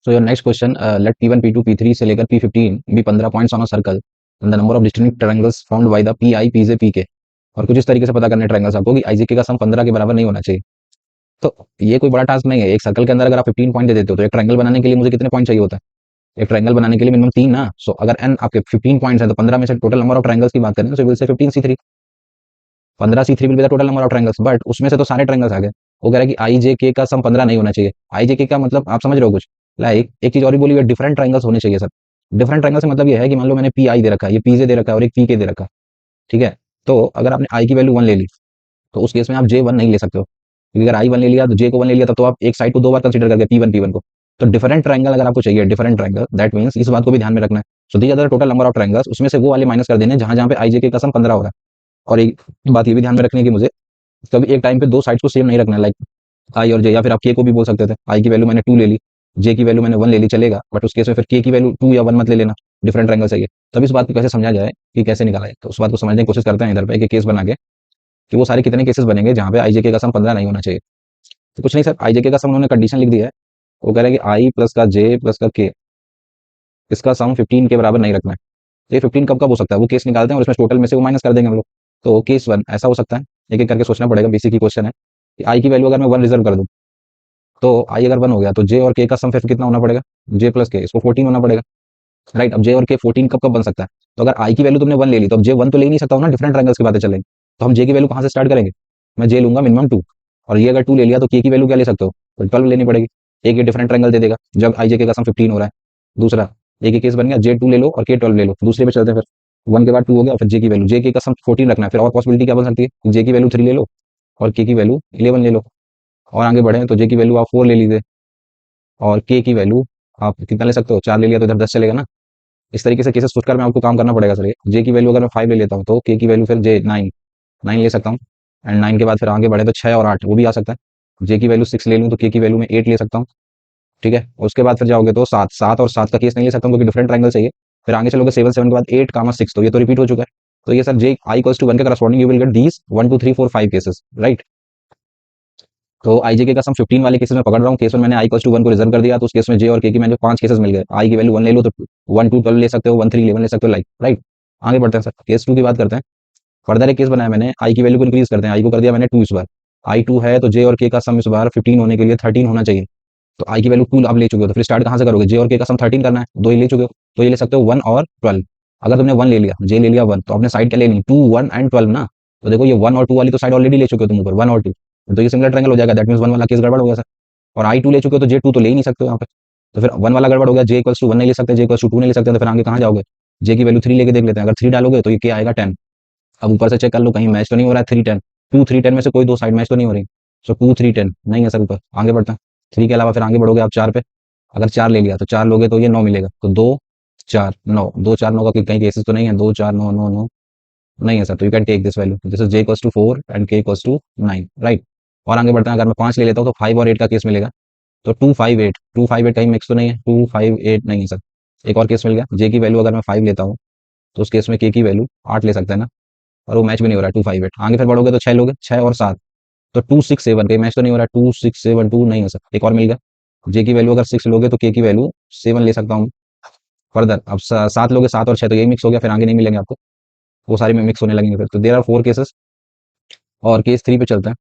So your next question, let P1, P2, P3 से लेकर P15 be 15 points on a circle and the number of distinct triangles formed by the PI, PJ, PK। और कुछ इस तरीके से पता करने ट्रायंगल्स आपको कि IJK का सम 15 के बराबर नहीं होना चाहिए। तो ये कोई बड़ा टास्क नहीं है। एक सर्कल के अंदर अगर आप 15 पॉइंट दे देते हो तो एक ट्रायंगल बनाने के लिए मुझे कितने पॉइंट चाहिए होता है? एक ट्रायंगल बनाने के लिए मिनिमम 3 ना। सो अगर n आपके 15 पॉइंट्स हैं तो 15 में से टोटल नंबर ऑफ ट्रायंगल्स की बात करें तो will say 15C3। 15C3 will be the total number of triangles, but उसमें से तो सारे ट्रायंगल्स आ गए। वो कह रहा है कि IJK का सम 15 नहीं होना चाहिए। IJK का मतलब आप समझ रहे हो कुछ? लाइक एक चीज और भी बोली है, डिफरेंट ट्रायंगल्स होने चाहिए सर। डिफरेंट ट्रायंगल से मतलब ये है कि मान लो मैंने PI दे रखा है, ये PJ दे रखा है और एक PK दे रखा है, ठीक है। तो अगर आपने I की वैल्यू 1 ले ली तो उस केस में आप J1 नहीं ले सकते हो, क्योंकि अगर I 1 ले लिया तो J को 1 ले लिया तब तो आप एक साइड को दो बार कंसीडर करके P1 को। तो डिफरेंट ट्रायंगल अगर आपको चाहिए, डिफरेंट ट्रायंगल, दैट मींस इस बात को भी ध्यान में रखना है। So these are the total number of triangles, उसमें से वो वाले माइनस कर देने जहां जहां पे IJK का सम 15 हो रहा है। और एक बात ये भी ध्यान में रखनी है कि मुझे कभी एक टाइम पे दो साइड्स को सेम नहीं रखना है, लाइक आई और जे, या फिर आप के को भी बोल सकते थे। आई की वैल्यू मैंने 2 ले ली, जे की वैल्यू मैंने 1 ले ली, चलेगा, बट उस केस में फिर के की वैल्यू 2 या 1 मत ले लेना। डिफरेंट ट्रायंगल चाहिए। तब इस बात को कैसे समझा जाए कि कैसे निकाला जाए, तो उस बात को समझने की कोशिश करते हैं इधर पे एक केस बना के कि वो सारे कितने केसेस बनेंगे जहां पे IJK का सम 15 नहीं होना चाहिए। तो कुछ नहीं सर, IJK का सम उन्होंने कंडीशन लिख दिया है। वो कह रहे हैं कि आई प्लस का जे प्लस का के, इसका सम 15 के बराबर नहीं रखना है। तो ये 15 कब कब हो सकता है, वो केस निकालते हैं और इसमें टोटल में से वो माइनस कर देंगे हम लोग। तो केस 1 ऐसा हो सकता है, एक एक करके सोचना पड़ेगा, बेसिक ही क्वेश्चन है कि आई की वैल्यू अगर मैं 1 रिजर्व कर दूं तो आई अगर 1 हो गया तो जे और के का सम फिर कितना होना पड़ेगा? जे प्लस के, इसको 14 होना पड़ेगा, राइट। अब जे और के 14 कब कब बन सकता है? तो अगर आई की वैल्यू तुमने 1 ले ली तो अब जे 1 तो ले ही नहीं सकता हूं ना, डिफरेंट ट्रायंगल्स की बातें चलेंगी। तो हम जे की वैल्यू कहां से स्टार्ट करेंगे? मैं जे लूंगा मिनिमम 2, और ये अगर 2 ले लिया तो के की वैल्यू क्या ले सकते हो? तो 12 लेनी पड़ेगी। एक ये डिफरेंट ट्रायंगल दे देगा जब आई जे के का सम 15 हो रहा है। दूसरा एक ही केस बन गया, जे 2 ले लो और के 12 ले लो। दूसरे पे चलते हैं फिर, 1 के बाद 2 हो गया, फिर जे की वैल्यू, जे के का सम 14 रखना है। फिर और पॉसिबिलिटी क्या बन सकती है? जे की वैल्यू 3 ले लो और के की वैल्यू 11 ले लो। और आगे बढ़े तो जे की वैल्यू आप 4 ले लीजिए और के की वैल्यू आप कितना ले सकते हो? 4 ले लिया तो इधर 10 चलेगा ना। इस तरीके से केसेस सोचकर मैं आपको काम करना पड़ेगा सर। ये जे की वैल्यू अगर मैं 5 ले लेता हूँ तो के की वैल्यू फिर जे 9 9 ले सकता हूँ। एंड 9 के बाद फिर आगे बढ़े तो 6 और 8 वो भी आ सकता है। जे की वैल्यू 6 ले लूँ तो के की वैल्यू में 8 ले सकता हूँ, ठीक है। और उसके बाद फिर जाओगे तो 7 7 और 7 का केस नहीं ले सकता हूँ क्योंकि डिफरेंट ट्रायंगल चाहिए। फिर आगे चलोगे 7 7 के बाद 8 कामा 6, तो ये तो रिपीट हो चुका है। तो ये sir J I equals to 1 के corresponding you will get these 1 2 3 4 5 cases, right. तो आई जे के का सम 15 वाले केसेस में पकड़ रहा हूँ। केस 1 मैंने आई इक्वल्स टू 1 को रिजर्व कर दिया, तो उस केस में जे और के की मैंने 5 केसेस मिल गए। आई की वैल्यू 1 ले लो तो 1 2 12 ले सकते हो, 1 3 11 ले सकते हो, लाइक, राइट। आगे बढ़ते हैं सर, केस 2 की बात करते हैं। फर्दर एक केस बनाया मैंने, आई की वैल्यू को इंक्रीज करते हैं। आई को कर दिया मैंने 2 इस बार। आई 2 है तो जे और के का सम इस बार 15 होने के लिए 13 होना चाहिए। तो आई की वैल्यू 2 अब ले चुके हो तो फिर स्टार्ट कहां से करोगे? जे और के का सम 13 करना है, 2 ही ले चुके हो तो ये ले सकते हो 1 और 12। अगर तुमने 1 ले लिया, जे ले लिया 1, तो आपने साइड क्या लेनी? 2 1 एंड 12 ना। तो देखो ये 1 और 2 वाली तो साइड ऑलरेडी ले चुके हो तुम ऊपर, 1 और 2। तो ये सिमिलर ट्रायंगल हो जाएगा, दैट मींस 1 वाला केस गड़बड़ हो गया सर। और आई 2 ले चुके हो तो जे 2 तो ले ही नहीं सकते हो यहाँ पे। तो फिर 1 वाला गड़बड़ हो गया, जे इक्वल्स टू 1 नहीं ले सकते, जे इक्वल्स टू 2 नहीं ले सकते, तो फिर आगे कहां जाओगे? जे की वैल्यू 3 लेके देख लेते हैं। अगर 3 डालोगे तो ये क्या आएगा? 10। अब ऊपर से चेक कर लो कहीं मैच तो नहीं हो रहा है 3 10, 2 3 10 में से कोई दो साइड मैच तो नहीं हो रही। सो 2 3 10 नहीं है सर ऊपर। आगे बढ़ते हैं, 3 के अलावा फिर आगे बढ़ोगे आप 4 पे। अगर 4 ले लिया तो 4 लोगे तो ये 9 मिलेगा, तो 2 4 9, 2 4 9 का कहीं केसेस तो नहीं है, 2 4 9 9 9 नहीं है सर। तो you can take this value, this is J equals to 4 and K equals to 9, right. और आगे बढ़ते हैं, अगर मैं 5 ले लेता हूँ तो 5 और 8 का केस मिलेगा। तो 2 5 8, 2 5 8 कहीं मिक्स तो नहीं है, 2 5 8 नहीं है सर। एक और केस मिल गया, जे की वैल्यू अगर मैं 5 लेता हूँ तो उस केस में के की वैल्यू 8 ले सकता है ना, और वो मैच भी नहीं हो रहा है 2 5 8। आगे फिर बढ़ोगे तो 6 लोगे, 6 और 7, तो 2 6 7 कहीं मैच तो नहीं हो रहा है, 2 6 7 2 नहीं है सर। एक और मिल गया, जे की वैल्यू अगर 6 लोगे तो के की वैल्यू 7 ले सकता हूँ। फर्दर अब 7 लोगे, 7 और 6 तो यही मिक्स हो गया, फिर आगे नहीं मिलेंगे आपको, वो सारे में मिक्स होने लगेंगे फिर। तो देयर आर 4 केसेस। और केस 3 पे चलते हैं।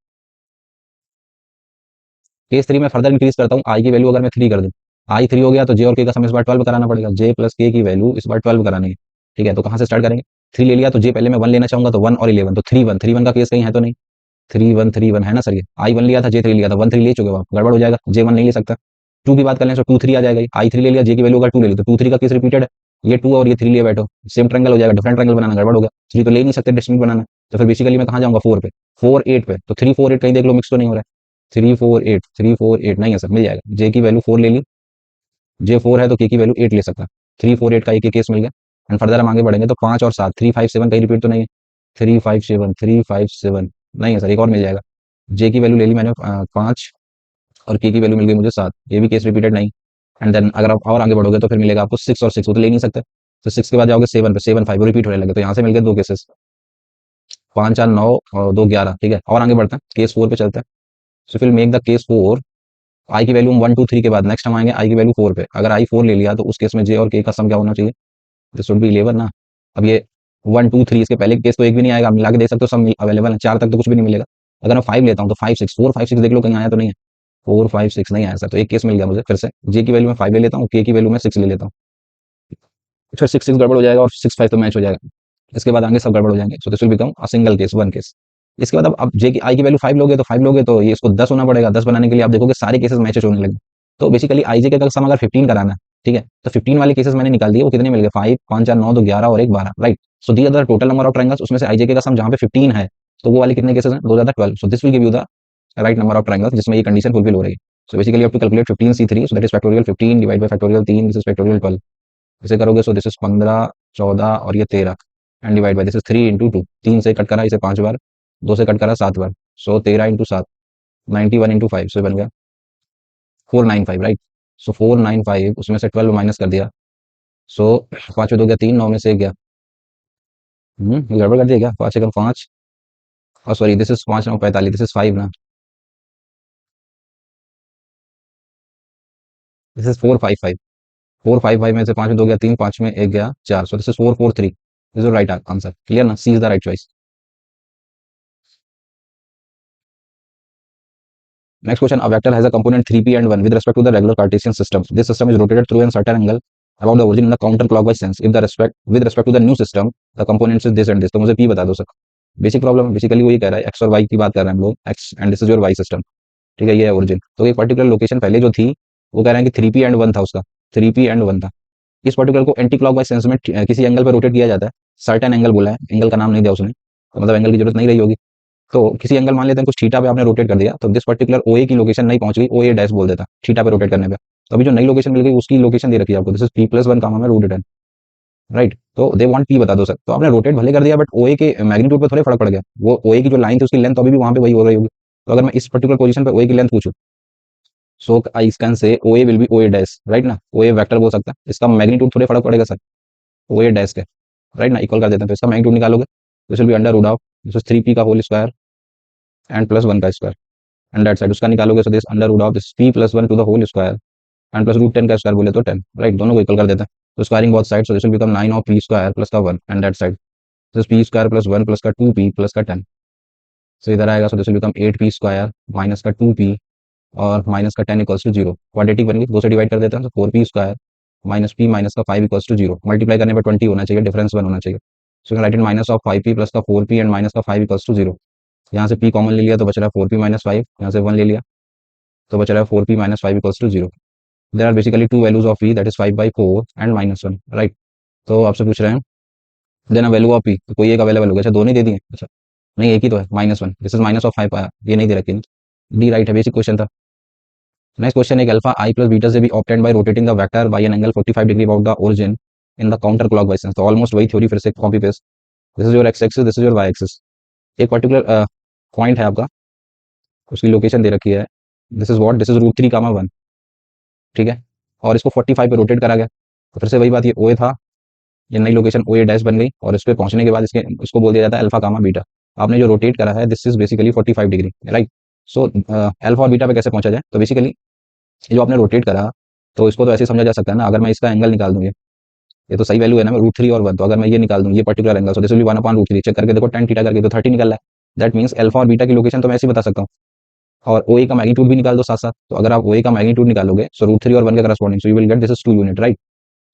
केस 3 में फर्दर इंक्रीज करता हूँ, आई की वैल्यू अगर मैं 3 कर दूँ, आई 3 हो गया तो जे और के का सम इस बार 12 कराना पड़ेगा। जे प्लस के की वैल्यू इस बार 12 करानी है, ठीक है। तो कहाँ से स्टार्ट करेंगे? 3 ले लिया तो जे पहले मैं 1 लेना चाहूंगा, तो 1 और 11, तो 3 1 3 1 का केस कहीं है तो नहीं? 3 1 है ना सर। ये आई 1 लिया था, जे 3 लिया था, 1 3 ले चुके हो आप, गड़बड़ हो जाएगा, जे 1 नहीं ले सकता। 2 की बात कर लें तो 2 3 आ जाएगा। आई 3 ले लिया, जे की वैल्यू अगर 2 ले ली तो 2 3 का केस रिपीटेड है। ये 2 और ये 3 लिए बैठो, सेम ट्रायंगल हो जाएगा, डिफरेंट ट्रायंगल बनाना गड़बड़ होगा। 3 तो ले ही नहीं सकते, डिस्टिंक्ट बनाना है। तो फिर बेसिकली मैं कहाँ जाऊंगा? 4 पे, 4 8 पे। तो 3 4 8 कहीं देख लो मिक्स तो नहीं हो रहा है। 3 4 8 3 4 8 नहीं है सर, मिल जाएगा। जे की वैल्यू 4 ले ली, जे 4 है तो के की वैल्यू 8 ले सकता है। 3 4 8 का एक ही केस मिल गया। एंड फर्दर हम आगे बढ़ेंगे तो 5 और 7, 3 5 7 कहीं रिपीट तो नहीं है। 3 5 7 3 5 7 नहीं है सर। एक और मिल जाएगा, जे की वैल्यू ले ली मैंने 5 और के की वैल्यू मिल गई मुझे 7, ये भी केस रिपीटेड नहीं। एंड देन अगर आप और आगे बढ़ोगे तो फिर मिलेगा आपको 6 और 6, वो तो ले नहीं सकते। तो 6 के बाद जाओगे 7 पे, 7 5 वो रिपीट होने लगे, तो यहाँ से मिल गए 2 केसेस, 5 4 9 और 2 11, ठीक है। और आगे बढ़ते हैं, केस 4 पे चलते हैं। सो फिर मेक द केस 4 आई की वैल्यू 1 2 3 के बाद नेक्स्ट हम आएंगे आई की वैल्यू 4 पे। अगर आई 4 ले लिया तो उस केस में जे और के का सम क्या होना चाहिए, दिस शुड बी 11 ना। अब ये 1 2 3 इसके पहले केस तो एक भी नहीं आएगा, मिला के देख सकते हो सब अवेलेबल है, 4 तक तो कुछ भी नहीं मिलेगा। अगर मैं 5 लेता हूँ तो 5 6 4 5 6 देख लो कहीं आया तो नहीं है, 4 5 6 नहीं आया सर, तो एक केस मिल गया मुझे। फिर से जे की वैल्यू में 5 ले लेता हूँ, के की वैल्यू में 6 ले लेता हूँ, फिर 6 6 गड़बड़ हो जाएगा और 6 5 तो मैच हो जाएगा। इसके बाद आगे सब गड़बड़ हो जाएंगे, so this will become a single case, one case. इसके बाद अब जे की आई की वैल्यू 5 लोगे तो 5 लोगे तो ये इसको 10 होना पड़ेगा, 10 बनाने के लिए आप देखोगे सारे केसेस मैचेस होने लगे। तो बेसिकली आई जे के सम अगर 15 कराना है, ठीक है, तो 15 वाले केसेस मैंने निकाल दिए, वो कितने मिल गए, 5 5 4 9 2 11 और एक 12, right. So the other total number of triangles, उसमें से आई जे के सम जहाँ पे 15 है, तो वो वाले कितने केसेस हैं, 2 ज्यादा 12, so this will give you the right number of triangles जिसमें ये कंडीशन फुलफिल हो रही है। So basically you have to calculate 15 C3, so that is factorial 15 divide by factorial 3, this is factorial 12। इसे करोगे सो दिस इज 15 14 और ये 13 and divide by this is 3 into 2, 3 से कट करा इसे 5 बार, 2 से कट करा 7 बार, सो 13 इंटू 7, 91 इंटू 5, सो बन गया 495, राइट। सो 495 उसमें से 12 माइनस कर दिया, सो 5 में 2 गया 3, 9 में से 1 गया, गड़बड़ कर दिया क्या, 5 एकम 5, और sorry this is 5 9 45, this is 5 ना, दिस इज 455, 455 में से 5 में 2 गया 3, 5 में 1 गया 4, so this is 443, this is right answer, clear ना, C is the right choice. Next question, a vector has a component 3p and 1 with respect to the regular Cartesian system. This system is rotated through a certain angle about the origin in the counterclockwise sense. If the respect with respect to the new system, the components is this and this. तो मुझे p बता दो sir. Basic problem basically वो ये कह रहा है, x और वाई की बात कर रहे हैं हम लोग, X and this is your Y system, ठीक है, ये है ओरिजिन। तो एक पर्टिकुलर लोकेशन पहले जो थी वो कह रहे हैं कि 3p and 1 था उसका, 3p and 1 था। इस पर्टिकुलर को एंटी क्लॉकवाइज सेंस में किसी एंगल पर रोटेट किया जाता है, सर्टेन एंगल बोला है, एंगल का नाम नहीं दिया उसने, तो मतलब एंगल की जरूरत नहीं रही होगी। तो किसी एंगल मान लेते हैं कुछ थीटा पे आपने रोटेट कर दिया, तो दिस पर्टिकुलर ओ ए की लोकेशन नहीं पहुंच गई, ओ ए डैश बोल देता थीटा पे रोटेट करने पे। तो अभी जो नई लोकेशन मिल गई उसकी लोकेशन दे रखी है आपको, दिस इज p+1 कामा में √10, राइट। तो दे वांट p बता दो सर, तो आपने रोटेट भले कर दिया बट ओ ए के मैग्नीट्यूड पे थोड़े फर्क पड़ गया, वो ओ ए की जो लाइन थी उसकी लेंथ अभी भी वहां पे वही हो रही होगी। तो अगर मैं इस पर्टिकुलर पोजीशन पे ओ ए की लेंथ पूछूं, सो I can say O A will be O A dash, right ना, ओ ए वेक्टर बोल सकता है, इसका मैग्नीट्यूड थोड़े फर्क पड़ेगा सर ओ ए डैश के, राइट ना, इक्वल कर देते हैं तो इसका मैग्नीट्यूड निकालोगे, this will be under root of this is 3p का होल स्क्वायर एंड +1 का स्क्वायर, एंड दैट साइड उसका निकालोगे, so this under root of this p+1 to the whole square and plus √10 का स्क्वायर बोले तो 10, right, दोनों को equal कर देते हैं। तो squaring both side, so this will become 9 of p square plus का 1 and that side this p square plus 1 plus का 2p प्लस का 10, सो इधर आएगा, so this will become 8p square minus का 2p और माइनस का 10 इक्वल्स टू 0, क्वाड्रेटिक बन गई, 2 से डिवाइड कर देते हैं, तो 4p square minus p minus का 5 इक्वल्स टू 0, मल्टीप्लाई करने पर 20 होना चाहिए, डिफरेंस 1 होना चाहिए, so right in minus of 5p plus का 4p एंड माइनस का 5 इक्वल्स टू 0। यहाँ से p कॉमन ले लिया तो बच रहा है 4p माइनस 5, यहाँ से 1 ले लिया तो बच रहा है 4p minus 5 equals to 0। There are basically two values of p, that is 5/4 and -1, right. तो आपसे पूछ रहे हैं then a value of p, तो कोई एक अवेलेबल होगा, अच्छा दोनों ही दे दिए, अच्छा नहीं एक ही तो है, -1, दिस इज माइनस ऑफ 5 आया, ये नहीं दे रखी, डी राइट है, बेसिक क्वेश्चन था। नेक्स्ट क्वेश्चन, एक अल्फा आई प्लस बीटा से भी obtained by rotating the vector by an angle 45 degree about the origin in the counter clockwise sense. तो ऑलमोस्ट वही थ्योरी, फिर से copy paste, this is your x axis, this is your Y axis. एक particular point है आपका, उसकी location दे रखी है, this is what, this is √3, 1, ठीक है, और इसको 45 पे रोटेट करा गया, तो फिर से वही बात, ये ओ ए था, ये नई लोकेशन ओ ए डैश बन गई, और इस पे पहुंचने के बाद इसके इसको बोल दिया जाता है अल्फा कामा बीटा। आपने जो रोटेट करा है this is basically 45 degree, right. So alpha और बीटा पे कैसे पहुंचा जाए, तो बेसिकली जो आपने रोटेट करा, तो इसको तो ऐसे समझा जा सकता है ना, अगर मैं इसका एंगल निकाल दूँ, ये तो सही वैल्यू है ना, √3 और 1, तो अगर मैं ये निकाल दूँ ये particular angle, so this will be 1/√3, check करके देखो tan थीटा करके तो 30 निकल रहा है, दैट मीन्स अल्फा और बीटा की लोकेशन तो मैं ऐसे ही बता सकता हूँ, और ओ ए का मैग्नीट्यूड भी निकाल दो साथ साथ। तो अगर आप ओ ए का मैग्नीट्यूड निकालोगे, सो √3 और 1 के corresponding, so you will get this is 2 unit, right.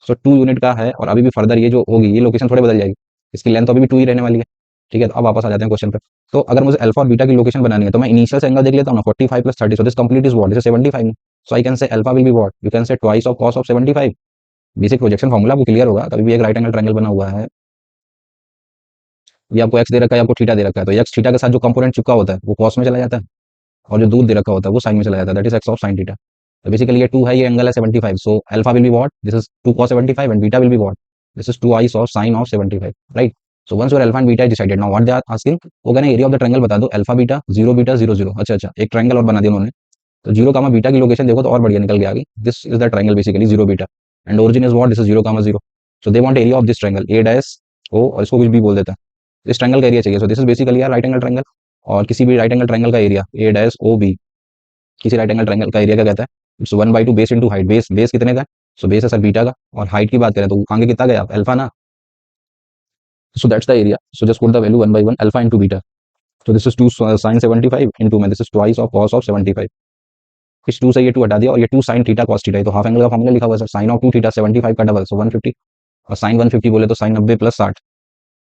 So 2 unit का है, और अभी भी फर्दर ये जो होगी ये लोकेशन थोड़े बदल जाएगी, इसकी लेंथ अभी भी 2 ही रहने वाली है, ठीक है। तो अब वापस आ जाते हैं क्वेश्चन पे। तो अगर मुझे अल्फा और बीटा की लोकेशन बनानी है, तो मैं इनिशियल से एंगल देख लेता हूँ ना, 45 + 30, so this complete is what, this is 75, so I can से alpha will be what, you can से twice of cos of 75। Basic projection formula आपको क्लियर होगा, तभी भी एक राइट एंगल ट्रायंगल बना हुआ है, ये आपको एक्स दे रखा है, आपको थीटा दे रखा है, तो एक्स थीटा के साथ जो कंपोनेंट चिपका होता है वो कॉस में चला जाता है, और जो दूर दे रखा होता है वो साइन में चला जाता है, that is x of sine theta. तो बेसिकली ये 2 है, ये एंगल है 75, so alpha will be what, this is 2 cos 75 and beta will be what, this is 2 i of sine of 75, right. So once your alpha and beta is decided, now what they are asking, वो कहना area of the triangle बता दो, alpha beta 0 beta 0 0, अच्छा अच्छा, एक triangle और बना दिया उन्होंने, तो 0 कामा बीटा की लोकेशन देखो तो और बढ़िया निकल के आ गई, this is the triangle basically 0 beta and origin is what, this is 0 comma 0, so they want area of this triangle A dash O, और इसको कुछ भी बोल देता है, इस ट्रायंगल का एरिया चाहिए, सो दिस इज बेसिकली यार राइट एंगल ट्रायंगल, और किसी भी राइट एंगल ट्रायंगल का area A dash O B, किसी राइट एंगल ट्रायंगल का एरिया क्या कहता है? It's 1/2 base into height. Base base कितने का है? सो बेस है सर बीटा का, और हाइट की बात करें तो आगे कितना गया अल्फा ना, so that's the area. So just put the value 1 by 1 alpha into beta. So this is 2 sin 75 into में this is twice of cos of 75. इस 2 से ये 2 हटा दिया और ये 2 sin थीटा cos थीटा, तो हाफ एंगल का फॉर्मूला लिखा हुआ है सर, sin of 2 थीटा 75 का डबल, सो 150, और sin 150 बोले तो sin 90 plus 60,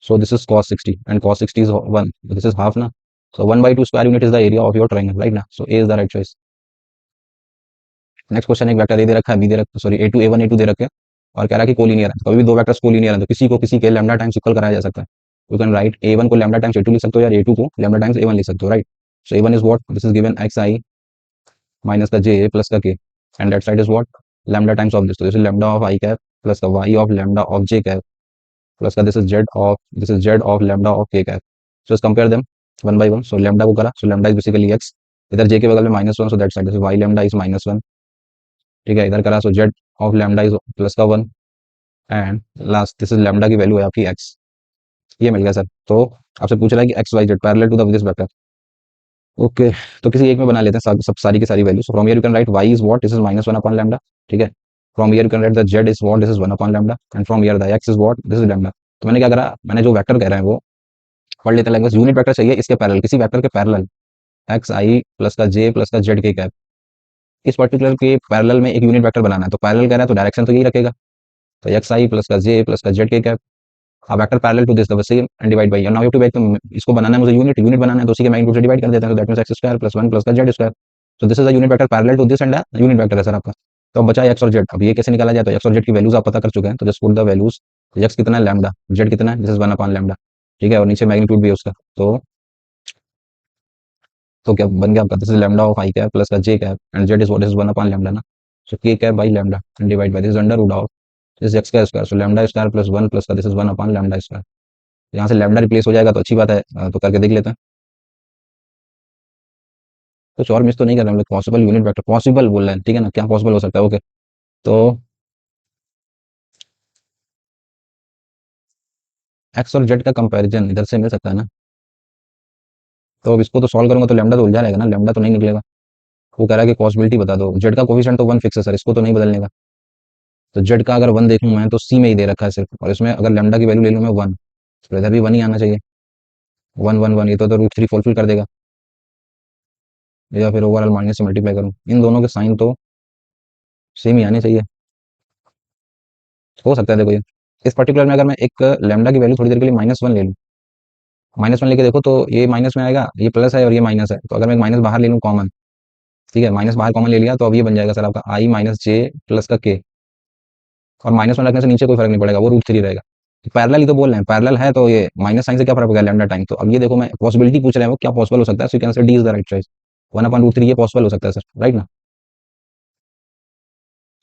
so this is cos 60 and cos 60 is 1, this is half ना, so 1/2 square unit is the area of your triangle, right ना, so A is the right choice. Next question, एक vector A दे रखा है, B दे रखा, sorry A2 A1 A2 दे रखे हैं, और कह रहा है कि कोलिनियर है। कभी भी दो वेक्टर्स कोलिनियर है तो किसी को किसी के लैम्डा टाइम्स इक्वल कराया जा सकता है। यू कैन राइट A1 को लैम्डा टाइम्स A2 लिख सकते हो, या A2 को लैम्डा टाइम्स A1 लिख सकते हो, right. So A1 is what, this is given xi minus का j प्लस का k, and that side is what, lambda times of this, तो this is lambda of i cap plus का y of lambda of j cap plus का this is z of lambda of k cap. So let's compare them one by one. So lambda को करा, so lambda is basically x, इधर j के बगल में -1, so that side is y lambda is -1, ठीक है। इधर करा सो z of lambda is plus का 1, and last this is lambda की वैल्यू है आपकी x, ये मिल गया सर। तो आपसे पूछ रहा है कि x y z parallel to the this vector, okay. तो किसी एक में बना लेते हैं सब सारी की सारी value. So from here you can write y is what, this is -1 upon lambda, ठीक है। From here you can write the z is what, this is 1 upon lambda, and from here the x is what, this is lambda. तो मैंने क्या करा, मैंने जो vector कह रहे हैं वो पढ़ लेते हैं, यूनिट वेक्टर चाहिए इसके पैरेलल, किसी वेक्टर के पैरेलल एक्स आई प्लस का जे प्लस का जेड के कैप, इस पर्टिकुलर के पैरेलल में एक यूनिट वेक्टर बनाना है। तो पैरेलल कह रहा है तो डायरेक्शन तो यही रखेगा, तो एक्स आई प्लस का जे प्लस का जेड के cap, a vector parallel to this the same and divide by, and now you have to make तो इसको बनाना है मुझे यूनिट बनाना है, तो उसी के मैग्नीट्यूड से डिवाइड कर देते हैं, तो that means x square plus 1 plus का z square. So this is a unit vector parallel to this, and unit vector है सर आपका। तो अब बचा x और z, अब ये कैसे निकाला जाए, तो x और z की वैल्यूज आप पता कर चुके हैं, तो just put the values, x कितना है लैम्डा, z कितना है, दिस इज 1 अपॉन लैम्डा, ठीक है, और नीचे मैग्नीट्यूड भी है उसका। तो क्या बन गया आपका, this is lambda of i cap plus का j cap, and z is what is 1 upon lambda ना, so k cap by lambda and divide by this under root of this x का square, so lambda square plus 1 plus का this is 1 upon lambda square. यहाँ से lambda replace हो जाएगा तो अच्छी बात है, तो करके देख लेते हैं। कुछ और मिस तो नहीं कर रहे हम लोग, पॉसिबल यूनिट वेक्टर पॉसिबल बोल रहे हैं, ठीक है ना, क्या पॉसिबल हो सकता है, ओके। तो एक्स और जेड का कंपैरिजन इधर से मिल सकता है ना, तो अब इसको तो सॉल्व करूंगा तो लैम्डा तो उलझा रहेगा ना, लैम्डा तो नहीं निकलेगा। वो कह रहा है कि पॉसिबिलिटी बता दो, जेड का कोफिशिएंट तो 1 फिक्स है सर, इसको तो नहीं बदलने का। तो जेड का अगर 1 देखूं मैं तो सी में ही दे रखा है सिर्फ, और इसमें अगर लैम्डा की वैल्यू ले लूं मैं 1, तो इधर भी 1 ही आना चाहिए, 1 1 1, ये तो √3 फुलफिल कर देगा, या फिर ओवरऑल माइनस से मल्टीप्लाई करूँ, इन दोनों के साइन तो सेम ही आने चाहिए, हो सकता है। देखो ये इस पर्टिकुलर में अगर मैं एक लैम्डा की वैल्यू थोड़ी देर के लिए -1 ले लूँ, -1 लेके देखो तो ये माइनस में आएगा, ये प्लस है और ये माइनस है, तो अगर मैं माइनस बाहर ले लूँ कॉमन, ठीक है, माइनस बाहर कॉमन ले लिया तो अब ये बन जाएगा सर आपका i माइनस जे प्लस का के, और -1 रखने से नीचे कोई फर्क नहीं पड़ेगा, वो √3 रहेगा। पैरेलल ही तो बोल रहे हैं, पैरेलल है तो ये माइनस साइन से क्या फर्क पड़ेगा लैम्डा टाइम। तो अब ये देखो मैं पॉसिबिलिटी पूछ रहे हैं वो क्या पॉसिबल हो सकता है, so you can say D is the right choice, 1/√3 ये पॉसिबल हो सकता है सर, राइट ना।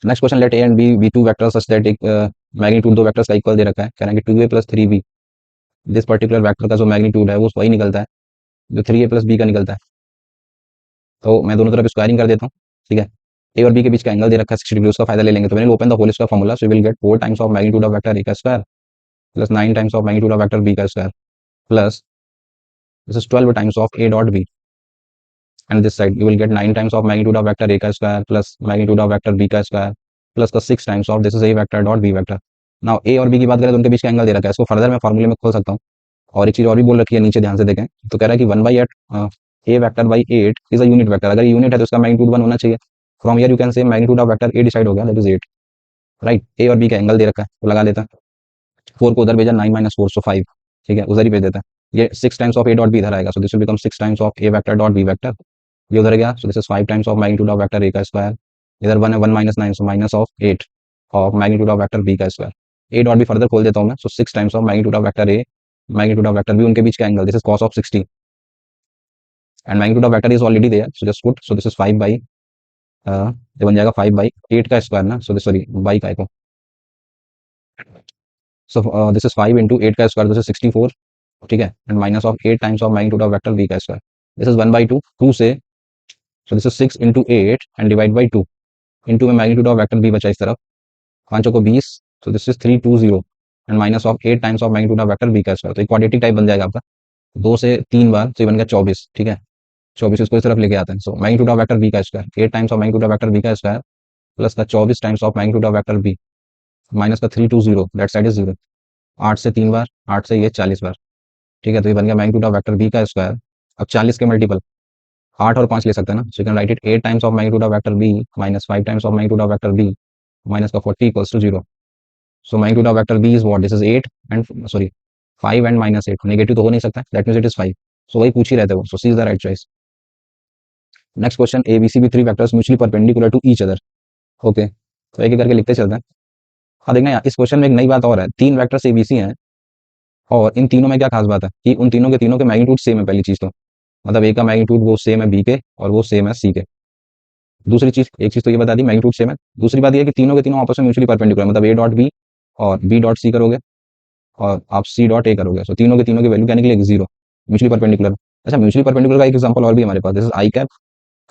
Next question, let a and B two vectors such that एक मैग्नीट्यूड दो वेक्टर्स का इक्वल दे रखा है, कह रहे हैं कि 2a plus 3b, this particular vector का जो मैग्नीट्यूड है वो वही निकलता है जो 3a प्लस बी का निकलता है। तो मैं दोनों तरफ स्क्वायरिंग कर देता हूँ, ठीक है। ए और बी के बीच का एंगल दे रखा है 60 डिग्री, उसका फायदा ले लेंगे। तो मैंने open the whole square formula, so will get 4 times of magnitude of vector ए का square plus 9 times of magnitude of vector B का square plus this is 12 times of A dot B, and this side you will get 9 times of magnitude of vector a का square plus magnitude of vector b का square plus का 6 times of this is a vector dot b vector। now a और b की बात करें तो उनके बीच का एंगल दे रखा है, इसको फर्दर मैं फार्मूले में खोल सकता हूँ। और एक चीज और भी बोल रखी है नीचे, ध्यान से देखें, तो कह रहा है कि 1/8 a vector by 8 is a unit vector, अगर यूनिट है तो इसका मैग्नीट्यूड 1 होना चाहिए। From here you can say magnitude of vector a decide हो गया, दैट इज 8, राइट। a और b का एंगल दे रखा है तो लगा देता है, 4 को उधर भेजा, 9 - 4 सो 5, ठीक है, उधर ही भेज देता है। ये 6 times of a dot b इधर आएगा, so this will become 6 times of a vector dot b vector, ये उधर गया, so this is 5 times of magnitude of vector ए का स्क्वायर, इधर 1 है, 1 - 9, so minus of 8 of magnitude of vector B का square. A dot b further खोल देता हूँ मैं, so 6 times of magnitude of vector A magnitude of vector b, उनके बीच का angle this is cos of 60, and magnitude of vector is already there, so just put, so this is 5 by ये बन जाएगा 5/8 का स्क्वायर ना, so this sorry by का को, सो दिस इज 5 इंटू 8 का स्क्वायर, दिस इज 64, ठीक है, and minus of 8 times of magnitude of vector B का स्क्वायर, दिस इज 1/2 2 से, so this is 6 into 8 and divide by 2, into में magnitude of vector b बचा इस तरफ, 5 को 20, so this is 320 and minus of 8 times of magnitude of vector B का square, तो एक क्वाड्रेटिक टाइप बन जाएगा आपका, 2 से 3 बार, तो ये बन गया 24, ठीक है। 24 इसको इस तरफ लेके आते हैं। So magnitude of vector B का square 8 times of magnitude of vector B का स्क्वायर प्लस का 24 times of magnitude of vector B minus का 320 दैट साइड इज 0। 8 से 3 बार, 8 से ये 40 बार। ठीक है, तो ये बन गया मैग्नीट्यूड ऑफ वेक्टर बी का स्क्वायर। अब 40 के मल्टीपल 8 और 5 ले सकते हैं ना, so you can write it 8 times of magnitude of vector B minus 5 times of magnitude of vector B minus का 40 equals to 0। So magnitude of vector B is what, this is 8 and sorry 5 and minus 8, negative तो हो नहीं सकता, that means it is 5। So वही पूछ ही रहते हो, so C is the right choice. Next question, A B c b three vectors mutually perpendicular to each other. Okay, तो एक एक करके लिखते चलते हैं। हाँ देखना यार, इस क्वेश्चन में एक नई बात और है, तीन वेक्टर्स एबीसी हैं और इन तीनों में क्या खास बात है कि उन तीनों के मैग्नीट्यूड सेम है। पहली चीज तो मतलब ए का मैग्नीट्यूड वो सेम है बी के और वो सेम है सी के। दूसरी चीज, एक चीज तो ये बता दी मैग्नीट्यूड सेम है, दूसरी बात ये है कि तीनों के तीनों आपस में म्यूचुअली परपेंडिकुलर, मतलब ए डॉट बी और बी डॉट सी करोगे और आप सी डॉट ए करोगे, तो तीनों के तीनों की वैल्यू क्या निकलेगी, जीरो, म्यूचुअली परपेंडिकुलर। अच्छा, म्यूचुअली परपेंडिकुलर का एक एग्जांपल और भी हमारे पास, this is I cap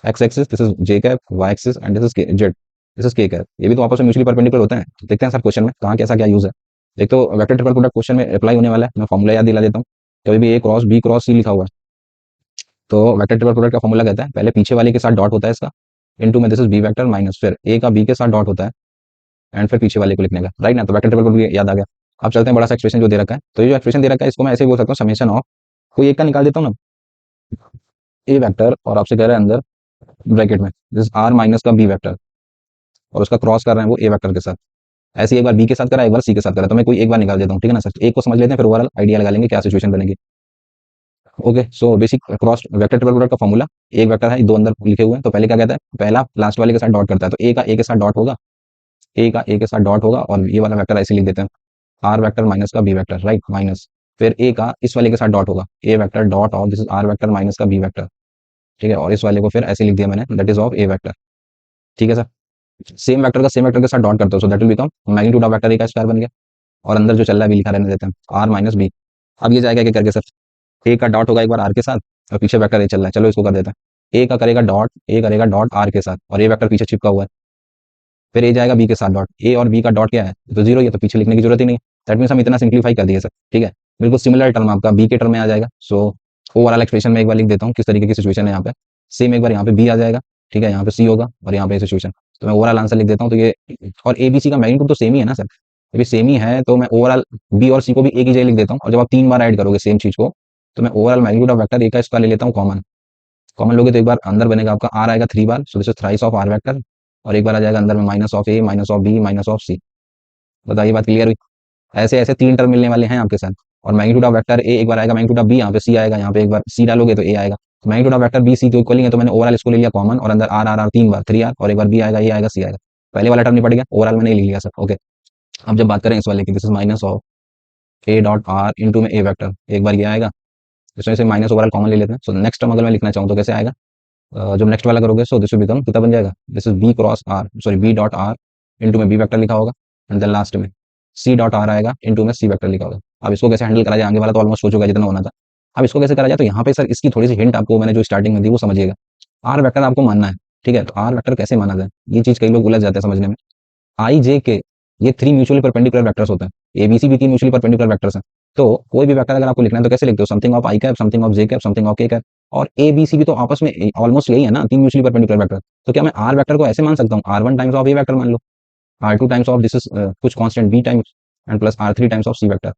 X axis, this is J cap Y axis and this is Z, this is K cap. ये भी तो आपस में म्यूचुअली परपेंडिकुलर होते हैं। तो देखते हैं सर क्वेश्चन में कहाँ कैसा क्या यूज है। एक तो वेक्टर ट्रिपल प्रोडक्ट क्वेश्चन में अप्लाई होने वाला है, मैं फॉर्मूला याद दिला देता हूँ। कभी भी ए क्रॉस बी क्रॉस सी लिखा हुआ है तो वेक्टर ट्रिपल प्रोडक्ट का फॉर्मूला कहता है पहले पीछे वाले के साथ डॉट होता है इसका, इनटू में this is B vector minus फिर ए का बी के साथ डॉट होता है एंड फिर पीछे वाले को लिखने का, राइट ना। तो वेक्टर ट्रिपल प्रोडक्ट याद आ गया। अब चलते हैं बड़ा सा एक्सप्रेशन जो दे रखा है, तो ये जो एक्सप्रेशन दे रखा है इसको मैं ऐसे ही बोल सकता हूँ समेशन ऑफ, कोई एक का निकाल देता हूँ ना ए वेक्टर और आपसे कह रहे हैं अंदर ब्रैकेट में दिस आर माइनस का बी वेक्टर और उसका क्रॉस कर रहे हैं वो ए वेक्टर के साथ। ऐसे ही एक बार बी के साथ करा एक बार सी के साथ करा, तो मैं कोई एक बार निकाल देता हूँ, ठीक है ना सर। एक को समझ लेते हैं फिर ओवरऑल आइडिया लगा लेंगे क्या सिचुएशन बनेगी। Okay, so basic cross vector triple product का फॉर्मूला, एक वेक्टर है दो अंदर लिखे हुए हैं, तो पहले क्या कहता है, पहला लास्ट वाले के साथ डॉट करता है, तो ए का ए के साथ डॉट होगा, ए का ए के साथ डॉट होगा और ये वाला वेक्टर ऐसे लिख देते हैं आर वेक्टर माइनस का बी वेक्टर, राइट माइनस फिर ए का इस वाले के साथ डॉट होगा, A vector dot of this is R vector minus का बी वेक्टर, ठीक है, और इस वाले को फिर ऐसे लिख दिया मैंने that is of A vector. ठीक है सर, सेम वेक्टर का सेम वेक्टर के साथ डॉट करते हो सो that will become magnitude of vector ए का स्क्वायर बन गया और अंदर जो चल रहा है भी लिखा रहने देते हैं आर माइनस बी। अब ये जाएगा क्या करके सर, ए का डॉट होगा एक बार आर के साथ और पीछे वेक्टर ए चल रहा है, चलो इसको कर देते हैं। ए का करेगा डॉट, ए करेगा डॉट आर के साथ और ए वेक्टर पीछे चिपका हुआ है, फिर ए जाएगा बी के साथ डॉट, ए और बी का डॉट क्या है तो जीरो, ये तो पीछे लिखने की जरूरत ही नहीं है। दैट मीन्स हम इतना सिंप्लीफाई कर दिए सर, ठीक है। बिल्कुल सिमिलर टर्म आपका बी के टर्म में आ जाएगा। सो ओवरऑल एक्सप्रेशन में एक बार लिख देता हूँ किस तरीके की सिचुएशन है यहाँ पे, सेम एक बार यहाँ पे बी आ जाएगा, ठीक है, यहाँ पे सी होगा और यहाँ पे सिचुएशन, तो मैं ओवरऑल आंसर लिख देता हूँ। तो ये और ए बी सी का मैग्नीट्यूड तो सेम ही है ना सर, ये भी सेम ही है, तो मैं ओवरऑल बी और सी को भी एक ही जगह लिख देता हूँ और जब आप तीन बार ऐड करोगे सेम चीज को तो मैं ओवरऑल मैग्नीट्यूड ऑफ वेक्टर ए का स्क्वायर ले लेता हूँ कॉमन। कॉमन लोगे तो एक बार अंदर बनेगा आपका आर आएगा 3 बार, so this is thrice of R vector और एक बार आ जाएगा अंदर में minus of A minus of B minus of C. बताइए बात क्लियर हुई। ऐसे ऐसे तीन टर्म मिलने वाले हैं आपके साथ और मैग्नीट्यूड ऑफ वेक्टर ए एक बार आएगा, मैग्नीट्यूड ऑफ बी यहाँ पे सी आएगा, यहाँ पे एक बार सी डालोगे तो ए आएगा, तो magnitude of vector b c तो इक्वल ही है, तो मैंने ओवरऑल इसको ले लिया कॉमन और अंदर आर आर आर 3 बार 3 आर और एक बार बी आएगा, ए आएगा, सी आएगा। पहले वाला टर्म निपट गया, ओवरऑल मैंने ले लिया सर। ओके, अब जब बात करें इस वाले की, this is minus of A dot r into में ए वेक्टर, एक बार ये आएगा, इसमें से माइनस ओवरऑल कॉमन ले लेते हैं। सो नेक्स्ट टर्म अगर मैं लिखना चाहूँ तो कैसे आएगा, जब नेक्स्ट वाला करोगे सो दिस विल बिकम कितना बन जाएगा, this is B cross r sorry b dot r into में बी वेक्टर लिखा होगा एंड देन लास्ट में सी डॉट आर आएगा इंटू में सी वेक्टर लिखा होगा। अब इसको कैसे हैंडल करा जाए, आगे वाला तो ऑलमोस्ट हो चुका है जितना होना था। अब इसको कैसे करा जाए, तो यहाँ पे सर इसकी थोड़ी सी हिंट आपको मैंने जो स्टार्टिंग में दी वो समझिएगा। आर वेक्टर आपको मानना है, ठीक है, तो आर वेक्टर कैसे माना जाए, ये चीज कई लोग उलझ जाते हैं समझने में। आई जे के ये थ्री म्यूचुअली परपेंडिकुलर वेक्टर्स होते हैं, एबीसी भी तीन म्यूचुअली परपेंडिकुलर वेक्टर्स हैं। तो कोई भी वेक्टर अगर आपको लिखना है तो कैसे लिखते हो, something of I cap, something of J cap, something of के कैप, और ए बी सी भी तो आपस में ऑलमोस्ट यही है ना, तीन म्यूचुअली परपेंडिकुलर वेक्टर। तो क्या मैं आर वेक्टर को ऐसे मान सकता हूँ, R one times of A vector मान लो, R two times of this is कुछ constant B times and plus R three times of C vector.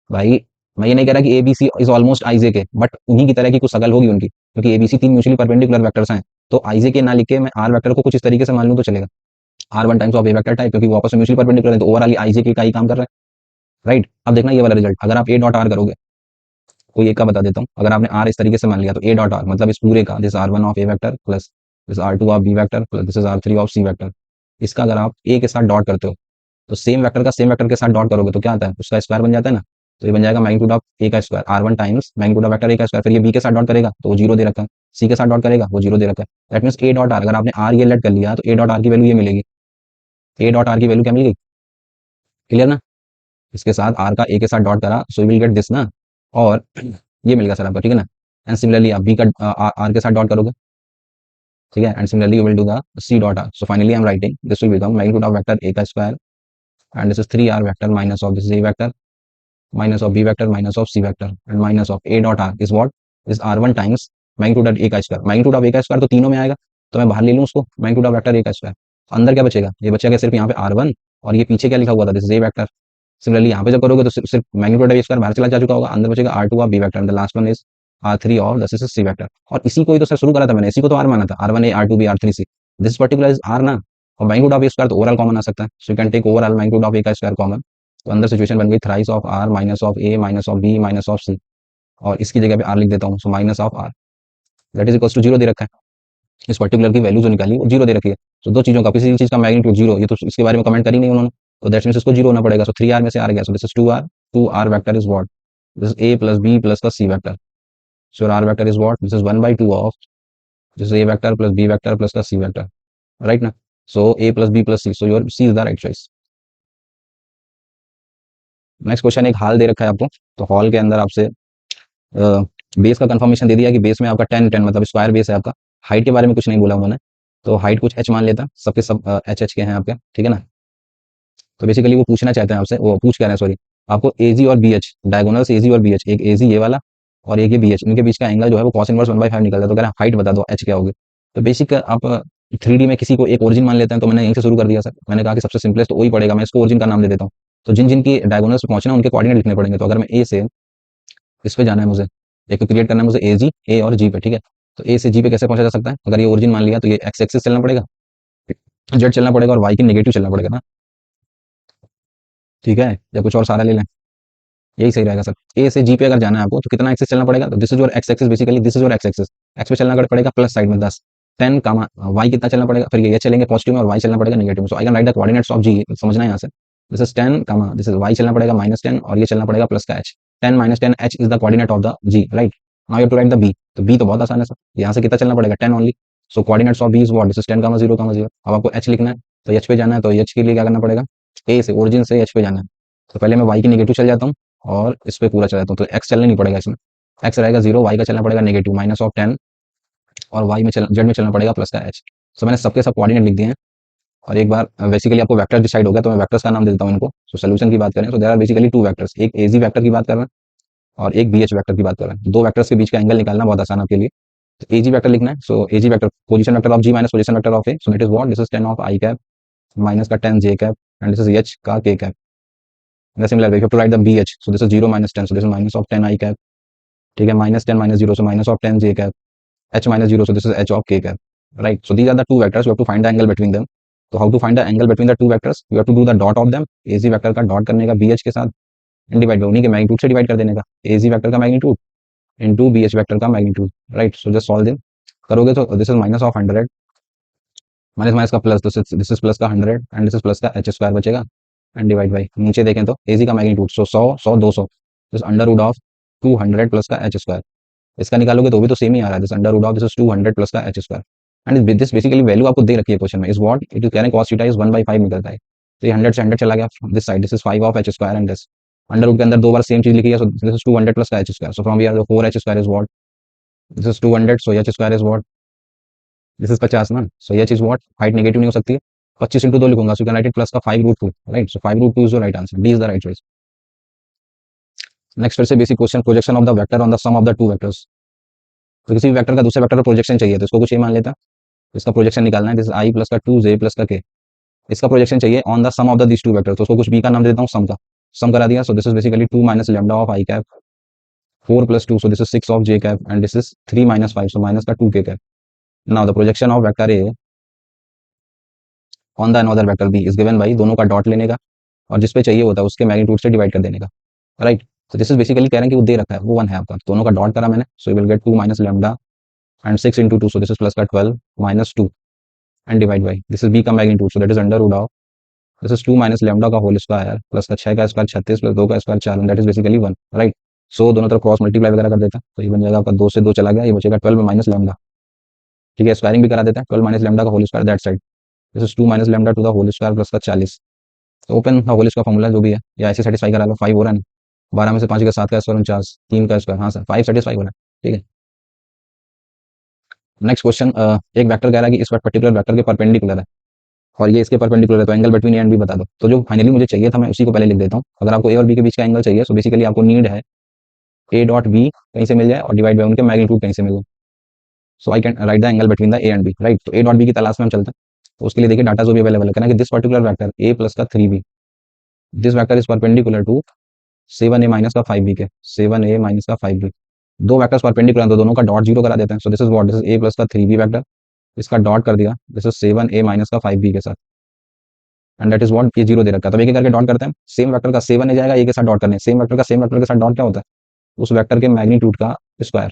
भाई मैं ये नहीं कह रहा कि A B C is almost I J K, but उन्हीं की तरह की कुछ शकल होगी उनकी, क्योंकि ए बी सी तीन म्यूचुअली परपेंडिकुलर वेक्टर्स हैं। तो आई जे के ना लिख के मैं आर वेक्टर को कुछ इस तरीके से मान लूँ तो चलेगा, r one times of A vector type, क्योंकि वो आपस में म्यूचुअली परपेंडिकुलर है, तो ओवरऑल आई जे के का ही काम कर रहा है, राइट। अब देखना ये वाला रिजल्ट, अगर आप ए डॉट आर करोगे, कोई एक का बता देता हूँ, अगर आपने आर इस तरीके से मान लिया तो ए डॉट आर मतलब इस पूरे का this r one of A vector plus this r two of B vector plus this is r three of C vector, इसका अगर आप ए के साथ डॉट करते हो तो सेम वेक्टर का सेम वेक्टर के साथ डॉट करोगे तो क्या आता है, उसका स्क्वायर बन जाता है ना। तो ये बन जाएगा मैग्नीट्यूड ऑफ ए का square r one times magnitude of vector ए का स्क्वायर, फिर ये बी के साथ डॉट करेगा तो वो जीरो दे रखा है, सी के साथ डॉट करेगा वो जीरो दे रखा है। That means A dot are, अगर आपने आर ये लेट कर लिया तो ए डॉट आर की वैल्यू ये मिलेगी, ए डॉट आर की वैल्यू क्या मिल गई, क्लियर ना। इसके साथ आर का ए के साथ डॉट करा सो विल गेट दिस ना, और ये मिल गया सर आपका, ठीक है ना। एंड सिमिलरली आप बी का आर के साथ डॉट करोगे, ठीक है, and similarly you will do the C dot R. So finally I am writing this will become magnitude of vector ए का square and this is 3r vector minus of this A vector minus of b vector minus of c vector and minus of a dot r is what is r1 times magnitude of ए का square, magnitude of ए का square तो तीनों में आएगा, तो मैं बाहर ले लूँ उसको, मैग्नीट्यूड ऑफ वेक्टर ए का स्क्वायर। अंदर क्या बचेगा, ये बचेगा सिर्फ यहाँ पे R1, और ये पीछे क्या लिखा हुआ था, this is A vector. Similarly यहाँ पे जब करोगे तो सिर्फ मैग्नीट्यूड ऑफ ए स्क्वायर बाहर चला जा चुका होगा, अंदर बचेगा R2 of B vector, and the last one is R3 of this is c vector. और इसी को ही तो सर शुरू करा था मैंने, इसी को तो R माना था, R1 A R2 B R3 C, this particular is R ना, और मैग्नीट्यूड ऑफ ए स्क्वायर तो ओवरऑल कॉमन आ सकता है, so you can take overall magnitude of ए का स्क्वायर कॉमन। तो अंदर सिचुएशन बन गई thrice of R minus of A minus of B minus of C, और इसकी जगह पे R लिख देता हूँ, सो minus of R that is equal to 0 दे रखा है, इस पर्टिकुलर की वैल्यू जो निकाली वो 0 दे रखी है। तो दो चीजों का, किसी चीज का मैग्नीट्यूड 0, ये तो इसके बारे में कमेंट करी नहीं उन्होंने, तो दैट मींस इसको 0 होना पड़ेगा। सो 3R में से R गया, so this is 2R, 2R vector is what, this is A plus B plus का C vector, so R vector is what, this is 1/2 of this is A vector plus B vector plus का C vector, right ना। सो A plus B plus C, so your C is the right choice. Next question एक hall दे रखा है आपको, तो hall के अंदर आपसे बेस का कंफर्मेशन दे दिया कि बेस में आपका 10 मतलब स्क्वायर बेस है आपका। हाइट के बारे में कुछ नहीं बोला उन्होंने, तो हाइट कुछ h मान लेता, सबके सब एच के हैं आपके, ठीक है ना। तो बेसिकली वो पूछना चाहते हैं आपसे, वो पूछ कह रहे हैं सॉरी, आपको एजी और बी एच, डायगोनल्स एजी और बी एच, एक एजी ये वाला और एक ये बी एच, इनके बीच का एंगल जो है वो cos इनवर्स 1/5 निकलता है। तो कह रहे हैं हाइट बता दो, एच क्या होगी। तो बेसिक आप 3D में किसी को एक ओरिजिन मान लेते हैं, तो मैंने यहीं से शुरू कर दिया सर, मैंने कहा कि सबसे सिंपलेस्ट तो वही पड़ेगा, मैं इसको ओरिजिन का नाम दे देता हूँ। तो जिन जिन की डायगोनल्स पे पहुंचना है उनके कोऑर्डिनेट लिखने पड़ेंगे। तो अगर मैं ए से इस पे जाना है मुझे, एक क्रिएट करना है मुझे ए जी, ए और जी पे, ठीक है। तो ए से जी पे कैसे पहुंचा जा सकता है, अगर ये ओरिजिन मान लिया तो ये एक्स एक्सिस चलना पड़ेगा, जेड चलना पड़ेगा, और वाई की नेगेटिव चलना पड़ेगा ना, ठीक है, या कुछ और सारा ले लें, यही सही रहेगा सर। ए से जी पे अगर जाना है आपको तो कितना एक्सेस चलना पड़ेगा, तो this is your x axis, basically this is your x axis, x पे चलना पड़ेगा प्लस साइड में 10, 10 कामा वाई कितना चलना पड़ेगा, फिर ये चलेंगे पॉजिटिव में और वाई चलना पड़ेगा नेगेटिव में। So I can write the coordinates of G, समझना है यहाँ से, this is 10 comma this is Y चलना पड़ेगा -10, और ये चलना पड़ेगा प्लस का H, 10 -10 H is the coordinate of the G, right. Now you have to write the B, तो बी तो बहुत आसान है सर, यहाँ से कितना चलना पड़ेगा 10 only, so coordinates of b is what, this is 10 comma 0 comma 0। अब आपको एच लिखना है, तो एच पे जाना है, तो एच के लिए क्या करना पड़ेगा, ए से ओरिजिन से एच पे जाना है, तो पहले मैं वाई की नेगेटिव चल जाता हूँ और इस पे पूरा चला जाता हूँ, तो एक्स चलना नहीं पड़ेगा इसमें, एक्स रहेगा 0, वाई का चलना पड़ेगा नेगेटिव माइनस ऑफ 10, और वाई में जेड में चलना पड़ेगा प्लस का एच। सो मैंने सबके सब कोऑर्डिनेट लिख दिए हैं, और एक बार बेसिकली आपको वेक्टर डिसाइड हो गया तो मैं वेक्टर्स का नाम दे देता हूँ इनको। सो सोल्यूशन की बात करें तो there are basically two vectors, एक एजी वेक्टर की बात कर रहे हैं और एक बी एच वेक्टर की बात कर रहे हैं। दो वेक्टर्स के बीच का एंगल निकालना बहुत आसान है आपके लिए। तो एजी वेक्टर लिखना है, so AG vector position vector of G minus position vector of A, so that is what, this is 10 of I cap minus का 10 J cap, and this is H का के cap. In a similar way, you have to write the BH. So this is 0 minus 10. So this is minus of 10 I cap. ठीक है, -10 -0. So minus of 10 j cap. H minus 0. So this is H of k cap. Right. So these are the two vectors. You have to find the angle between them. So how to find the angle between the two vectors? You have to do the dot of them. AC vector का dot करने का BH के साथ, and divide उन्हीं के magnitude से divide कर देने का, AC वेक्टर का मैग्नीट्यूड इनटू BH वेक्टर का magnitude, right. So just solve them, करोगे तो this is minus of 100, minus minus का प्लस, दिस इज प्लस का 100, एंड दिस इज प्लस का एच स्क्वायर बचेगा, एंड डिवाइड बाई नीचे देखें तो एजी का magnitude, so 100 100 200, this under root of 200 plus का एच स्क्वायर, इसका निकालोगे तो भी तो सेम ही आ रहा है, this under root of this is 200 plus का H square, and this basically value आपको दे रखी है क्वेश्चन में, इज व्हाट इट इज कह रहे हैं cos थीटा इज 1/5 निकलता है। तो ये 100 से 100 चला गया this side, this is 5 of h square, and this under root के अंदर दो बार सेम चीज लिखी है, सो दिस इज 200 प्लस का H square, so from here 4 h square is what, this is 200, so h square is what, this is 50 ना, so h is what, height negative नहीं हो सकती है, 25 इंटू 2 लिखूंगा, so you can write it plus का 5√2, right. So 5√2 is your right answer, D is the right choice. Next फिर से basic question, projection of the vector on the sum of the two vectors. तो किसी भी vector का दूसरे vector पर projection चाहिए, तो इसको कुछ ये मान लेता है, इसका प्रोजेक्शन निकालना है, दिस आई प्लस का 2 जे प्लस का के, इसका प्रोजेक्शन चाहिए on the sum of the this two vector, तो उसको कुछ बी का नाम दे देता हूँ, सम का, सम करा दिया। So this is basically 2 minus lambda of I cap 4 plus 2, so this is 6 of J cap, and this is 3 minus 5, so minus का 2 k cap. Now the projection of vector a on the another vector B is given by, दोनों का dot लेने का और जिस पे चाहिए होता है उसके मैग्नीट्यूड से डिवाइड कर देने का, राइट। तो दिस इज बेसिकली कह रहे हैं कि वो दे रखा है वो 1 है आपका, दोनों का डॉट करा मैंने, so you will get 2 minus lambda and 6 into 2, so this is plus का 12 minus 2, and divide by this is B का magnitude, so that is under root of this is 2 minus lambda का whole square plus का 6 का square 36 plus 2 का square 4, and that is basically 1, right. सो दोनों तरफ cross multiply वगैरह कर देता, तो ये बन जाएगा आपका 2 से 2 चला गया, ये बचेगा 12 माइनस लैम्डा, ठीक है, स्क्वायरिंग भी करा देता है, 12 माइनस लैम्डा का whole square that side, this is 2 minus lambda to the whole square plus का 40, तो open the whole square formula जो भी है, या ऐसे सेटिस्फाई करा लो, 5 हो रहा है ना, 12 में से 5 का 7 का स्क्वायर 49, 3 का स्क्वायर, हाँ सर 5 सेटिस्फाई हो रहा है, ठीक है। नेक्स्ट क्वेश्चन, एक वेक्टर कह रहा है कि इस पर्टिकुलर वेक्टर के परपेंडिकुलर है और ये इसके परपेंडिकुलर है, तो angle between a and b बता दो। तो जो फाइनली मुझे चाहिए था मैं उसी को पहले लिख देता हूँ। अगर आपको ए और बी के बीच का एंगल चाहिए, तो बेसिकली आपको नीड है ए डॉट बी कहीं से मिल जाए और डिवाइड बाई उनके मैग्नीट्यूड कहीं से मिल जाए। So I can write the angle between the A and B, right. तो ए डॉट बी की तलाश में हम चलते हैं। तो उसके लिए देखिए डाटा जो भी अवेलेबल है, कहना कि this particular vector A plus का 3b, this vector is perpendicular to 7a minus का 5b के, 7a माइनस का 5b। दो वेक्टर्स परपेंडिकुलर, तो दोनों का डॉट जीरो करा देते हैं। So this is what, this is A plus का 3b वेक्टर, इसका डॉट कर दिया, दिस इज 7a माइनस का 5b के साथ, एंड दैट इज व्हाट, ये जीरो दे रखा है। तो एक एक करके डॉट करते हैं। सेम वेक्टर का 7a जाएगा, ए के साथ डॉट करने, सेम वेक्टर का सेम वेक्टर के साथ डॉट क्या होता है, उस वेक्टर के मैग्नीट्यूड का स्क्वायर।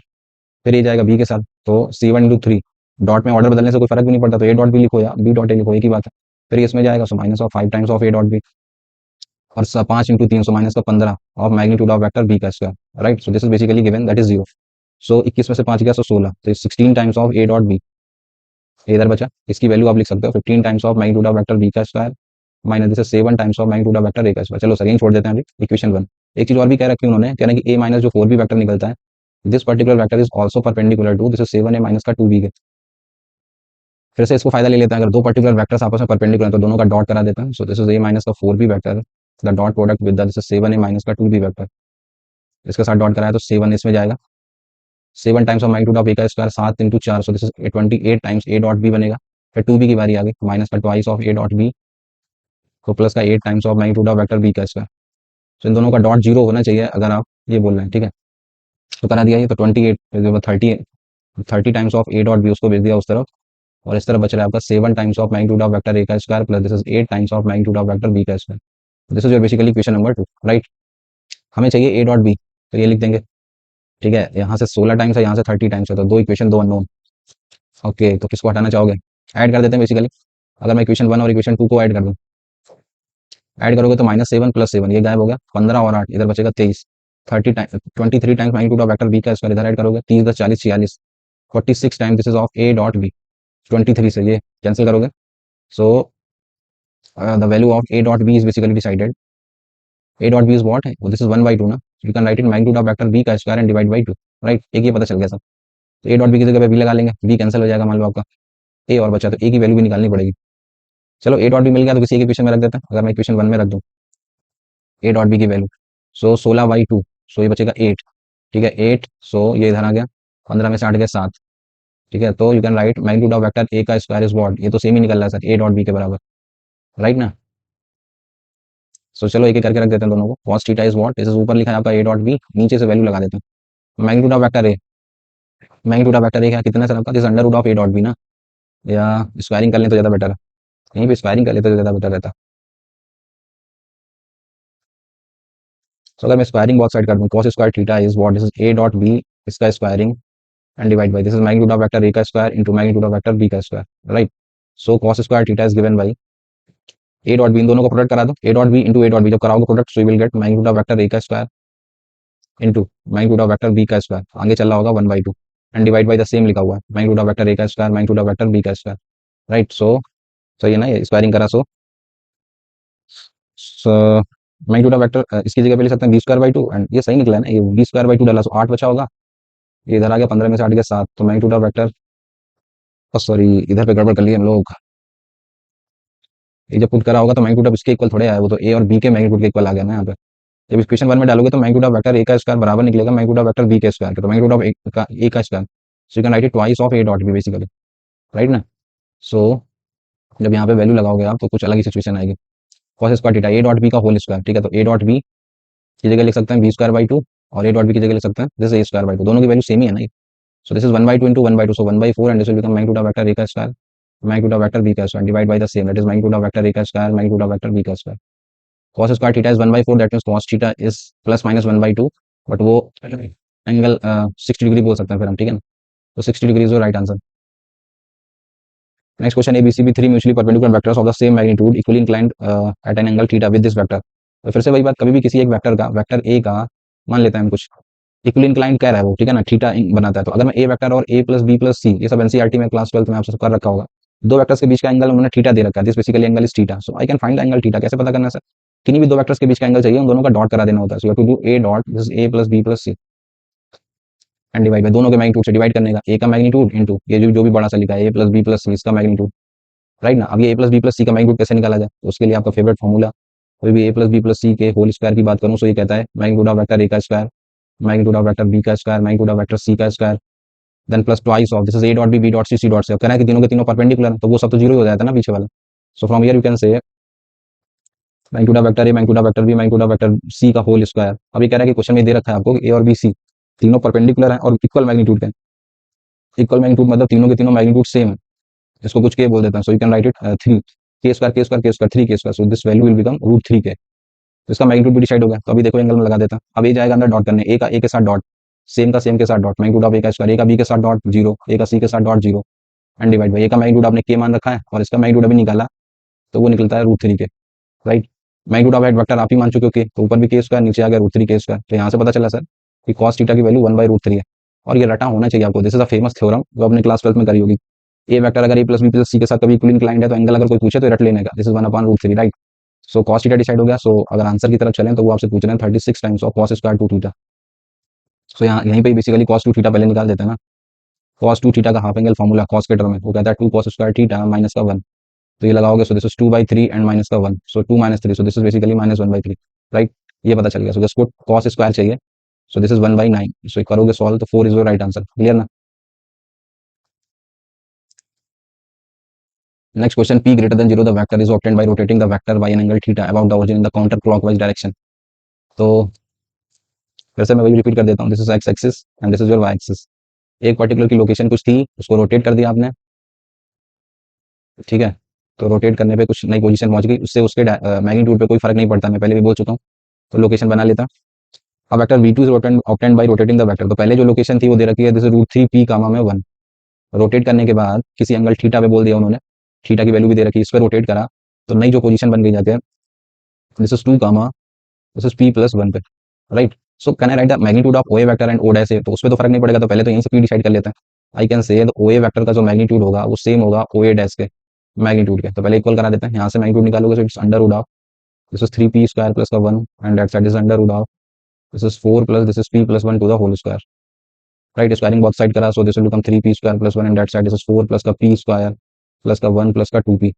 फिर ये जाएगा बी के साथ, तो 7 × 3, डॉट में ऑर्डर बदलने से कोई फर्क भी नहीं पड़ता, तो ए डॉट बी लिखो या बी डॉट ए लिखो, एक ही बात है। फिर ये इसमें जाएगा, सो minus of 5 times of A dot B, और 5 × 3, सो माइनस का 15 of magnitude of vector B का square, right. So this is basically given, that is zero. So 21 में से 5 गया, सो 16, तो 16 times of A dot B इधर बचा। इसकी वैल्यू आप लिख सकते हो 15 times of magnitude of vector B का square minus this 7 times of magnitude of vector ए का स्क्वायर। चलो सर यही छोड़ देते हैं अभी इक्वेशन 1। एक चीज और भी कह रखी है उन्होंने, कह रहे हैं कि ए माइनस जो 4b वेक्टर निकलता है, this particular vector is also perpendicular to this 7a minus का 2b के। फिर से इसको फायदा ले लेते हैं, अगर दो पर्टिकुलर वेक्टर्स आपस में परपेंडिकुलर तो दोनों का डॉट करा देते हैं। So this is A minus का 4b vector, the dot product with this 7a minus का 2b वेक्टर, इसके साथ डॉट कराया तो 7 इसमें जाएगा, 7 टाइम्स ऑफ मैग्नीट्यूड ऑफ ए का square 7 × 4, so this is 28 times a dot b बनेगा। फिर 2b की बारी आ गई, माइनस का twice of A dot B, तो प्लस का 8 times of magnitude of vector B का स्क्वायर। तो इन दोनों का डॉट जीरो होना चाहिए अगर आप ये बोल रहे हैं, ठीक है। तो करा दिया ये, तो 28 30, 30 times of A dot b उसको भेज दिया उस तरफ, और इस तरफ बच रहा है आपका 7 times of magnitude of vector ए का square plus this is 8 times of magnitude of vector B का square. This is your basically equation number 2, right. हमें चाहिए ए डॉट बी, तो ये लिख देंगे, ठीक है। यहाँ से 16 टाइम्स है, यहाँ से 30 टाइम्स है, तो दो इक्वेशन दो अननोन। ओके, तो किसको हटाना चाहोगे, ऐड कर देते हैं बेसिकली। अगर मैं इक्वेशन 1 और इक्वेशन 2 को ऐड कर दूँ, ऐड करोगे तो -7 + 7 ये गायब हो गया, 15 और 8 इधर बचेगा 23, 30 time 23 times magnitude of vector B का स्क्वायर इधर ऐड करोगे, 30 × 10 = 40 46, 46 times this is of A dot B, 23 से ये कैंसिल करोगे। So the value of A dot B is basically decided, A dot B is what है, this is 1/2 ना, you can write it magnitude of vector B का square and divide by 2, right. एक ये पता चल गया सब। तो ए डॉट बी की जगह पे बी लगा लेंगे, बी कैंसिल हो जाएगा, मान लो आपका ए और बचा, तो ए की वैल्यू भी निकालनी पड़ेगी। चलो ए डॉट बी मिल गया, तो किसी एक इक्वेशन में रख देते हैं। अगर मैं इक्वेशन 1 में रख दूँ ए डॉट बी की वैल्यू, सो 16/2, सो ये बचेगा 8, ठीक है 8, सो ये इधर आ गया, 15 में से 8 गया 7, ठीक है। तो you can right magnitude of vector ए का स्क्वायर इज व्हाट, ये तो सेम ही निकल रहा है सर, ए डॉट बी के बराबर, राइट ना। सो चलो एक एक करके रख देते हैं दोनों को। cos थीटा इज व्हाट, इस ऊपर लिखा है आपका ए डॉट बी, नीचे से वैल्यू लगा देते हैं। Magnitude of vector A, magnitude of vector a क्या कितना सर आपका, this under root of A dot B ना, या स्क्वायरिंग कर लें तो ज़्यादा बेटर है, यहीं पे स्क्वायरिंग कर लेते तो ज़्यादा बेटर रहता। तो अगर मैं स्क्वायरिंग बहुत साइड कर दूँ, cos square theta is what, this is A dot B, इसका squaring and divide by this is magnitude of vector ए का square into magnitude of vector B का square, right. So cos square theta is given by A dot B, इन दोनों को product करा दो, A dot B into A dot B, जब कराओगे product so you will get magnitude of vector ए का square into magnitude of vector B का square, आगे चल रहा होगा 1/2 and divide by the same लिखा हुआ है मैग्नीट्यूड ऑफ वेक्टर ए का square magnitude of vector B का स्क्वायर, राइट। सो ये ना ये स्क्वायरिंग करा, सो मैग्नीट्यूड ऑफ वेक्टर इसकी जगह पे ले सकते हैं b²/2, एंड ये सही निकला है ना, ये b²/2 डाला, सो 8 बचा होगा, ये इधर आ गया, 15 में से 8 गया 7, तो मैग्नीट्यूड ऑफ वेक्टर, सॉरी इधर पे गड़बड़ कर लिए हम लोग, ये जब पुट करा होगा तो मैग्नीट्यूड ऑफ इसके इक्वल थोड़े आया, वो तो ए और बी के मैग्नीट्यूड के इक्वल आ गया ना यहाँ पे। जब इक्वेशन 1 में डालोगे तो मैग्नीट्यूड ऑफ वेक्टर ए का स्क्वायर बराबर निकलेगा मैग्नीट्यूड ऑफ वेक्टर बी के स्क्वायर के, तो मैग्नीट्यूड ऑफ ए का square, so you can write it twice of A dot B basically, right ना। सो जब यहाँ पे वैल्यू लगाओगे आप तो कुछ अलग ही सिचुएशन आएगी। cos square theta A dot B का होल स्क्वायर, ठीक है, तो ए डॉट बी की जगह लिख सकते हैं b²/2, और ए डॉट बी की जगह लिख सकते हैं दिस a²/2, दोनों की वैल्यू सेम ही है ना। So this is 1/2 into 1/2, so 1/4, and this will become magnitude of vector ए का square magnitude of vector B का square divide by the same, that is magnitude of vector ए का square magnitude of vector B का square. cos square theta is 1/4, that means cos theta is +-1/2, but वो angle 60 degree बोल सकते हैं फिर हम, ठीक है ना। तो 60 degree is your right answer. Next question, ABCB 3 mutually perpendicular vectors of the same magnitude equally inclined at an angle theta with this vector. तो फिर से वही बात, कभी भी किसी एक वेक्टर का, वेक्टर ए का मान लेते हैं हम कुछ इक्वली इंक्लाइंड कह रहा है वो, ठीक है ना, थीटा बनाता है। तो अगर मैं ए वेक्टर और a + b + c, ये सब एनसीईआरटी में क्लास 12 में आपसे कर रखा होगा, दो वेक्टर्स के बीच का एंगल उन्होंने थीटा दे रखा है, this basically angle is theta, so I can find the angle theta. कैसे पता करना है सर, किन्हीं भी दो वेक्टर्स के बीच का एंगल चाहिए, उन दोनों का डॉट करा देना होता है, so you have to do a dot this is a + b + c and divide by दोनों के मैग्नीट्यूड से डिवाइड करने का, a का मैग्नीट्यूड इनटू ये जो भी बड़ा सा लिखा है a + b + c, इसका मैग्नीट्यूड, राइट ना। अब ये a + b + c का मैग्नीट्यूड कैसे निकाला जाए, तो उसके लिए आपका फेवरेट फॉर्मूला, कोई भी a + b + c के होल स्क्वायर की बात करूं, सो ये कहता है मैग्नीट्यूड ऑफ वेक्टर a का square magnitude of vector b का square magnitude of vector c का square then plus twice of this is A dot B dot C dot से, कह रहा है कि तीनों के तीनों परपेंडिकुलर है, तो वो सब तो जीरो हो जाता है ना पीछे वाला। So from here you can say magnitude of vector A magnitude of vector B magnitude of vector C का होल स्क्वायर। अभी कह रहा है कि क्वेश्चन में दे रखा है आपको ए और बी सी तीनों परपेंडिकुलर है और इक्वल मैग्नीट्यूड के। इक्वल मैग्नीट्यूड मतलब तीनों के तीनों मैग्नीट्यूड सेम है, इसको कुछ के बोल देता है। So you can write it three के स्क्वायर के स्क्वायर के स्क्वायर थ्री के square, so this value will become root three के। तो इसका मैग्नीट्यूड भी डिसाइड हो गया। तो अभी देखो एंगल में लगा देता, अब ये जाएगा अंदर डॉट करने, ए का ए के साथ डॉट, सेम का सेम के साथ डॉट, मैग्नीट्यूड ऑफ ए का स्क्वायर, ए का बी के साथ डॉट जीरो, ए का सी के साथ dot zero, and divide by A का मैग्नीट्यूड आपने के मान रखा है और इसका मैग्नीट्यूड अभी निकाला, तो वो निकलता है रूट थ्री के। Right, magnitude of head vector आप ही मान चुके हो के, तो ऊपर भी के स्क्वायर नीचे आ गया रूट थ्री के स्क्वायर। तो यहाँ से पता चला सर कि कॉस थीटा की value one by root three है, और ये रटा होना चाहिए आपको। This is a famous theorem जो आपने क्लास 12 में करी होगी। ए वेक्टर अगर ए प्लस बी प्लस सी के साथ कभी इक्वल इंक्लाइंड है तो एंगल अगर कोई पूछे तो रट लेने का, this is one upon root three. Right, so cos theta decide हो गया। सो अगर आंसर की तरफ चलें तो वो आपसे पूछ रहे हैं 36 times of cos square two theta. So यहाँ यहीं पे बेसिकली कॉस टू थीटा पहले निकाल देते हैं ना। कॉस टू थीटा का हाफ एंगल फॉर्मूला कॉस के टर्म में, वो कहता है two cos square theta minus का वन। तो ये लगाओगे, so this is two by three and minus का one, so two minus three, so this is basically minus one by three. Right, ये पता चल गया। सो जस्ट को कॉस स्क्वायर चाहिए, so this is one by nine. So करोगे solve तो four is your right answer. Clear ना। Next question, p greater than 0 the vector is obtained by rotating the vector by an angle theta about the origin in the counter clockwise direction। तो फिर से मैं वही repeat कर देता हूँ, this is X axis and this is your Y axis. एक particular की लोकेशन कुछ थी, उसको रोटेट कर दिया आपने, ठीक है। तो रोटेट करने पे कुछ नई पोजीशन पहुंच गई, उससे उसके मैग्नीट्यूड पे कोई फर्क नहीं पड़ता, मैं पहले भी बोल चुका हूँ। तो लोकेशन बना लेता। अब vector v2 is obtained by rotating the vector, तो पहले जो लोकेशन थी वो दे रखी है, this is root three P comma में वन। रोटेट करने के बाद किसी एंगल थीटा पे बोल दिया उन्होंने, थीटा की वैल्यू भी दे रखी है, इस पर रोटेट करा तो नई जो पोजीशन बन गई जाके this is two comma this is P plus one पे। Right, so can I write the magnitude of OA vector and O dash A, तो उसमें तो फर्क नहीं पड़ेगा, तो पहले तो यहीं से पी डिसाइड कर लेते हैं। आई कैन से ओए वेक्टर का जो मैग्नीट्यूड होगा वो सेम होगा ओए डैश के मैग्नीट्यूड के, तो पहले इक्वल करा देते हैं। यहाँ से मैग्नीट्यूड निकालोगे, so it's under root of this is three P square plus का one and that side is under root of this is four plus this is P plus one to the whole square. Right, squaring both side करा, so this will become three P square plus one and that side this is four plus का P square plus का one plus का two P.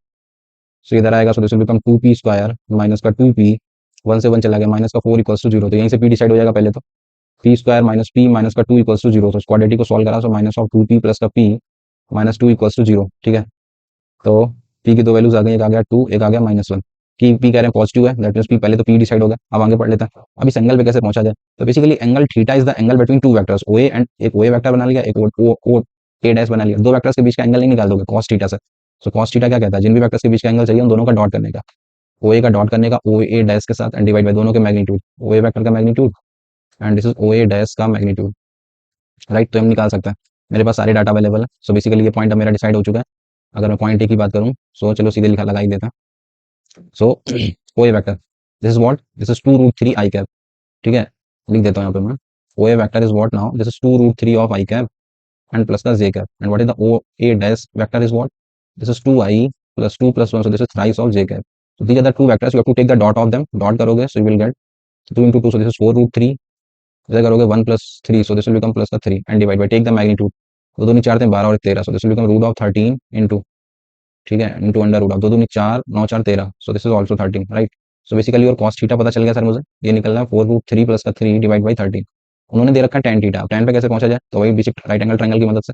So इधर आएगा, so this will become two P square minus का two P, one से one चला गया, minus का फोर इक्वल्स टू जीरो, तो यहीं से पी डिसाइड हो जाएगा पहले तो। P square minus P minus का टू इक्वल्स टू जीरो, तो क्वाड्रेटिक को सॉल्व करा, so minus of two P plus का P minus two equals to zero. ठीक है, तो पी की दो वैल्यूज आ गई, एक आ गया टू, एक आ गया माइनस वन। की पी कह रहे हैं पॉजिटिव है, दैट मींस पी, पहले तो पी डिसाइड हो गया। अब आगे पढ़ लेता है, अब इस एंगल पे कैसे पहुंचा जाए। तो basically angle theta is the angle between two vectors O A and, एक ओ ए वेक्टर बना लिया, एक ओ ए डैश बना लिया, दो वेक्टर्स के बीच का एंगल नहीं निकाल दोगे कॉस थीटा से। सो कॉस थीटा क्या कहता है, जिन भी वेक्टर्स के बीच का एंगल चाहिए उन दोनों का डॉट करने का, ओ ए का डॉट करने का ओ ए डैश के साथ एंड डिवाइड बाय दोनों के मैग्नीट्यूड, ओ ए वेक्टर का magnitude and this is O A dash का मैग्नीट्यूड। राइट, तो हम निकाल सकते हैं, मेरे पास सारे डाटा अवेलेबल है। सो बेसिकली ये पॉइंट अब मेरा डिसाइड हो चुका है। अगर मैं पॉइंट ए की बात करूँ, सो चलो सीधे लिखा लगा ही देता। So O A vector this is what, this is two root three I cap. ठीक है, लिख देता हूँ यहाँ पे मैं, O A vector is what now, this is two root three of I cap and plus the j cap, and what is the o a dash vector is what, this is 2i plus 2 plus 1, so this is thrice of j cap। so these are the two vectors, you have to take the dot of them, dot करोगे so you will get 2 into 2, so this is 4 root 3, इधर करोगे 1 plus 3, so this will become plus का 3 and divide by, take the magnitude, दो दूनी चार 12 और 13, so this will become root of 13 into, ठीक है, into अंडर रूट ऑफ, दो दूनी चार, 9 4 13, so this is also 13। Right, so basically और cos थीटा पता चल गया सर मुझे, ये निकल रहा है 4 रूट 3 प्लस का 3 डिवाइड बाई 13। उन्होंने दे रखा है tan थीटा, tan पे कैसे पहुंचा जाए, तो वही बेसिक राइट एंगल ट्रायंगल की मदद से।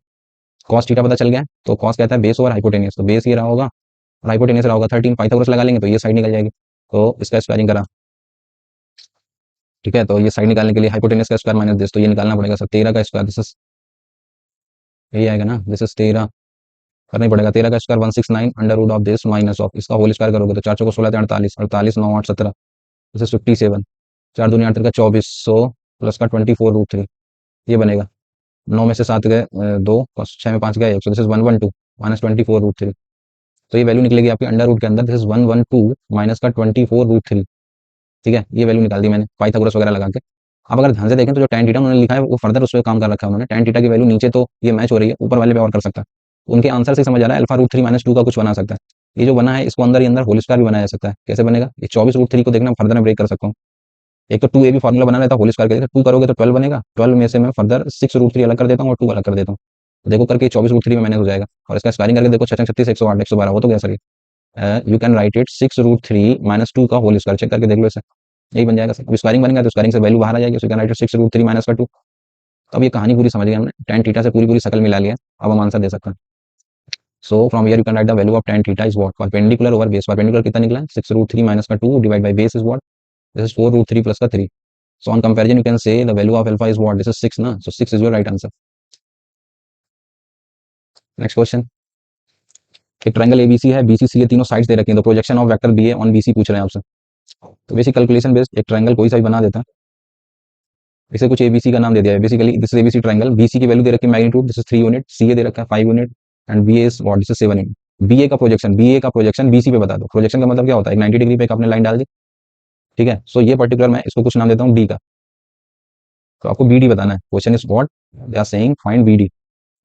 cos थीटा पता चल गया, तो cos कहता है बेस ओवर हाइपोटेनियस, तो बेस ये रहा होगा और हाइपोटेनियस रहा होगा 13, पाइथागोरस लगा लेंगे तो ये साइड निकल जाएगी, तो इसका स्क्वायरिंग करा। ठीक है, तो ये साइड निकालने के लिए हाइपोटेनियस का स्क्वायर माइनस दिस, तो ये निकालना पड़ेगा सर 13 का स्क्वायर, दिस इज यही आएगा ना, दिस इज 13 करना ही पड़ेगा, 13 का square 169 under root of this minus of इसका होल स्क्वायर करोगे तो 4 चौको 16 48, 48 9 8 17, दिस इज 57, 4 दूनी 8 का 2400 प्लस का 24 रूट 3, ये बनेगा। 9 में से 7 गए 2, 6 में 5 गए 1, so this is 112 minus 24 root 3, तो ये वैल्यू निकलेगी आपकी अंडर रूट के अंदर, दिस इज 112 माइनस का 24 रूट 3। ठीक है, ये वैल्यू निकाल दी मैंने पाइथागोरस वगैरह लगा के। अब अगर ध्यान से देखें तो जो tan थीटा उन्होंने लिखा है वो फर्दर उस पर काम कर रखा है उन्होंने, tan थीटा की वैल्यू नीचे तो ये मैच हो रही है, ऊपर वाले पे और कर सकता है। उनके आंसर से समझ आ रहा है alpha root three minus two का कुछ बना सकता है। ये जो बना है इसको अंदर ही अंदर होल स्क्वायर भी बनाया जा सकता है, कैसे बनेगा, ये 24 रूट थ्री को देखना फर्दर मैं ब्रेक कर सकता हूँ। एक तो टू ए भी फॉर्मुला बना लेता होल स्क्वायर के, टू करोगे तो 12 बनेगा, 12 में से मैं फर्दर 6 रूट थ्री अलग कर देता हूँ और 2 अलग कर देता हूँ, तो देखो करके 24 रूट थ्री में मैंने हो जाएगा। और इसका स्क्वायरिंग करके देखो 6 36 108 112 हो तो गया sir, you can write it 6 root three minus two का होल स्क्वायर, चेक करके देख लो इसे, यही बन जाएगा सर। अब स्क्वायरिंग बनेगा तो स्क्वायरिंग से वैल्यू बाहर आ जाएगी, so you can write it 6 root three minus का 2, तो अब ये कहानी पूरी समझ गए हमने, tan थीटा से पूरी पूरी शकल मिला लिया, अब हम आंसर दे सकते हैं। So from here you can write the value of tan theta is what, perpendicular over base, perpendicular कितना निकला 6√3 माइनस का 2 divide by base is what, this is 4√3 plus का 3. So on comparison you can say the value of alpha is what, this is 6 ना, so 6 is your right answer. Next question, एक triangle ABC है, BCC ये तीनों sides दे रखी हैं, तो projection of vector BA on BC पूछ रहे हैं आपसे. तो बेसिक कैलकुलेशन बेस्ड एक ट्रायंगल कोई सा भी बना देता है, इसे कुछ एबीसी का नाम दे दिया है, basically this is ABC triangle, BC की वैल्यू दे रखी है magnitude, this is 3 unit, CA दे रखा है 5 unit and BA is what, this is 7 unit. BA का प्रोजेक्शन बीसी पे बता दो, प्रोजेक्शन का मतलब क्या होता है, एक 90 डिग्री पे एक आपने लाइन डाल दी, ठीक है. सो ये पर्टिकुलर मैं इसको कुछ नाम देता हूँ डी का, तो आपको बीडी बताना है. Question is what, they are saying find BD,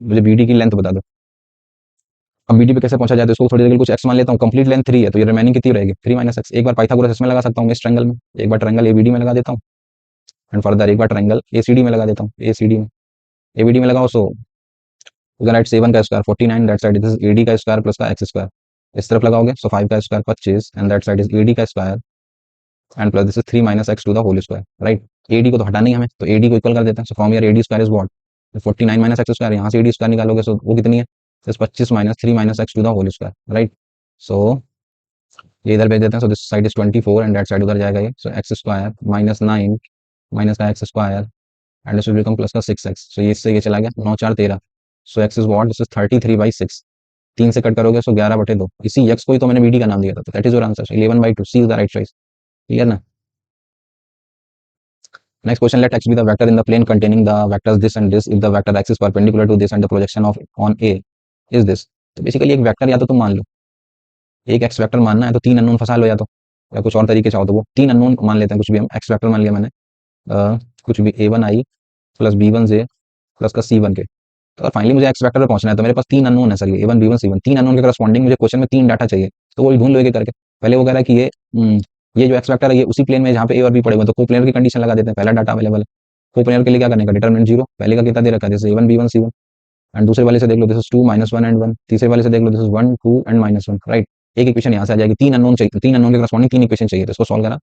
मुझे बीडी की लेंथ बता दो. अब बीडी पे कैसे पहुंचा जाए, तो इसको थोड़ी देर के लिए कुछ एक्स मान लेता हूँ, कंप्लीट लेंथ 3 है, तो ये रिमेनिंग कितनी रहेगी 3 माइनस एक्स. एक बार पाइथागोरस इसमें लगा सकता हूँ इस ट्रायंगल में, एक बार ट्रायंगल एबीडी में लगा देता हूँ, एंड फर्दर एक बार ट्रायंगल एसीडी में लगा देता हूँ, एसीडी में एबीडी में लगाओ. सो यू कैन राइट 7 का square 49, that side is AD का स्क्वायर प्लस का एक्स स्क्वायर, इस तरफ लगाओगे. सो 5 का square 25 and that side is AD का square and plus this is 3 minus X to the whole square, right. AD को तो हटाना ही हमें, तो एडी को इक्वल कर देते हैं. So from here AD square is what, 49 minus X square, यहाँ से एडी स्क्वायर निकालोगे, सो वो कितनी है, 25 minus 3 minus X to the whole square, right. So ये इधर भेज देते हैं, so this side is 24 and that side उधर जाएगा ये, so X square minus 9 minus का X square and this will become plus का 6x. सो ये इससे ये चला गया 9 4 13, so X is what, this is 33/6, 3 से कट करोगे सो 11/2, इसी एक्स को ही तो मैंने बीडी का नाम दिया था, तो that is your answer 11/2, C is the right choice. Clear ना. Next question, let x be the vector in the plane containing the vectors this and this if the vector x is perpendicular to this and the projection of on A is this. तो basically एक vector या तो तुम मान लो, एक x vector मानना है तो 3 अननोन फंसा लो, या कुछ और तरीके चाहो तो वो 3 अननोन मान लेते हैं, कुछ भी हम एक्स वेक्टर मान लिया मैंने, कुछ भी a1i प्लस b1j प्लस का c1k. तो फाइनली मुझे एक्स वेक्टर पे पहुंचना है, तो मेरे पास 3 अननोन है सर, ये a1 b1 c1, 3 अननोन के करस्पॉन्डिंग मुझे क्वेश्चन में 3 डाटा चाहिए, तो वो ढूंढ लो एक करके. पहले वो कह रहा है कि ये जो एक्स वेक्टर है ये उसी प्लेन में जहाँ पे ए और बी पड़े हुए, तो कोप्लेनर की कंडीशन लगा देते हैं, पहला डाटा अवेलेबल है. कोप्लेनर के लिए क्या करने का, डिटरमिनेंट 0, पहले का कितना दे रखा है, जैसे a1 b1 c1, एंड दूसरे वाले से देख लो दिस इज 2 -1 एंड 1, तीसरे वाले से देख लो दिस इज 1 2 एंड -1, राइट. एक इक्वेशन यहाँ से आ जाएगी, 3 अननोन चाहिए, 3 अननोन के करस्पॉन्डिंग 3 इक्वेशन चाहिए, तो इसको सॉल्व करा.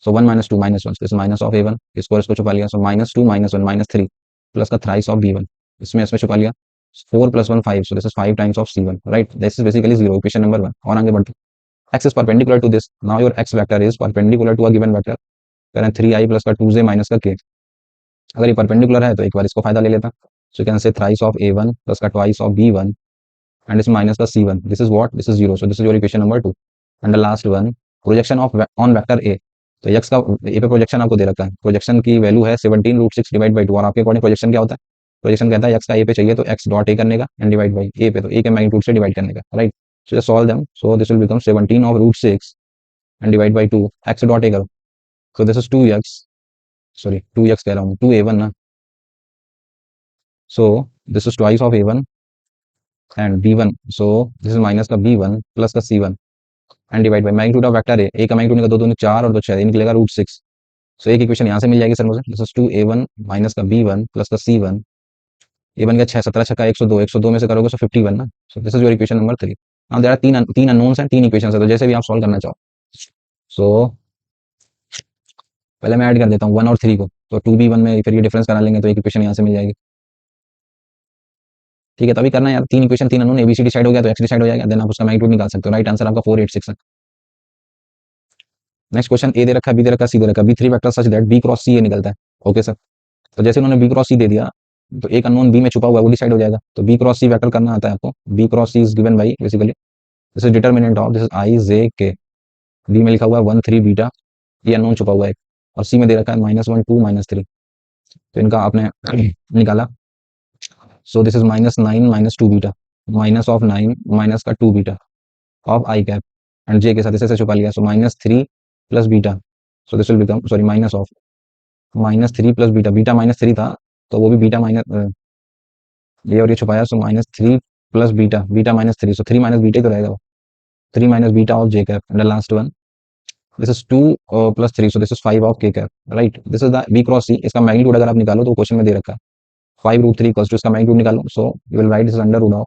सो 1 -2 -1, दिस माइनस ऑफ a1, इसको छुपा लिया, सो -2 -1 -3 प्लस का थ्राइस ऑफ b1, इसमें छुपा लिया, 4 + 1 5, so this is 5 times of c1, right. This is basically 0, equation number 1. और आगे बढ़ते, x is perpendicular to this, now your x vector is perpendicular to a given vector, करें 3i plus का 2j minus का k. अगर ये perpendicular है तो एक बार इसको फायदा ले लेता, so can say thrice of a1 plus का ट्वाइस ऑफ b1 एंड इस माइनस का c1, this is what, this is 0, so this is your equation number 2. And the last one, projection of on vector a, तो x का a पे projection आपको दे रखा है, प्रोजेक्शन की वैल्यू है 17√6 डिवाइड बाई 2, और आपके अकॉर्डिंग प्रोजेक्शन क्या होता है, प्रोजेक्शन कहता है x का a पे चाहिए तो x डॉट a करने का एंड डिवाइड बाई a पे, तो a के मैग्नीट्यूड से डिवाइड करने का, right. So just solve them, so this will become 17/√6 and divide by 2, x dot a करो, सो this is 2x, sorry 2x कह रहा हूँ, 2a1 ना, so this is twice of a1 and b1, so this is minus का b1 plus का c1 and divide by magnitude of vector a का magnitude निकला 2 2 4 और 2 6, निकलेगा √6. सो एक इक्वेशन यहाँ से मिल जाएगी सर मुझे, दिस इज 2a1 माइनस का b1 प्लस का c1, a1 का 6 17 छक्का 102, 102 में से करोगे तो 51 ना, so this is your equation number 3. Now there are तीन अननोन्स हैं, 3 इक्वेशंस है, तो जैसे भी आप सॉल्व करना चाहो. सो पहले मैं ऐड कर देता हूँ 1 और 3 को, तो 2b1 में फिर ये डिफरेंस करा लेंगे तो एक इक्वेशन यहाँ से मिल जाएगी, ठीक है. तभी करना है यार, 3 इक्वेशन 3 अननोन, एबीसी डिसाइड हो गया तो एक्स डिसाइड हो जाएगा, देन आप उसका मैग्नीट्यूड निकाल सकते हो. राइट आंसर आपका 486 है. नेक्स्ट क्वेश्चन, ए दे रखा है, बी दे रखा है, सी दे रखा है, बी3 vector such that B cross C A निकलता है. ओके सर, तो जैसे उन्होंने बी क्रॉस सी दे दिया, तो एक अननोन बी में छुपा हुआ है वो डिसाइड हो जाएगा, तो बी क्रॉस सी वेक्टर करना आता है आपको. B cross C is given by basically this is determinant of, this is I J K, B में लिखा हुआ है 1 3 बीटा, ये अननोन छुपा हुआ है, और सी में दे रखा है -1 2 -3, तो इनका आपने निकाला. So this is -9 -2 beta, minus of 9 minus का 2 beta of I cap and J K साथ इसे छुपा लिया, so -3 plus beta, so this will become, sorry minus of -3 plus beta, beta -3 था तो वो भी बीटा माइनस, ये और ये छुपाया, so -3 plus beta, beta -3, so 3 minus beta ही तो रहेगा वो, 3 minus beta of J cap and the last one, this is 2 plus 3, so this is 5 of के cap, right. This is the B cross C. इसका magnitude अगर आप निकालो तो क्वेश्चन में दे रखा है 5√3 इक्वल्स टू, इसका मैग्नीट्यूड निकालो, so you will write this under root of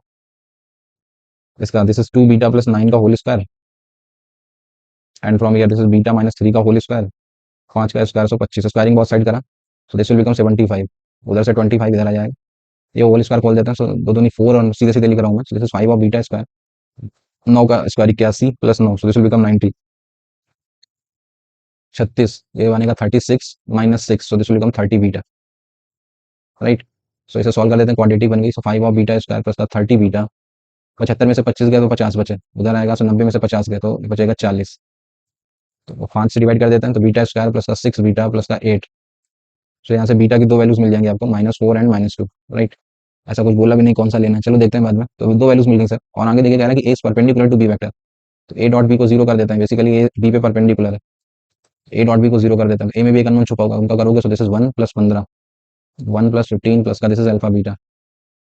इसका, दिस इज 2 बीटा प्लस 9 का whole square and from here this is beta -3 का होल स्क्वायर, 5 का स्क्वायर, सो 25, स्क्वायरिंग बहुत साइड करा, सो दिस विल बिकम 75. उधर से 25 इधर आ जाएगा, ये होल स्क्वायर खोल देते हैं, सो दो दूनी 4 और सीधे सीधे लिख रहा हूँ मैं, this is 5 of beta square, 9 का square 81 plus 9, so this will become 90, 36, ये बनेगा 36 minus 6, so this will become 30 beta, right. So इसे सॉल्व कर लेते हैं, क्वांटिटी बन गई, so 5 of beta square plus का 30 बीटा, 75 में से 25 गए तो 50 बचे, उधर आएगा, सो 90 में से 50 गए तो बचेगा 40, तो 5 से डिवाइड कर देते हैं, तो बीटा स्क्वायर प्लस का 6 बीटा प्लस का 8, सो यहाँ से बीटा की दो वैल्यूज मिल जाएंगी आपको, -4 एंड -2, राइट। ऐसा कुछ बोला भी नहीं कौन सा लेना है, चलो देखते हैं बाद में, तो दो वैल्यूज मिल गई सर, और आगे देखिए कह रहा है कि A is perpendicular to B vector, तो ए डॉट बी को जीरो कर देते हैं, बेसिकली ए बी पे परपेंडिकुलर है, ए डॉट बी को जीरो कर देते हैं, ए में भी एक अननोन छुपा होगा, उनका करोगे, so this is 1 plus 15, 1 plus 15 plus का this is alpha beta,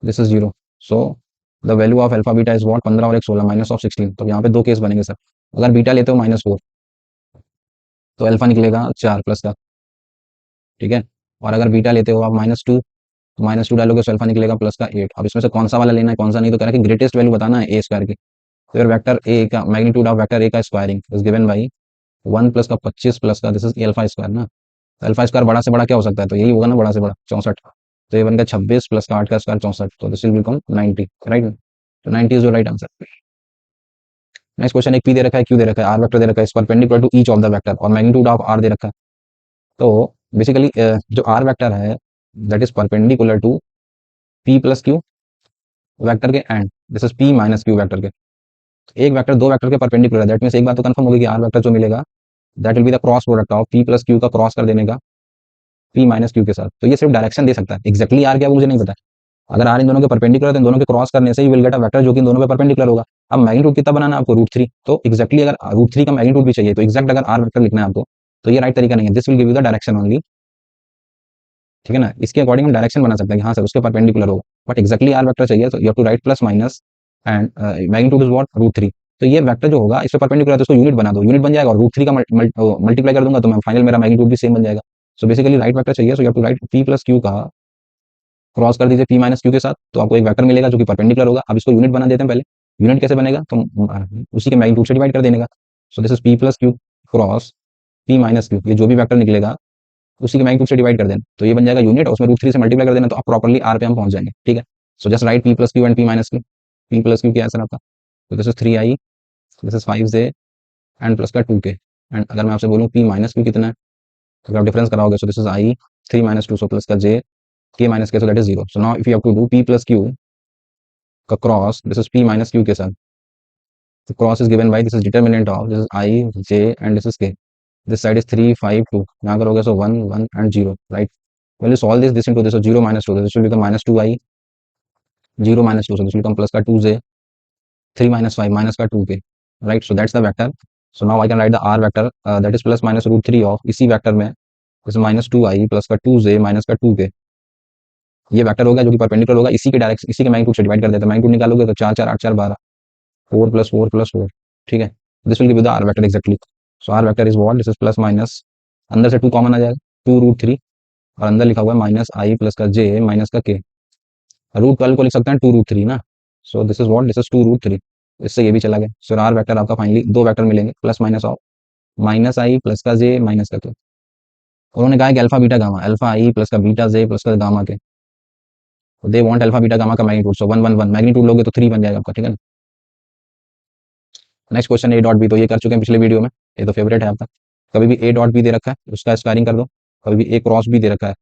this is zero, so the value of alpha beta is what, 15 और एक 16 माइनस ऑफ 16, तो यहाँ पे दो केस बनेंगे सर, अगर बीटा लेते हो -4 तो अल्फा निकलेगा 4 प्लस का, ठीक है, और अगर बीटा लेते हो आप -2, -2 डालोगे तो अल्फा निकलेगा प्लस का 8, अब इसमें से कौन सा वाला लेना है कौन सा नहीं, तो कह रहा है कि ग्रेटेस्ट वैल्यू बताना है ए स्क्वायर की, तो फिर वेक्टर ए का मैग्नीट्यूड ऑफ वेक्टर ए का squaring is given by 1 plus का 25 प्लस का दिस इज अल्फा स्क्वायर ना, अल्फा स्क्वायर बड़ा से बड़ा क्या हो सकता है, तो यही होगा ना बड़ा से बड़ा 64, तो ये बनकर 26 प्लस का 8 का स्क्वायर 64, तो दिस विल बिकम 90, राइट, तो 90 is your right answer. Next question, एक पी दे रखा है, क्यू दे रखा है, आर वेक्टर दे रखा है, इस perpendicular to each of the vector और मैग्नीट्यूड ऑफ आर दे रखा है, तो बेसिकली जो आर वेक्टर है that is perpendicular to P plus Q vector के and this is P minus Q vector के, एक वेक्टर दो वेक्टर के परपेंडिकुलर है, दैट मींस एक बात तो कंफर्म होगी कि आर वेक्टर जो मिलेगा that will be the cross product of P plus Q का क्रॉस कर देने का पी माइनस क्यू के साथ, तो ये सिर्फ डायरेक्शन दे सकता है, एक्जैक्टली आर क्या वो मुझे नहीं पता, अगर आर इन दोनों के परपेंडिकुलर है तो इन दोनों के क्रॉस करने से he will get a vector जो कि इन दोनों पे परपेंडिकुलर होगा। अब मैग्नीट्यूड कितना बनाना है आपको, √3, तो एक्जैक्टली अगर √3 का मैग्नीट्यूड भी चाहिए तो एक्जैक्ट अगर आर वेक्टर लिखना है आपको तो ये राइट तरीका नहीं है, this will give you the direction only, ठीक है ना, इसके अकॉर्डिंग हम डायरेक्शन बना सकते हैं कि हाँ सर उसके परपेंडिकुलर होगा, बट एक्जैक्टली आर वेक्टर चाहिए तो you have to write plus minus and magnitude is what √3, तो ये वेक्टर जो होगा इस पे परपेंडिकुलर है तो इसको यूनिट बना दो, यूनिट बन जाएगा, और √3 का मल्टीप्लाई कर दूंगा तो मैं फाइनल मेरा मैग्नीट्यूड भी सेम बन जाएगा, सो बेसिकली राइट वेक्टर चाहिए, so you have to write P plus Q का क्रॉस कर दीजिए पी माइनस क्यू के साथ, तो आपको एक वेक्टर मिलेगा जो कि परपेंडिकुलर होगा, अब इसको यूनिट बना देते हैं पहले, यूनिट कैसे बनेगा तो उसी के मैग्नीट्यूड से डिवाइड कर देने का, so this is P plus Q cross P minus Q, ये जो भी वेक्टर निकलेगा उसी के मैग्नीट्यूड से डिवाइड कर देना, तो ये बन जाएगा यूनिट और उसमें √3 से मल्टीप्लाई कर देना, तो आप प्रॉपर्ली आर पे हम पहुंच जाएंगे, ठीक है, सो just right P plus Q and P minus Q, P plus Q क्या है सर आपका, तो this is 3i, this is 5j and plus का 2k, एंड अगर मैं आपसे बोलूँ पी माइनस क्यू कितना है तो आप डिफरेंस कराओगे, so this is i 3 - 2, so plus का j k minus k, so that is 0, so now if you have to do p plus Q का cross this is p minus Q के साथ, तो cross is given by this is determinant of this is i j and this is k, this side is 3 5 2, यहाँ करोगे सो 1 1 and 0, right, when you solve this into this, so 0 - 2, this will become -2i, 0 - 2, so this will become plus का 2j, 3 - 5 minus का 2k, right, so that's the vector, so now I can write the r vector that is plus minus √3 of इसी vector में इस -2i plus का 2j minus का 2k, ये vector होगा जो कि परपेंडिकुलर होगा, इसी के डायरेक्शन इसी के मैग्नीट्यूड से डिवाइड कर देते हैं, मैग्नीट्यूड निकालोगे तो 4 4 8 4 12, 4 + 4 + 4, ठीक है, this will give the R vector exactly, so R vector is what, this is plus minus, अंदर से 2 कॉमन आ जाएगा, 2 √3 और अंदर लिखा हुआ है -i प्लस का j माइनस का k, √12 को लिख सकते हैं 2 √3 ना, so this is what, this is 2 √3, इससे ये भी चला गया, सो आर वेक्टर आपका फाइनली दो वेक्टर मिलेंगे plus minus of -i plus का j माइनस का k, उन्होंने कहा कि alpha beta gamma, alpha i plus का बीटा j प्लस का गामा के, they want alpha beta gamma का मैग्नीट्यूड, सो 1 1 1 मैग्नीट्यूड लोगे तो 3 बन जाएगा आपका, ठीक है ना। Next question A dot B, तो ये कर चुके हैं पिछले वीडियो में, ये तो फेवरेट है आपका, कभी भी ए डॉट बी दे रखा है उसका स्क्वायरिंग कर दो, कभी भी ए क्रॉस बी दे रखा है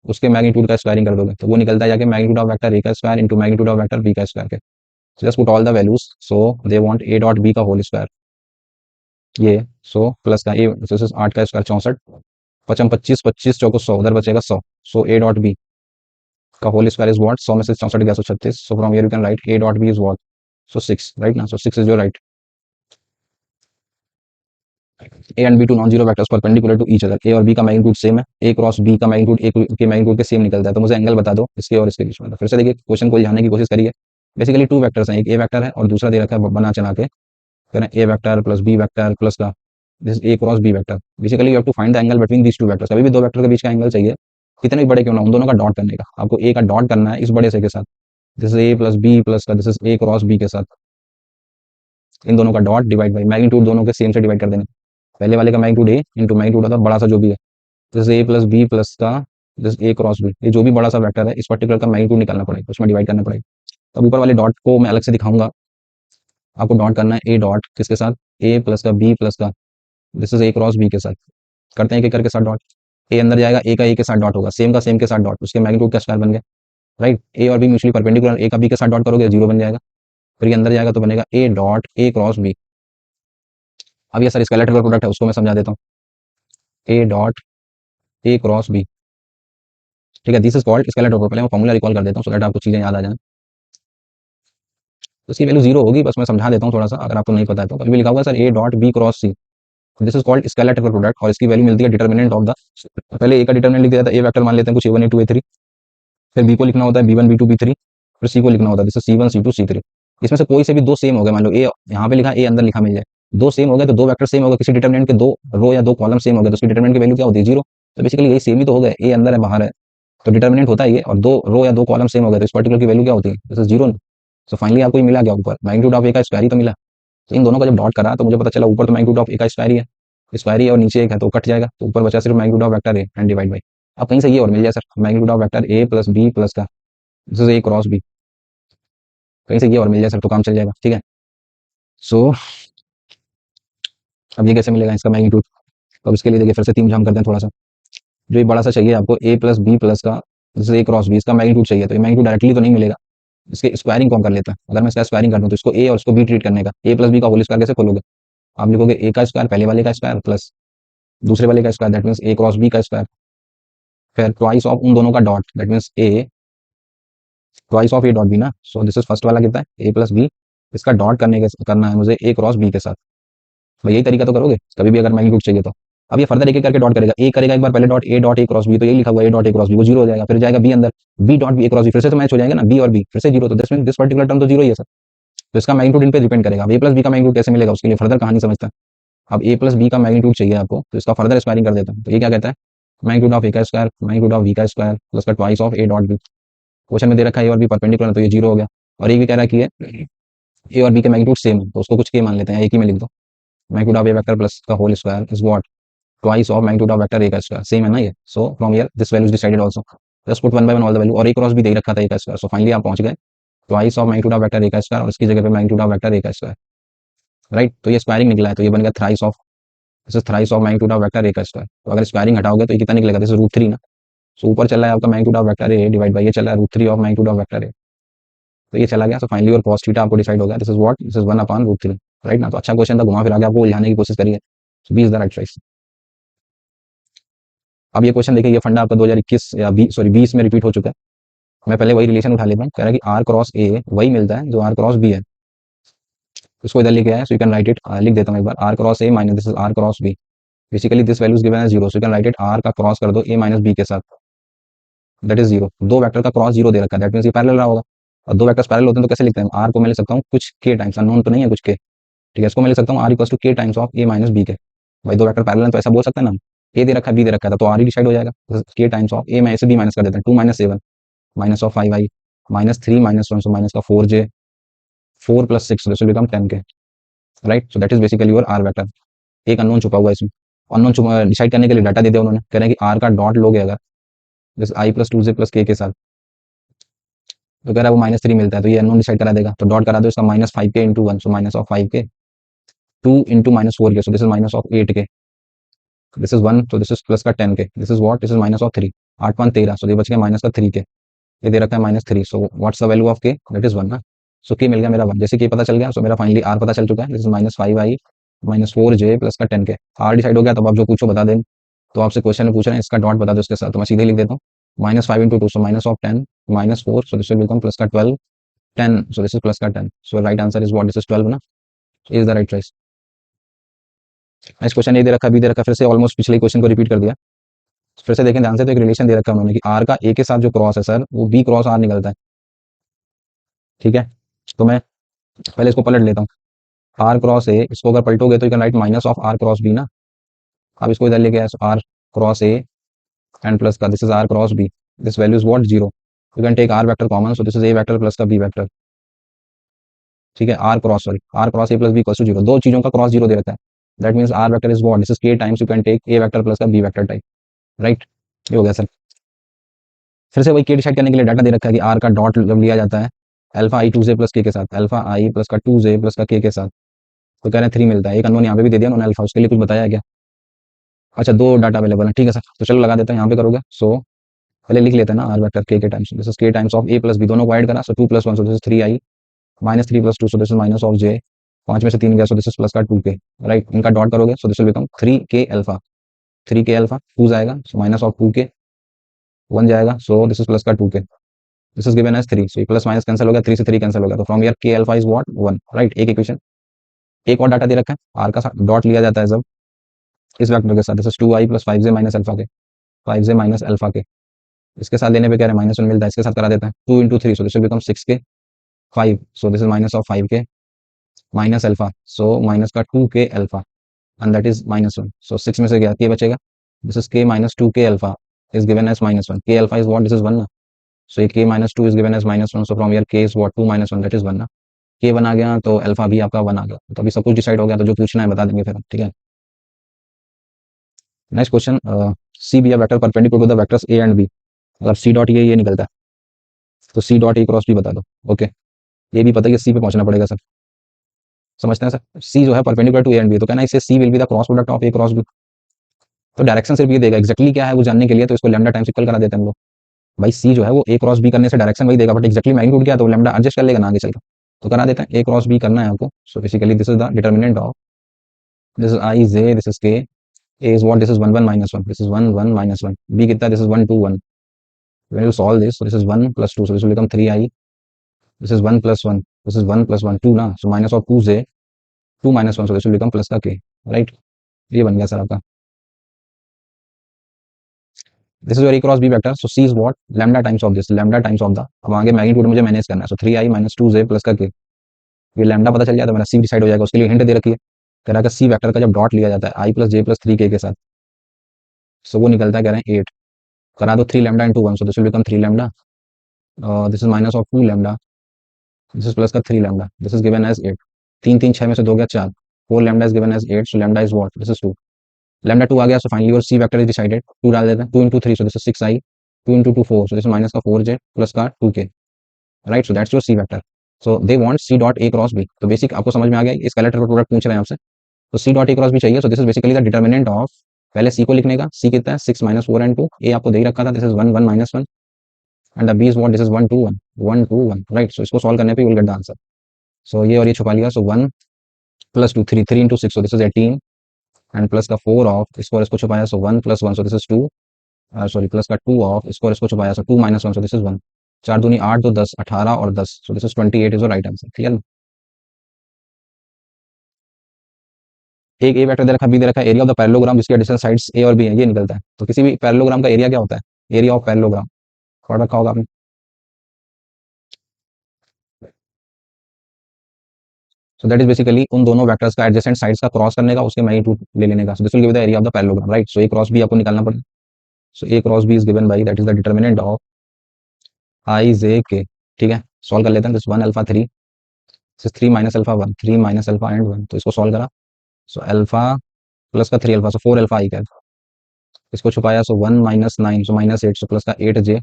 उसके मैग्नीट्यूड का स्क्वायरिंग कर दोगे तो वो निकलता है जाके मैग्नीट्यूड ऑफ वेक्टर ए का square into magnitude of vector B का स्क्वायर के, so just put all the values, so they want a dot b का होल स्क्वायर, ये सो प्लस का ए, दिस इज 8 का स्क्वायर 64, 55 25 25 चौको 100, उधर बचेगा 100, सो ए डॉट बी का होल स्क्वायर इज व्हाट, 100 में से 64 गया 136, so from here you can write A dot B is what, so 6, right ना, so 6 is your right, A and B two non zero vectors perpendicular to each other, A और B का magnitude same है, A cross B का magnitude A के magnitude के same निकलता है, तो मुझे एंगल बता दो इसके और इसके बीच में, तो फिर से देखिए क्वेश्चन को जानने की कोशिश करिए, बेसिकली टू वेक्टर्स हैं, एक ए वेक्टर है और दूसरा दे रखा है बना चला के, करें A vector plus B vector plus का this A cross B vector, basically you have to find the angle between these two vectors, कभी भी दो वेक्टर के बीच का एंगल चाहिए कितने भी बड़े क्यों ना उन दोनों का डॉट करने का, आपको ए का डॉट करना है इस बड़े से के साथ, this is A plus B plus का this is A cross B के साथ, इन दोनों का डॉट डिवाइड बाई मैग्नीट्यूड दोनों के सेम से डिवाइड कर देना, पहले वाले का मैग्नीट्यूड ए इंटू मैग्नीट्यूड होता है बड़ा सा जो भी है, this A plus B plus का दिस ए क्रॉस बी, ये जो भी बड़ा सा वेक्टर है इस पर्टिकुलर का मैग्नीट्यूड निकालना पड़ेगा, उसमें डिवाइड करना पड़ेगा। तब ऊपर वाले डॉट को मैं अलग से दिखाऊंगा, आपको डॉट करना है ए डॉट किसके साथ, ए प्लस का बी प्लस का, this is A cross B के साथ। करते हैं एक एक करके साथ डॉट, ए अंदर जाएगा, ए का ए के साथ डॉट होगा, सेम का सेम के साथ डॉट, उसके मैग्नीट्यूड का स्क्वायर बन गया, राइट। ए और बी म्यूचुअली परपेंडिकुलर, ए का बी के साथ डॉट करोगे जीरो बन जाएगा, फिर ये अंदर जाएगा तो बनेगा A dot A cross B. अब ये सर इसका लेटरल प्रोडक्ट है, उसको मैं समझा देता हूँ, A dot A cross B, ठीक है, दिस इज कॉल्ड इसका लेटरल प्रोडक्ट। पहले मैं फॉर्मूला रिकॉल कर देता हूँ सो दैट आपको चीजें याद आ जाए। तो इसकी वैल्यू जीरो होगी, बस मैं समझा देता हूँ थोड़ा सा, अगर आपको नहीं पता है तो। कभी भी लिखा हुआ है sir A dot B cross C, this is called scalar lateral product, और इसकी वैल्यू मिलती है डिटर्मिनेंट ऑफ द, पहले ए का डिटर्मिनेंट लिख दिया था, ए वेक्टर मान लेते हैं कुछ a1 a2 a3, फिर बी को लिखना होता है b1 b2 b3, फिर सी को लिखना होता है जैसे c1 c2 c3। इसमें से कोई से भी दो सेम हो गए, मान लो ए यहाँ पे लिखा ए अंदर लिखा मिल जाए, दो सेम हो गए तो दो वेक्टर सेम हो गए, किसी डिटर्मिनेंट के दो रो या दो कॉलम सेम हो गए तो उसकी डिटर्मिनेंट की वैल्यू क्या होती है, जीरो। तो बेसिकली यही सेम ही तो हो गए, ए अंदर है बाहर है तो डिटर्मिनेंट होता ही है, और दो रो या दो कॉलम सेम हो गए तो इस पर्टिकुलर की वैल्यू क्या होती है, this is zero. So finally आपको ये मिला क्या ऊपर, मैग्नीट्यूड ऑफ ए का स्क्वायर ही तो मिला। तो इन दोनों का जब डॉट करा तो मुझे पता चला ऊपर तो मैग्नीट्यूड ऑफ ए का स्क्वायर ही है, स्क्वायर ही है, और नीचे एक है तो कट जाएगा, तो ऊपर बचा सिर्फ magnitude of vector A and divide by. अब कहीं से ये और मिल जाए sir, magnitude of vector A plus B plus का, this is A cross B, कहीं से ये और मिल जाए सर तो काम चल जाएगा, ठीक है। सो अब ये कैसे मिलेगा इसका मैग्नीट्यूड, तो अब इसके लिए देखिए फिर से तीन जाम करते हैं थोड़ा सा। जो ये बड़ा सा चाहिए आपको ए प्लस बी प्लस का, जैसे ए क्रॉस बी, इसका मैग्नीट्यूड चाहिए, तो ये मैग्नीट्यूड डायरेक्टली तो नहीं मिलेगा, इसके स्क्वायरिंग कौन कर लेता है। अगर मैं इसका स्क्वायरिंग कर दूं तो इसको ए और इसको बी ट्रीट करने का, ए प्लस बी का होल स्क्वायर कैसे खोलोगे, आप लिखोगे ए का स्क्वायर पहले वाले का स्क्वायर प्लस दूसरे वाले का square, that means A cross B का स्क्वायर, फिर ट्वाइस ऑफ उन दोनों का dot, that means A twice of A dot B ना। सो दिस इज फर्स्ट वाला कितना है ए प्लस बी, इसका डॉट करना है मुझे ए क्रॉस बी के साथ। भाई यही तरीका तो करोगे कभी भी अगर मैग्नीट्यूड चाहिए तो। अब ये फर्दर एक एक करके डॉट करेगा, ए करेगा एक बार पहले dot A dot A cross B, तो यही लिखा हुआ A dot A cross B, वो जीरो हो जाएगा, फिर जाएगा बी अंदर B dot B A cross B, फिर से तो मैच हो जाएगा ना, बी और बी फिर से जीरो, तो दिस पर्टिकुलर टर्म तो जीरो ही है सर। तो इसका मैग्नीट्यूड इन पे डिपेंड करेगा। अब ए प्लस बी का मैग्नीट्यूड कैसे मिलेगा उसके लिए फर्दर कहानी समझता है। अब ए प्लस बी का मैग्नीट्यूड चाहिए आपको, तो इसका फर्दर स्क्वायरिंग कर देता हूँ, तो ये क्या कहता है, मैग्नीट्यूड ऑफ ए का स्क्वायर मैग्नीट्यूड ऑफ बी का स्क्वायर प्लस का twice of A dot B. Question में दे रखा है ए और बी परपेंडिकुलर, तो ये जीरो हो गया, और ये भी कह रहा है कि ए और बी के मैग्नीट्यूड सेम है तो उसको कुछ के मान लेते हैं, एक ही में लिख दो, magnitude of A vector plus का whole square is what, twice of magnitude of vector ए का स्क्वायर, सेम है ना ये। So from here this value is decided also, just put one by one all the value, और A cross भी दे रखा था ए का स्क्वायर, सो फाइनली आप पहुंच गए twice of magnitude of vector ए का स्क्वायर, और इसकी जगह पे मैग्नीट्यूड ऑफ वेक्टर ए का स्क्वायर, राइट। तो ये स्क्वायरिंग निकला है, तो ये बन गया thrice of, this is thrice of magnitude of vector ए का स्क्वायर। तो अगर स्क्वायरिंग हटाओगे तो ये कितना निकलेगा, दिस इज रूट थ्री ना। सो ऊपर चल रहा है आपका magnitude of vector A divide by ये चल रहा है root three of magnitude of vector A, तो ये चला गया। सो फाइनली और cos थीटा आपको डिसाइड हो गया, this is what, this is 1 upon root three, right ना। तो अच्छा क्वेश्चन था, घुमा फिरा के आपको उलझाने की कोशिश करिए, so B is the right choice. अब ये क्वेश्चन देखिए, ये फंडा आपका 2021 या 20 में रिपीट हो चुका है। मैं पहले वही रिलेशन उठा लेता हूँ, कह रहा है कि आर क्रॉस ए वही मिलता है जो आर क्रॉस बी है, उसको इधर लेके आया, so you can write it, लिख देता हूँ एक बार, R cross A minus this is R cross B, basically this values given है zero, so you can write it R का क्रॉस कर दो ए माइनस बी के साथ, दैट इज जीरो। दो वेक्टर का क्रॉस जीरो दे रखा है, दैट मीन्स ये पैरेलल रहा होगा, और दो वेक्टर्स पैरेलल होते हैं तो कैसे लिखते हैं, आर को मैं लिख सकता हूँ कुछ के टाइम्स, अननोन तो नहीं है कुछ के, ठीक है, इसको मैं लिख सकता हूँ R equal to K times of A minus B के। भाई दो वेक्टर पैरेलल है तो ऐसा बोल सकते हैं ना, ए दे रखा है बी दे रखा है, तो आर ही डिसाइड हो जाएगा, के टाइम्स ऑफ ए में से बी माइनस कर देते हैं, 2 minus 7 minus of 5 I minus 3 minus 1, so minus का 4 J 4 plus 6, this will become 10 K, right. So that is basically your R vector. एक अननोन छुपा हुआ है इसमें, अननोन डिसाइड करने के लिए डाटा दे दिया उन्होंने, कह रहे हैं कि आर का डॉट लोगे अगर जैसे आई प्लस 2 जे प्लस के साथ, तो कह रहा है वो माइनस 3 मिलता है, तो ये अननोन डिसाइड करा देगा, तो डॉट करा दो इसका माइनस 5 के इंटू 1, सो माइनस ऑफ 5 के 2 इंटू माइनस 4 के, सो दिस इज माइनस ऑफ 8 के, this is 1, so this is plus का 10 के, this is what, this is minus of 3, 8 1 13, सो ये बच गया माइनस का 3 के, ये दे रखा है minus 3, so what's the value of के, दैट इज 1 ना। सो के मिल गया मेरा 1, जैसे कि पता चल गया, सो मेरा फाइनली आर पता चल चुका है, this is minus 5 I minus 4 J plus का 10 के, आर डिसाइड हो गया। तब आप जो पूछो बता दें, तो आपसे क्वेश्चन में पूछ रहे हैं इसका डॉट बता दो उसके साथ, तो मैं सीधे लिख देता हूँ minus 5 into 2, so minus of 10 minus 4, so this will become plus का 12 10, so this is plus का 10, so right answer is what, this is 12 ना, is the right choice। Next question A दे रखा बी दे रखा, फिर से ऑलमोस्ट पिछले question को रिपीट कर दिया, फिर से देखें ध्यान से, तो एक रिलेशन दे रखा है उन्होंने कि आर का ए के साथ जो क्रॉस है सर वो बी क्रॉस आर निकलता है, ठीक है। तो मैं पहले इसको पलट लेता हूँ, आर क्रॉस ए, इसको अगर पलटोगे तो you can write minus of R cross B ना। अब इसको इधर लेके आया, R cross A and plus का, this is R cross B, this value is what, zero, you can take R vector common, so this is A vector plus का B vector, ठीक है, R cross sorry R cross A plus B equal to zero, दो चीजों का cross zero दे रखा है, that means R vector is what, this is K times, you can take A vector plus का B vector type, right. ये हो गया सर। फिर से वही के डिसाइड करने के लिए डाटा दे रखा है कि आर का डॉट जब लिया जाता है alpha I two J plus के साथ, अल्फा आई प्लस का टू जे प्लस का के साथ, तो कह रहे हैं 3 मिलता है। एक अननोन यहाँ पे भी दे दिया उन्होंने अल्फा, उसके लिए कुछ बताया है क्या? अच्छा, दो डाटा अवेलेबल है, ठीक है सर, तो चलो लगा देते हैं, यहाँ पे करोगे। सो पहले लिख लेते हैं ना R vector K times, this is K times of A plus B, दोनों को ऐड करा, so 2 plus 1, so this is 3 I minus 3 plus 2, so this is minus of J, 5 में से 3 गया, सो दिस इज प्लस का 2 के, right. इनका dot करोगे, सो दिस विल बिकम 3 के अल्फा, 3 के अल्फा 2 जाएगा, सो माइनस ऑफ 2 के 1 जाएगा, सो दिस इज प्लस का 2 K, this is given as 3, so plus minus cancel हो गया, 3 से 3 कैंसिल हो गया, तो from here K alpha is what 1, right. एक इक्वेशन। एक और डाटा दे रखा है, आर का डॉट लिया जाता है जब इस वेक्टर के साथ, this is 2i plus 5j minus alpha के, 5j माइनस अल्फा के, इसके साथ लेने पे क्या है माइनस 1 मिलता है, इसके साथ करा देता है 2 into 3, so this will become 6 के 5, सो दिस इज माइनस ऑफ 5 के माइनस अल्फा, सो माइनस का 2 K alpha and that is minus 1, सो 6 में से गया के बचेगा, दिस इज के minus 2 K alpha is given as minus 1, K alpha is what, this is 1 ना, सो ये K minus 2 is given as minus 1, so from here K is what 2 minus 1 that is 1 ना, के 1 आ गया तो alpha भी आपका 1 आ गया, तो अभी सब कुछ डिसाइड हो गया, तो जो पूछना है बता देंगे फिर, ठीक है। Next question, C be vector perpendicular to the vectors A and B, अगर सी डॉट ये निकलता है तो C dot A cross B बता दो, ओके। ये भी पता है कि सी पे पहुंचना पड़ेगा सर, समझते हैं सर। सी जो है perpendicular to A and B, तो कहना है इससे C will be the cross product of A cross B, तो डायरेक्शन सिर्फ ये देगा, एक्जैक्टली क्या है वो जानने के लिए तो इसको लैम्डा टाइम्स इक्वल करा देते हैं हम लोग। भाई सी जो है वो ए क्रॉस बी करने से डायरेक्शन वही देगा, बट एक्जैक्टली मैग्नीट्यूड क्या है तो लैम्डा एडजस्ट कर लेगा ना आगे चलकर, तो करा देते हैं ए क्रॉस बी करना है आपको। So basically this is the determinant of, this is I J, this is K, A is what, this is 1 1 minus 1, this is 1 1 minus 1, B कितना, this is 1 2 1, when you solve this, so this is 1 plus 2, so this will become 3i, this is 1 plus 1, this is 1 plus 1 2 ना, so minus of 2j 2 minus 1, so this will become plus का k, right। ये बन गया sir आपका, this is your A cross B vector, so C is what lambda times of this, lambda times of the, अब आगे magnitude मुझे manage करना है, so 3i minus 2j plus का k, ये लैम्डा पता चल जाए तो मेरा सी डिसाइड हो जाएगा। उसके लिए हिंट दे रखी है, कह रहा है सी वेक्टर का जब डॉट लिया जाता है i plus j plus 3k के साथ, सो वो निकलता है, कह रहे हैं 8, करा दो 3 lambda into 1, so this will become 3 lambda, this is minus of 2 lambda, this is plus का 3 lambda, this is given as 8, 3 3 6 में से 2 गया 4, 4 lambda is given as 8, so lambda is what, this is 2, lambda 2 आ गया, so finally your C vector is decided, 2 डाल देते हैं, 2 into 3, so this is 6i, 2 into 2 4, so this is minus का 4j plus का 2k, right. So that's your C vector, so they want C dot A cross B, तो basic आपको समझ में आ गया, इस कैलेक्टर का प्रोडक्ट पूछ रहे हैं आपसे, तो C dot A cross B चाहिए, so this is basically the determinant of, पहले सी को लिखने का, सी कितना है 6 माइनस 4 एंड 2, ए आपको दे ही रखा था, this is 1 1 minus 1 and the B is what, this is 1 2 1 1 2 1, right. So इसको सॉल्व करने पे you will get the answer, so ये और ये छुपा लिया, so 1 plus 2 3 3 into 6, so this is 18 and plus का 4 ऑफ इसको और इसको छुपाया, so 1 plus 1, so this is 2, sorry plus का 2 ऑफ इसको और इसको छुपाया, सो 2 माइनस 1, सो दिस इज 1, 4 दूनी 8 2 10 18 और 10, सो this is 28 is the right answer, clear. एक ए वेक्टर दे रखा, बी दे रखा, एरिया ऑफ द पैरेललोग्राम जिसके एडिशनल साइड्स ए और बी है, ये निकलता है, तो किसी भी पैरेललोग्राम का एरिया क्या होता है, एरिया ऑफ पैरेललोग्राम पढ़ रखा होगा आपने, सो दैट इज बेसिकली उन दोनों वेक्टर्स का एडजेसेंट साइड्स का क्रॉस करने का, उसके मैग्नीट्यूड ले लेने का, so this will give the area of the parallelogram, right. So A cross B आपको निकालना पड़ेगा, so A cross B is given by, that is the determinant of I J K, ठीक है। सॉल्व कर लेते हैं, this 1 alpha 3, this 3 minus alpha 1, 3 minus alpha and 1, तो इसको सॉल्व करा, सो अल्फा प्लस का 3 अल्फा, सो 4 अल्फा आई का, इसको छुपाया, सो 1 माइनस 9, सो माइनस 8, सो प्लस का 8 जे,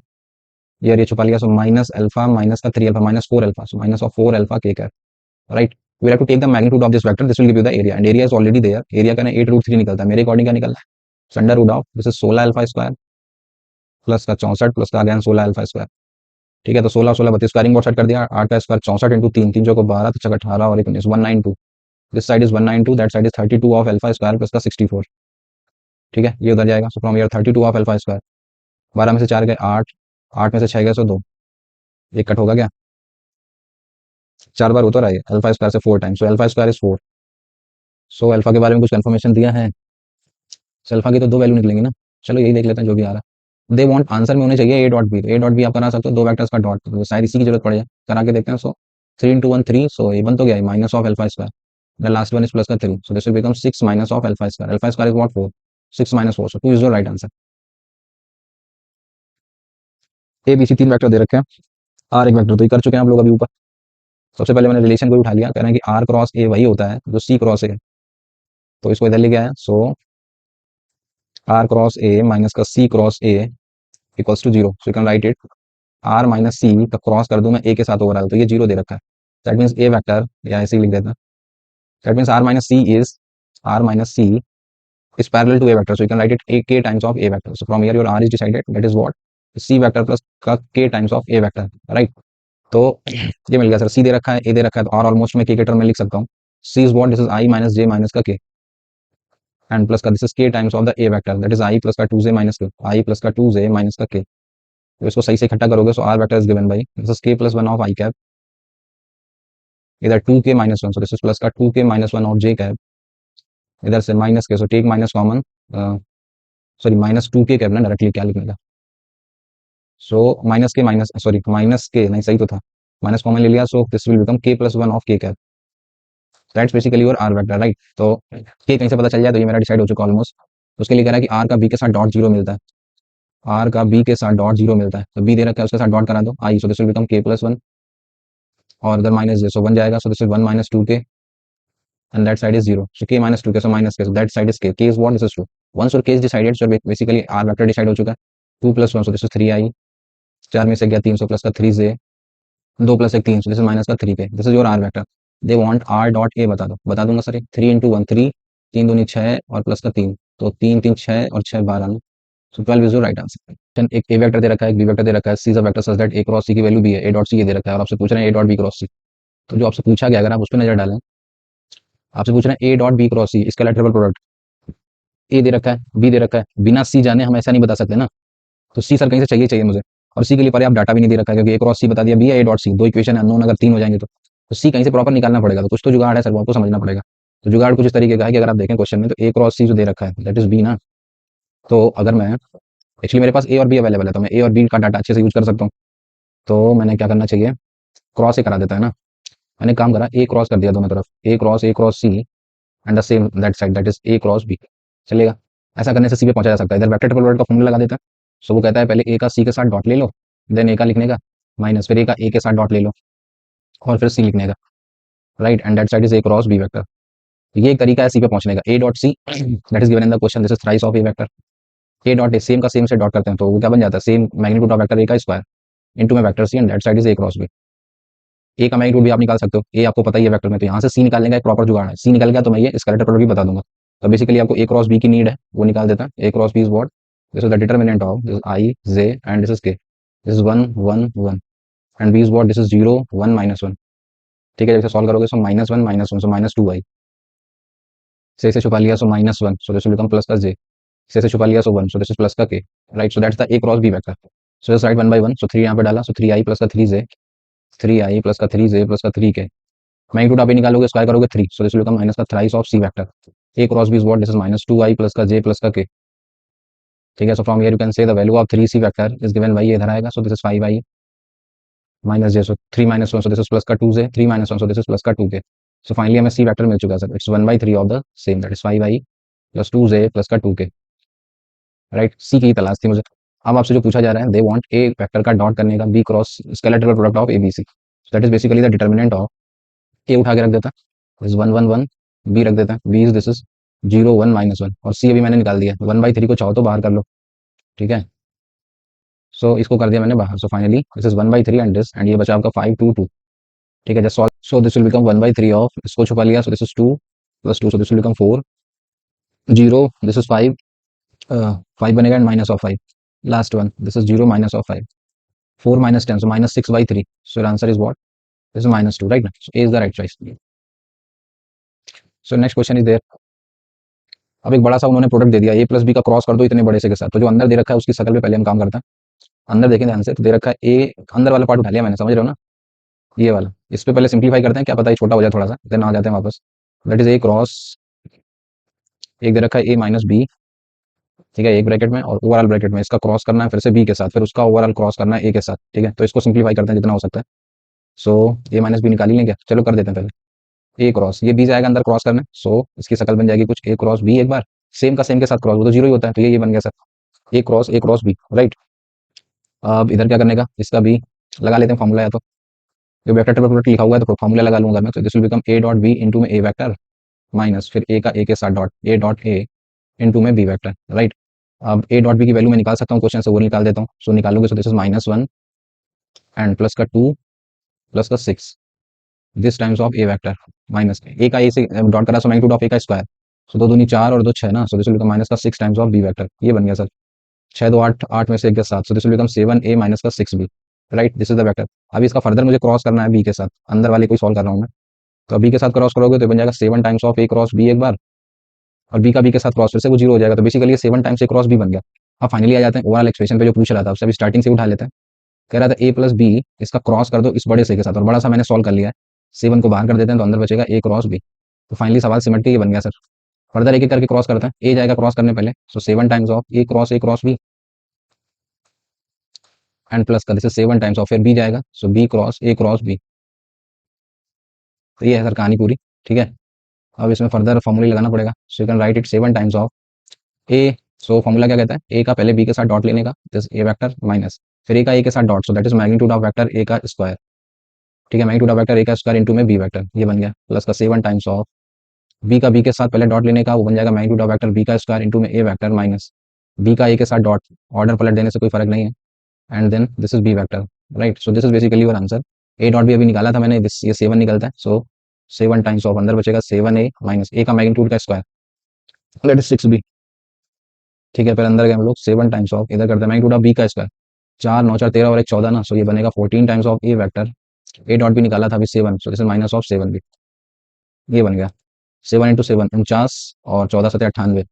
ये और ये छुपा लिया, सो माइनस अल्फा माइनस का 3 alpha minus 4 alpha, so minus of 4 alpha के, right. We have to take the magnitude of this vector. This will give you the area, and area is already there. Area का ना 8 root 3 निकलता है, मेरे according क्या निकलता है, under root of this is 16 alpha square plus का 64 plus का अगेन 16 अल्फा स्क्वायर, ठीक है। तो 16 16 32 स्क्वायरिंग बोर्ड सेट कर दिया, 8 का स्क्वायर 64 इंटू 3 3 को 12 तो 18 और 19 192, this side is 192, that side is 32 of alpha square plus का 64, ठीक है। ये उधर जाएगा, सो from here 32 of alpha square, 12 में से 4 गए 8, 8 में से 6 गए, सो 2, एक कट होगा क्या, 4 बार होता रहा है अल्फा स्क्वायर से 4 times, so alpha square is 4, so alpha के बारे में कुछ कंफर्मेशन दिया है, अल्फा की तो 2 वैल्यू निकलेंगी ना, चलो यही देख लेते हैं जो भी आ रहा है। दे वांट आंसर में होने चाहिए A dot B, A dot B आप करा सकते हो, 2 वेक्टर्स का डॉट, तो शायद इसी की जरूरत पड़ जाए, करा के देखते हैं। सो 3 इंटू 1 3, सो ये बन तो गया minus of alpha square, the last one is plus का 3, so this will become 6 minus of alpha square is what 4, 6 minus 4, so 2 is the right answer. A B C 3 vector दे रखे हैं, आर एक vector तो ये कर चुके हैं आप लोग अभी ऊपर। सबसे पहले मैंने रिलेशन को उठा लिया, कह रहे हैं कि आर क्रॉस ए वही होता है जो सी क्रॉस ए है, तो इसको इधर ले गया है, so R cross A minus का C cross A equals to zero, so you can write it R minus C का क्रॉस कर दूं मैं ए के साथ ओवरऑल, तो ये जीरो दे रखा है, दैट मीन्स ए वेक्टर, या ऐसे ही लिख देता, that means R minus C is parallel to a vector, so you can write it a k times of a vector. So from here your r is decided, that is what, c vector plus का k times of a vector, right? तो ये मिल गया sir, c दे रखा है, a दे रखा है, तो r almost मैं k के टर्म में लिख सकता हूँ, c is what, this is i minus j minus का k, and plus का this is k times of the a vector, that is i plus का 2j minus k, i plus का 2j minus का k, तो इसको सही से इकट्ठा करोगे, so r vector is given by this is k plus 1 of I cap, इधर 2k minus 1, so this is plus का 2k minus 1 of j cap, इधर से minus K, so take minus common, sorry minus 2k cap ना, directly क्या लिखने का, so minus K minus, sorry minus K नहीं, सही तो था, माइनस कॉमन ले लिया, so this will become k plus 1 of k cap, that's basically your r vector, right? तो k कहीं से पता चल जाए तो ये मेरा डिसाइड हो चुका ऑलमोस्ट, तो उसके लिए कह रहा है कि r का b के साथ डॉट जीरो मिलता है, r का b के साथ डॉट जीरो मिलता है, तो b दे रखा है उसके साथ डॉट करा दो i, so this will become k plus 1, और इधर माइनस j, सो 1 जाएगा, सो this is 1 minus 2k, and that side is 0, so k minus 2k, so minus k, so that side is k is what, this is 2, once your k is decided, so basically r vector decide हो चुका है, 2 plus 1, so this is 3i, 4 में से गया 3, so plus का 3j, 2 plus 1 3, so this is minus का 3k, this is your r vector, they want r dot a, बता दूंगा सर, 3 into 1 3, 3 दूनी 6 और प्लस का 3, तो 3 3 6 और 6 12, so 12 is your right answer। एक a वेक्टर दे रखा है, एक b वेक्टर दे रखा है, c is a vector such that a cross c की वैल्यू b है, a डॉट c ये दे रखा है, और आपसे पूछ रहे हैं a dot b cross c, तो जो आपसे पूछा गया अगर आप उस पर नजर डालें, आपसे पूछ रहे हैं a dot b cross c, इसका लेटरल प्रोडक्ट ए दे रखा है, बी दे रखा है, बिना सी जाने हम ऐसा नहीं बता सकते ना, तो सी सर कहीं से चाहिए चाहिए मुझे, और सी के लिए पर आप डाटा भी नहीं दे रखा है, क्योंकि ए क्रॉस सी बता दिया, बी है ए डॉट सी, दो इक्वेशन अननोन अगर तीन हो जाएंगे तो सी कहीं से प्रॉपर निकालना पड़ेगा, तो कुछ तो जुगाड़ है सर, वो आपको समझना पड़ेगा। तो जुगाड़ कुछ इस तरीके का है कि अगर आप देखें क्वेश्चन में, तो ए क्रॉस सी जो दे रखा है दैट इज बी ना, तो अगर मैं एक्चुअली मेरे पास ए और बी अवेलेबल है, तो मैं ए और बी का डाटा अच्छे से यूज कर सकता हूँ, तो मैंने क्या करना चाहिए, क्रॉस ए करा देता है ना, मैंने काम करा ए क्रॉस कर दिया दोनों तरफ, A cross C and the same that side, that is A cross B, चलेगा। ऐसा करने से सी पे पहुंचा जा सकता है। इधर वेक्टर ट्रिपल प्रोडक्ट का फॉर्मूला लगा देता है, सो वो कहता है पहले ए का सी के साथ डॉट ले लो, देन ए का लिखने का माइनस, फिर ए का ए के साथ डॉट ले लो और फिर सी लिखने का, right, and that side is A cross B vector. ये एक तरीका है सी पे पहुंचने का, a dot C that is given in the question, this is thrice of A vector, a dot a same का सेम से डॉट करते हैं तो वो क्या बन जाता है, सेम मैग्नीट्यूड ऑफ वेक्टर ए का स्क्वायर इनटू में vector c, and that side is A cross B. ए का मैग्नीट्यूड भी आप निकाल सकते हो, ए आपको पता ही है वेक्टर में, तो यहाँ से सी निकालने का एक प्रॉपर जुगाड़ है, सी निकल गया तो मैं ये स्केलेटर प्रोडक्ट भी बता दूंगा। तो बेसिकली आपको ए क्रॉस बी की नीड है, वो निकाल देता है, A cross B is what, this is the determinant of this I J and this is K, this is 1 1 1 and B is what, this is 0 1 -1, ठीक है। जैसे सॉल्व करोगे सो -1 सो -2i, से छुपा लिया so -1, so this will become plus का j, से छुपा लिया so 1, so this is plus का k, right, so that's the a cross B vector. So just right 1 by 1, so 3 यहाँ पे डाला, सो 3i प्लस का 3j, 3i प्लस का 3j प्लस का 3k, मैग्नीट्यूड आप ही निकालोगे, स्क्वायर करोगे 3, so this will become minus का thrice of C vector, A cross B is what, this is -2i plus का j प्लस का k, ठीक है। So from here you can say the value of 3c vector is given by, ये इधर आएगा, so this is 5i minus j, so 3 -1, so this is plus का 2j, 3 -1, so this is plus का 2k। So finally हमें C vector मिल चुका है sir, it's 1/3 of the same, that is 5i plus 2j plus का 2k, right. सी की तलाश थी मुझे। अब आपसे जो पूछा जा रहा है, दे वांट ए वेक्टर का डॉट करने का B cross scalar product of A B C, that is basically the determinant of, A उठा के रख देता, इज 1 1 1, बी रख देता, बी इज दिस इज 0 1 -1, और सी अभी मैंने निकाल दिया, 1/3 को चाहो तो बाहर कर लो, ठीक है। सो इसको कर दिया मैंने बाहर, so finally this is 1/3 and this, and ये बचा आपका 5 2 2, ठीक है। Just solve, so this will become 1/3 of, इसको छुपा लिया, so this is 2 plus 2, so this will become 4 0, this is 5 5 बनेगा and minus of 5, last one, this is 0 minus of 5, 4 -10, so -6/3, so your answer is what, this is -2, right? So A is the right choice. So next question is there, अब एक बड़ा सा उन्होंने product दे दिया, a plus B का cross कर दो इतने बड़े से के साथ, तो जो अंदर दे रखा है उसकी शकल पे पहले हम काम करते हैं। अंदर देखें ध्यान से, तो दे रखा है ए, अंदर वाला पार्ट उठा लिया मैंने, समझ रहे हो ना, ये वाला, इस पे पहले सिंप्लीफाई करते हैं, क्या पता ये छोटा हो जाए थोड़ा सा, देन आ जाते हैं वापस, दैट इज ए क्रॉस, एक दे रखा है ए माइनस बी, ठीक है, एक ब्रैकेट में, और ओवरऑल ब्रैकेट में इसका क्रॉस करना है फिर से बी के साथ, फिर उसका ओवरऑल क्रॉस करना है ए के साथ, ठीक है। तो इसको सिंप्लीफाई करते हैं जितना हो सकता है, सो ए माइनस बी निकाल ही लेंगे, चलो कर देते हैं पहले, ए क्रॉस, ये बी जाएगा अंदर क्रॉस करने, सो इसकी शकल बन जाएगी कुछ ए क्रॉस बी, एक बार सेम का सेम के साथ क्रॉस, वो तो जीरो ही होता है, तो ये बन गया सर ए क्रॉस बी, राइट। अब इधर क्या करने का, इसका बी लगा लेते हैं फॉर्मूला, या तो जो वेक्टर प्रोडक्ट लिखा हुआ है तो फॉर्मूला लगा लूंगा मैं, तो this will become a dot b into में ए वेक्टर माइनस फिर ए का ए के साथ dot, A dot A into में बी वेक्टर, राइट। अब ए डॉट बी की वैल्यू मैं निकाल सकता हूँ क्वेश्चन से, वो निकाल देता हूँ। सो निकालोगे, so this is -1 and plus का 2 प्लस का 6 this times of A vector minus A का ए से डॉट करा, सो मैग्नीट्यूड ऑफ ए का स्क्वायर, सो दो दूनी 4 और दो 6 ना, so this will become minus का 6 टाइम्स ऑफ बी वेक्टर। ये बन गया सर, 6 दो 8, 8 में से 1 गया 7, सो this will become 7a minus का 6b। Right, this is the vector. अभी इसका फर्दर मुझे क्रॉस करना है बी के साथ, अंदर वाले को सॉल्व कर रहा हूँ मैं। तो बी के साथ क्रॉस करोगे तो बन जाएगा 7 times of A cross b एक बार, और बी का बी के साथ क्रॉस, फिर से वो 0 हो जाएगा। तो बेसिकली 7 टाइम्स ए क्रॉस बी बन गया। अब फाइनली आ जाते हैं ओवरऑल एक्सप्रेशन पे जो पूछ रहा था, उससे अभी स्टार्टिंग से उठा लेते हैं। कह रहा था ए प्लस बी, इसका क्रॉस कर दो इस बड़े से के साथ, और बड़ा सा मैंने सॉल्व कर लिया है। 7 को बाहर कर देते हैं तो अंदर बचेगा ए क्रॉस बी। तो फाइनली सवाल सिमट के ये बन गया सर। फर्दर एक एक करके क्रॉस करते हैं, ए जाएगा क्रॉस करने पहले, so 7 times of A cross b and plus का दिस इज 7 टाइम्स ऑफ, फिर बी जाएगा, सो बी क्रॉस बी। तो ये है सर कहानी पूरी, ठीक है। अब इसमें फर्दर फॉर्मूला लगाना पड़ेगा, सो you can write it 7 times of A. So formula क्या कहता है, ए का पहले बी के साथ डॉट लेने का, दिस ए वेक्टर माइनस फिर ए का ए के साथ dot, so that is magnitude of vector ए का स्क्वायर, ठीक है। मैग्नीट्यूड ऑफ वेक्टर ए का स्क्वायर इनटू में बी वेक्टर, ये बन गया, प्लस का 7 टाइम्स ऑफ बी का बी के साथ पहले डॉट लेने का, वो बन जाएगा मैग्नीट्यूड ऑफ वेक्टर बी का स्क्वायर इनटू में ए वेक्टर माइनस बी का ए के साथ डॉट, ऑर्डर पलट देने से कोई फर्क नहीं है, and then this is B vector. Right, so this is basically your answer. A dot b अभी निकाला था मैंने, दिस ये 7 निकलता है, सो 7 टाइम्स ऑफ अंदर बचेगा 7a माइनस ए का मैग्नीट्यूड का स्क्वायर, दैट इज 6b, ठीक है। फिर अंदर गए हम लोग, 7 टाइम्स ऑफ इधर करते हैं मैग्नीट्यूड ऑफ बी का स्क्वायर, 4 9 4 13 और एक 14 ना, सो ये बनेगा 14 times of A vector. A dot भी निकाला था अभी 7, सो this is minus of 7b, ये बन गया 7 इंटू 7 49 और 14 7 98,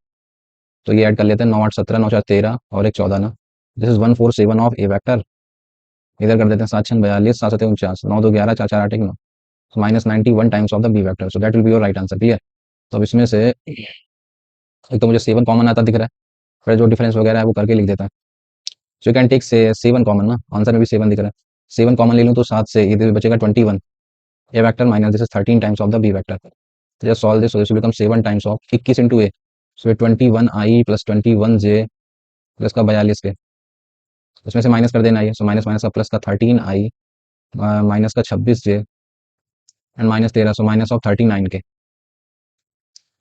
तो ये ऐड कर लेते हैं, 9 8 17 9 4 13 और एक 14 ना, this is 147 of A vector. इधर कर देते हैं 7 6 42 7 7 49 9 2 11 4 4 8 1 9, so -91 times of the B vector, so that will be your right answer, ठीक है। तो अब इसमें से एक तो मुझे 7 कॉमन आता दिख रहा है, फिर जो डिफरेंस वगैरह है वो करके लिख देता है। सो यू कैन टेक से 7 कॉमन ना, आंसर में भी 7 दिख रहा है, 7 कॉमन ले लूँ तो 7 से इधर बचेगा 21 A vector minus this is 13 times of the B vector. तो just solve this, so this will become 7 times of 21 into A, so 21i plus 21j plus का 42 के, उसमें से माइनस कर देना है, सो माइनस माइनस का plus का 13i minus का 26j and minus 13, so minus of 39 K,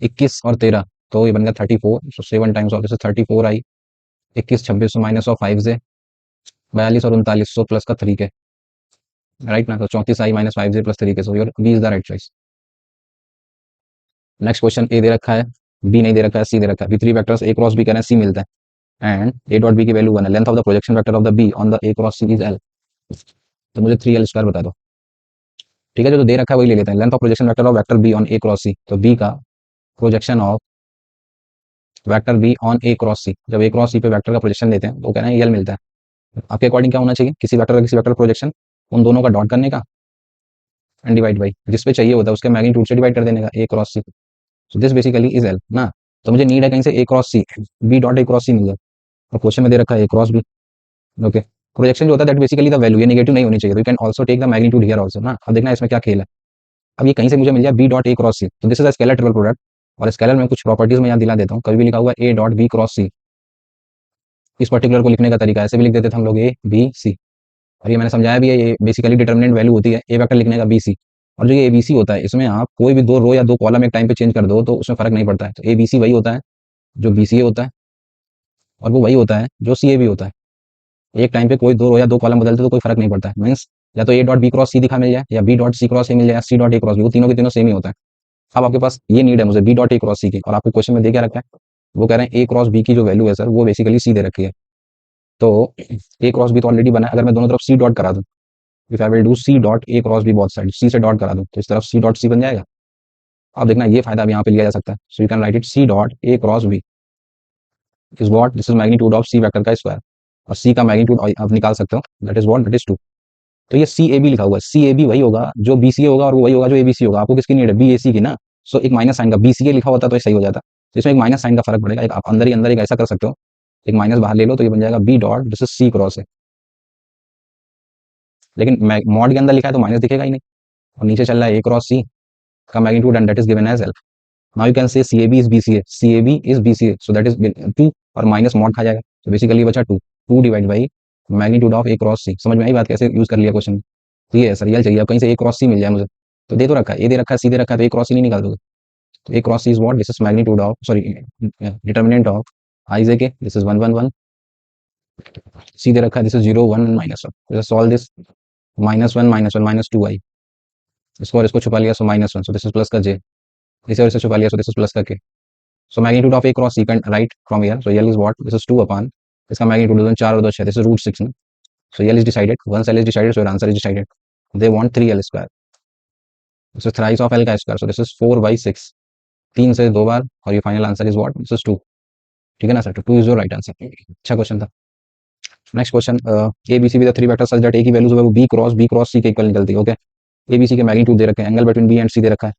21 और 13 तो ये बन गया 34, सो 7 times of this is 34i 21 26, so minus of 5j 42 और 39, सो प्लस का 3 के, राइट ना, तो 34i minus 5j plus 3 K, so your B is the right choice. Next question, A दे रखा है, बी नहीं दे रखा है, सी दे रखा है, three vectors a cross b कह रहे हैं, सी मिलता है एंड ए डॉट बी की वैल्यू 1 है, length of the projection vector of the b on the a cross C is l. तो मुझे 3l² बता दो, ठीक है। जो दे रखा है वही ले लेते हैं, length of projection vector of vector B on A cross C, तो बी का projection of vector B on A cross C, जब ए क्रॉस सी पे वेक्टर का प्रोजेक्शन लेते हैं तो कहना है एल मिलता है। आपके अकॉर्डिंग क्या होना चाहिए, किसी वेक्टर का किसी वेक्टर प्रोजेक्शन उन दोनों का डॉट करने का एंड डिवाइड बाई जिस पे चाहिए होता है उसके मैग्नीट्यूड से डिवाइड कर देने का, A cross C, so this basically is L ना। तो मुझे नीड है कहीं से A cross C, B dot A cross C मिल जाए, और क्वेश्चन में दे रखा है A cross B, okay. Projection जो होता है दैट बेसिकली द वैल्यू, ये नेगेटिव नहीं होनी चाहिए, तो you can also take the magnitude here also ना। अब देखना इसमें क्या खेल है। अब ये कहीं से मुझे मिल जाए B dot A cross C, तो this is a scalar triple product, और स्केलर में कुछ प्रॉपर्टीज में यहाँ दिला देता हूँ, कभी भी लिखा हुआ ए डॉट बी क्रॉस सी, इस पर्टिकुलर को लिखने का तरीका ऐसे भी लिख देते थे हम लोग, ए बी सी, और ये मैंने समझाया भी है, ये बेसिकली डिटर्मिनेंट वैल्यू होती है ए वेक्टर लिखने का बी सी। और जो ये ए बी सी होता है, इसमें आप कोई भी दो रो या दो कॉलम एक टाइम पे चेंज कर दो तो उसमें फर्क नहीं पड़ता है, तो ए बी सी वही होता है जो बी सी ए होता है, और वो वही होता है जो सी ए भी होता है। एक टाइम पे कोई दो रो या दो कॉलम बदलते तो कोई फर्क नहीं पड़ता है, मीन्स या तो A dot B cross C दिखा मिल जाए, या B dot C cross A मिल जाए, या C dot A cross B, वो तीनों के तीनों सेम ही होता है। अब आपके पास ये नीड है मुझे बी डॉट ए क्रॉस सी की, और आपको क्वेश्चन में दे क्या रखा है, वो कह रहे हैं ए क्रॉस बी की जो वैल्यू है सर वो बेसिकली सी दे रखी है। तो ए क्रॉस बी तो ऑलरेडी बना है, अगर मैं दोनों तरफ सी डॉट करा दूं, if I will do C dot A cross B both side, C से डॉट करा दूं तो इस तरफ सी डॉट सी बन जाएगा। अब देखना ये फायदा अब यहाँ पे लिया जा सकता है, so you can write it C dot A cross B is what, this is magnitude of C vector का स्क्वायर, और सी का मैग्नीट्यूड आप निकाल सकते हो, that is what, that is 2। तो ये सी ए बी लिखा हुआ है, सी ए बी वही होगा जो बी सी ए होगा, और वो वही होगा जो ए बी सी होगा। आपको किसकी नीड है, बी ए सी की ना। सो एक माइनस साइन का बी सी ए लिखा होता तो ये सही हो जाता, तो इसमें एक माइनस साइन का फर्क पड़ेगा, एक आप अंदर ही अंदर एक ऐसा कर सकते हो, एक माइनस बाहर ले लो तो ये बन जाएगा b dot this is c cross है, लेकिन मॉड के अंदर लिखा है तो माइनस दिखेगा ही नहीं, और नीचे चल रहा है ए क्रॉस सी का magnitude and that is given as l. Now you can say CAB is BCA, CAB is BCA, so that is 2, और माइनस मॉड खा जाएगा, तो बेसिकली बचा 2, 2 divide by magnitude of A cross C. समझ में आई बात, कैसे यूज कर लिया क्वेश्चन। तो ये है सर, रियल चाहिए, अब कहीं से ए क्रॉस सी मिल जाए मुझे, तो दे तो रखा है, ए दे रखा है, सी दे रखा है, तो ए क्रॉस सी नहीं निकाल दोगे, तो A cross C is what, this is magnitude of, sorry determinant of I J K this is 1 1 1, सी दे रखा है दिस इज 0 1 -1, सॉल्व दिस -1 -2 आई, इसको और इसको छुपा लिया so -1, so this is plus का जे, इसे और इसे छुपा लिया सो दिस इज प्लस का K. So magnitude of A cross C can write from here, so L is what, this is 2 upon, इसका मैग्नीट्यूड 4 और 2 6, दिस इज √6 ना। So L is decided, once L is decided so your answer is decided. They want 3l square, this is thrice of L का square, so this is 4/6, 3 से 2 बार, और ये final answer is what, this is 2। ठीक है ना sir, तो 2 is your right answer. अच्छा क्वेश्चन था। Next question, A B C with 3 vector such that A की वैल्यूज वो बी क्रॉस सी के इक्वल निकलती है। ओके, ए बी सी के मैग्नीट्यूड दे रखे हैं, एंगल बिटवीन बी एंड सी दे रखा है,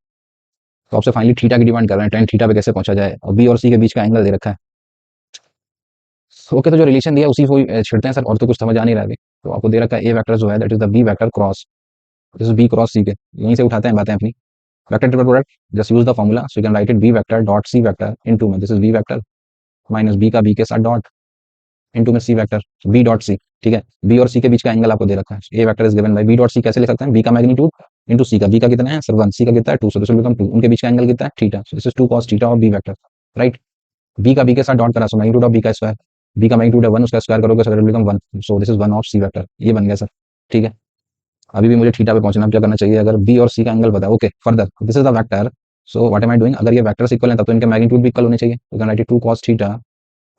तो आपसे फाइनली थीटा की डिमांड कर रहे हैं, टेन थीटा पे कैसे पहुंचा जाए, और बी और सी के बीच का एंगल दे रखा है। ओके, तो जो रिलेशन दिया है उसी को छिड़ते हैं सर, और तो कुछ समझ आ नहीं रहा है। तो आपको दे रखा है ए वेक्टर जो है that is the B vector cross, this is B cross C के, यहीं से उठाते हैं बातें अपनी। Vector triple product, just use the formula, so you can write it B vector dot C vector into में this is B vector minus B का B के साथ डॉट इनटू में सी वेक्टर बी डॉट सी। ठीक है, B और C के बीच का एंगल आपको दे रखा है, A vector is given by B dot C, कैसे लिख सकते हैं, बी का मैग्नीट्यूड इनटू सी का, बी का कितना है सर 1, सी का कितना है 2, सो दिस विल बिकम 2, उनके बीच का एंगल कितना है theta, so this is 2 cos theta of B vector, right. B का बी के साथ डॉट करा, सो मैग्नीट्यूड ऑफ बी का स्क्वायर, बी का मैग्नीट्यूड है 1, उसका स्क्वायर करोगे so it will become 1, so this is 1 of C vector, ये बन गया सर। ठीक है, अभी भी मुझे थीटा पे पहुंचना, क्या करना चाहिए, अगर बी और सी का एंगल पता है। Okay, further this is the vector, so what am I doing, अगर ये वेक्टर्स इक्वल है तब तो इनके मैग्नीट्यूड भी इक्वल होने चाहिए, you can write it 2 cos theta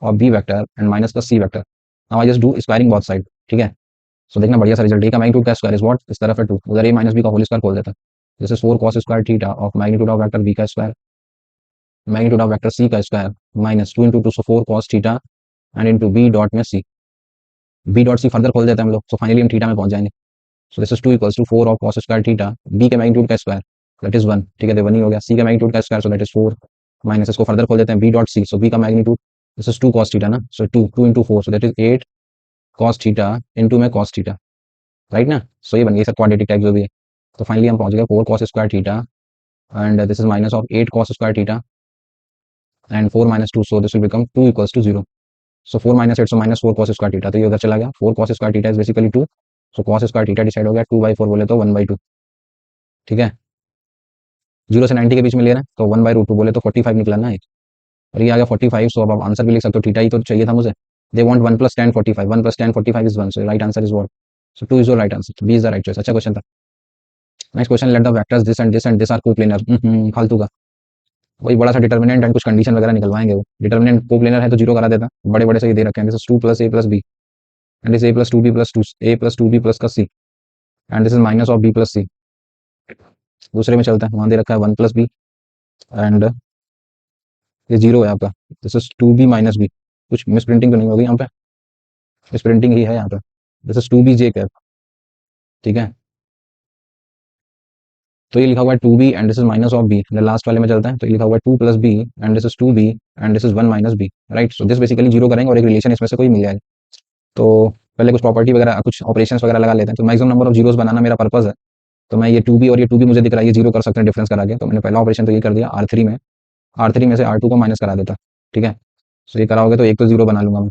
of B vector and minus का C vector. Now I just do squaring both side. ठीक है, सो देखना बढ़िया सा रिजल्ट, ए का मैग्नीट्यूड का स्क्वायर इज व्हाट, इस तरफ है 2, उधर ए माइनस बी का होल स्क्वायर खोल देता है, this is 4 cos square theta of magnitude of vector B का square magnitude of vector C का square minus 2 × 2, so 4 cos theta and into B dot में C, B dot C further खोल देते हैं हम लोग, सो फाइनली हम theta में पहुंच जाएंगे। So this is 2 = 4 of cos square theta, b के मैग्नीट्यूड का स्क्वायर दैट इज 1, ठीक है, तो 1 ही हो गया, सी का मैग्नीट्यूड का square so that is 4, minus इसको फर्दर खोल देते हैं बी डॉट सी, सो बी का magnitude this is 2 cos theta ना, सो 2 × 4 सो that is 8 cos theta into में cos थीटा, राइट ना। सो ये बन गई सर क्वाड्रेटिक टाइप जो भी है। तो फाइनली हम पहुंच गए 4 cos square theta and this is minus of 8 cos square theta and 4 - 2, so this will become 2 = 0। So 4 - 8, so -4 cos square theta, तो ये उधर चला गया, 4 cos square theta is basically 2, so cos square theta decide हो गया 2/4 बोले तो 1/2। ठीक है, 0 से 90 के बीच में ले रहे हैं तो 1/√2 बोले तो 45 निकला ना एक, और ये आ गया 45, सो अब आप आंसर भी लिख सकते हो, थीटा ही तो चाहिए था मुझे। They want 1 + tan 45, 1 + tan 45 is 1, so right answer is what, so 2 is your right answer, b is the right choice. अच्छा क्वेश्चन था। Next question, let the vectors this and this are coplanar, फालतू का, वही बड़ा सा determinant and कुछ condition वगैरह निकलवाएंगे, वो डिटर्मिनेंट कोप्लेनर है तो जीरो करा देता, बड़े बड़े से ये दे रखे हैं, this is 2 + a + b and this a + 2b + 2 a + 2b + का c and this is minus of b + c। दूसरे में चलता है, वहां दे रखा है 1 + b एंड ये जीरो है आपका, दिस इज 2b - b, कुछ मिस प्रिंटिंग तो नहीं होगी यहाँ पे, मिस प्रिंटिंग ही है यहाँ पे, this is 2b j cap. ठीक है, तो ये लिखा हुआ है 2b and this is minus of b, last वाले में चलता है, तो ये लिखा हुआ है 2 + b and this is 2b and this is 1 - b, right. So this basically zero करेंगे और एक रिलेशन इसमें से कोई मिल जाएगा। तो पहले कुछ प्रॉपर्टी वगैरह कुछ ऑपरेशंस वगैरह लगा लेते हैं, तो मैक्सिमम नंबर ऑफ जीरोस बनाना मेरा पर्पस है, तो मैं ये 2b और ये 2b मुझे दिख रहा है ये जीरो कर सकते हैं डिफरेंस करा के, तो मैंने पहला ऑपरेशन तो ये कर दिया, R3 में से R2 को माइनस करा देता। ठीक है, सो ये कराओगे तो एक तो जीरो बना लूंगा मैं,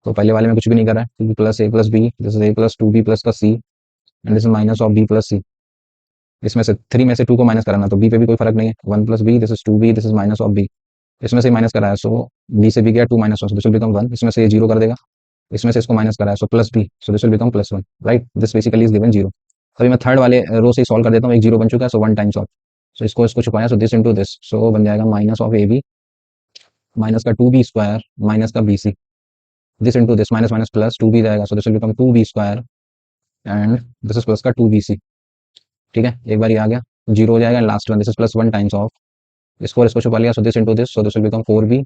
तो पहले वाले में कुछ भी नहीं करा है, 2 + a + b this is a + 2b + का c and this is minus of b + c, इसमें से 3 में से 2 को माइनस कराना, तो b पे भी कोई फर्क नहीं है, 1 + b this is 2b this is minus of b, इसमें से माइनस कराया सो b से b गया 2 - 1, सो दिस विल बिकम 1, इसमें से ये जीरो कर देगा, इसमें से इसको माइनस कराया so plus b, so this will become +1, right, this basically is given zero. अभी मैं थर्ड वाले रो से सॉल्व कर देता हूँ, एक जीरो बन चुका है, सो 1 टाइम्स ऑफ, सो इसको इसको छुपाया, सो दिस इनटू दिस, सो बन जाएगा माइनस ऑफ ab माइनस का 2b² माइनस का bc, this into this minus minus plus 2b जाएगा, सो this will become 2b² and this is plus का 2bc। ठीक है, एक बार ये आ गया, जीरो हो जाएगा, last one this is +1 times of, इसको और इसको छुपा लिया, so this into this, so this will become 4b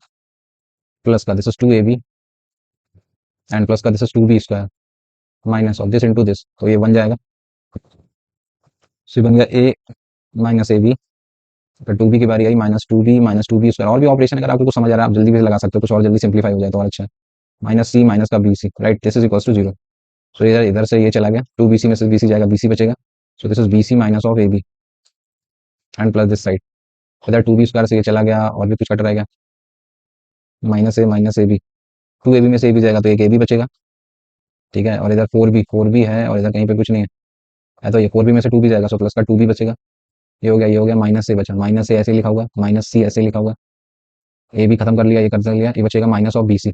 plus का this is 2ab and plus का this is 2b² minus of this into this, तो ये बन जाएगा, सो बन गया a - ab, फिर 2b की बारी आई -2b -2b², और भी ऑपरेशन अगर आपको कुछ समझ आ रहा है आप जल्दी भी लगा सकते हो, कुछ और जल्दी सिंप्लीफाई हो जाए तो और अच्छा है, -c माइनस का bc, right, this is equals to 0। सो इधर इधर से ये चला गया, 2bc में से bc जाएगा, bc बचेगा, सो this is bc minus of ab and plus this side, इधर 2b² से ये चला गया और भी कुछ कट रहेगा, -a - ab, 2ab में से ab जाएगा तो एक ab बचेगा। ठीक है, और इधर 4b है और इधर कहीं पे कुछ नहीं है तो ये 4b में से 2b जाएगा, सो प्लस का 2b बचेगा, ये हो गया -a बचा, -a ऐसे लिखा हुआ, -c ऐसे लिखा हुआ, ए बी खत्म कर लिया, ये कर लिया, ये बचेगा minus of b C,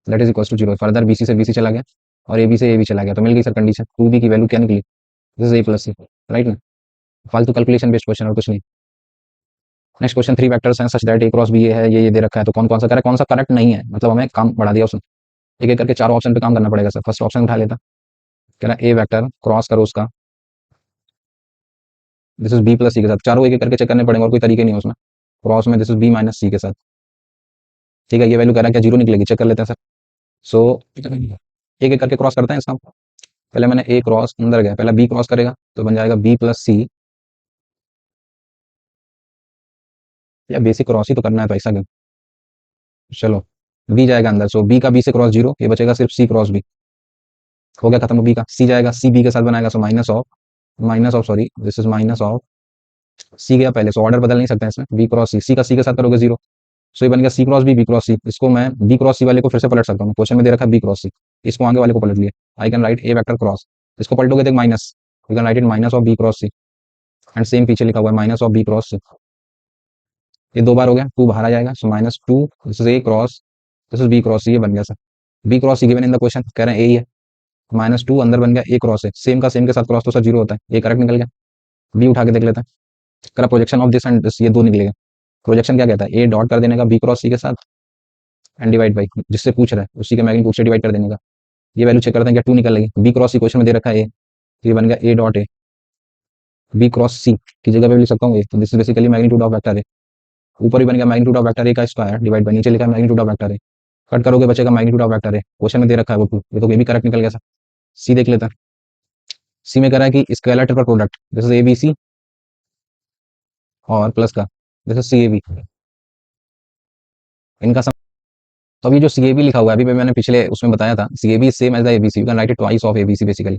that is equal to zero. Further b c से बी सी चला गया और ए बी से ए बी चला गया, तो मिल गई सर कंडीशन, टू बी की वैल्यू क्या निकली, this is A plus c, right ना। फालतू कैलकुलेशन बेस्ड क्वेश्चन और कुछ नहीं। नेक्स्ट क्वेश्चन, थ्री वेक्टर्स हैं such that A cross B A है, ये दे रखा है, तो कौन कौन सा करेक्ट, कौन सा करेक्ट नहीं है, मतलब हमें काम बढ़ा दिया उसने, एक एक करके चार ऑप्शन पे काम करना पड़ेगा सर। फर्स्ट ऑप्शन उठा लेता, कह रहा है ए वेक्टर क्रॉस करो उसका, दिस इज बी प्लस सी के साथ, चारों एक एक करके चेक करने पड़ेंगे और कोई तरीके नहीं है उसमें, क्रॉस में दिस इज बी माइनस सी के साथ, ठीक है। ये वैल्यू कह रहा है क्या जीरो निकलेगी, चेक कर लेते हैं सर। सो एक एक करके क्रॉस करते हैं इसका, पहले मैंने ए क्रॉस अंदर गया, पहले बी क्रॉस करेगा तो बन जाएगा बी प्लस सी, या बेसिक क्रॉस ही तो करना है तो ऐसा क्यों, चलो बी जाएगा अंदर, सो बी का बी से क्रॉस जीरो, ये बचेगा सिर्फ सी क्रॉस बी, हो गया खत्म बी का, सी जाएगा, सी बी के साथ बनाएगा, so minus of sorry this is minus of C गया पहले, सो ऑर्डर बदल नहीं सकते हैं इसमें, बी क्रॉस सी, सी का सी के साथ करोगे जीरो, सो ये बन गया सी क्रॉस बी, बी क्रॉस सी, इसको मैं बी क्रॉस सी वाले को फिर से पलट सकता हूँ, क्वेश्चन में दे रखा है बी क्रॉस सी, इसको आगे वाले को पलट लिए, I can write A vector cross, इसको पलटोगे तो minus, you can write it minus of B cross C, and same पीछे लिखा हुआ है minus of B cross C, ये दो बार हो गया, टू बाहर आ जाएगा, सो minus two, this is A cross, this is B cross C, ये बन गया sir, B cross C given in the question, कह रहे हैं ए ही है, माइनस टू अंदर बन गया ए क्रॉस है, सेम का सेम के साथ क्रॉस तो सर जीरो होता है, ये करेक्ट निकल गया। बी उठा के देख लेते हैं, करा projection of this and this, ये दो निकलेगा, प्रोजेक्शन क्या कहता है, ए डॉट कर देने का बी क्रॉस सी के साथ, एंड डिवाइड बाई जिससे पूछ रहा है उसी के मैग्नीट्यूड से डिवाइड कर देने का, ये वैल्यू चेक करते हैं क्या टू निकल लगी, बी क्रॉस सी क्वेश्चन में दे रखा है ए, तो ये बन गया ए डॉट ए, बी क्रॉस सी की जगह पे भी लिख सकता हूँ ए, तो this is basically magnitude of vector A, ऊपर ही बन गया मैग्नीट्यूड ऑफ वेक्टर ए का स्क्वायर डिवाइड बाई नीचे लिखा है magnitude of vector A, cut करोगे बचेगा magnitude of vector A, question में दे रखा है वो टू, ये तो ये भी करेक्ट निकल गया सर। सी देख लेते हैं, सी में कह रहा है कि scalar triple product, this is a B c और प्लस का this is c A b, इनका सम, तो अभी जो सी ए बी लिखा हुआ है, अभी मैंने पिछले उसमें बताया था, C A B same as the A B C, you can write it twice of A B C basically,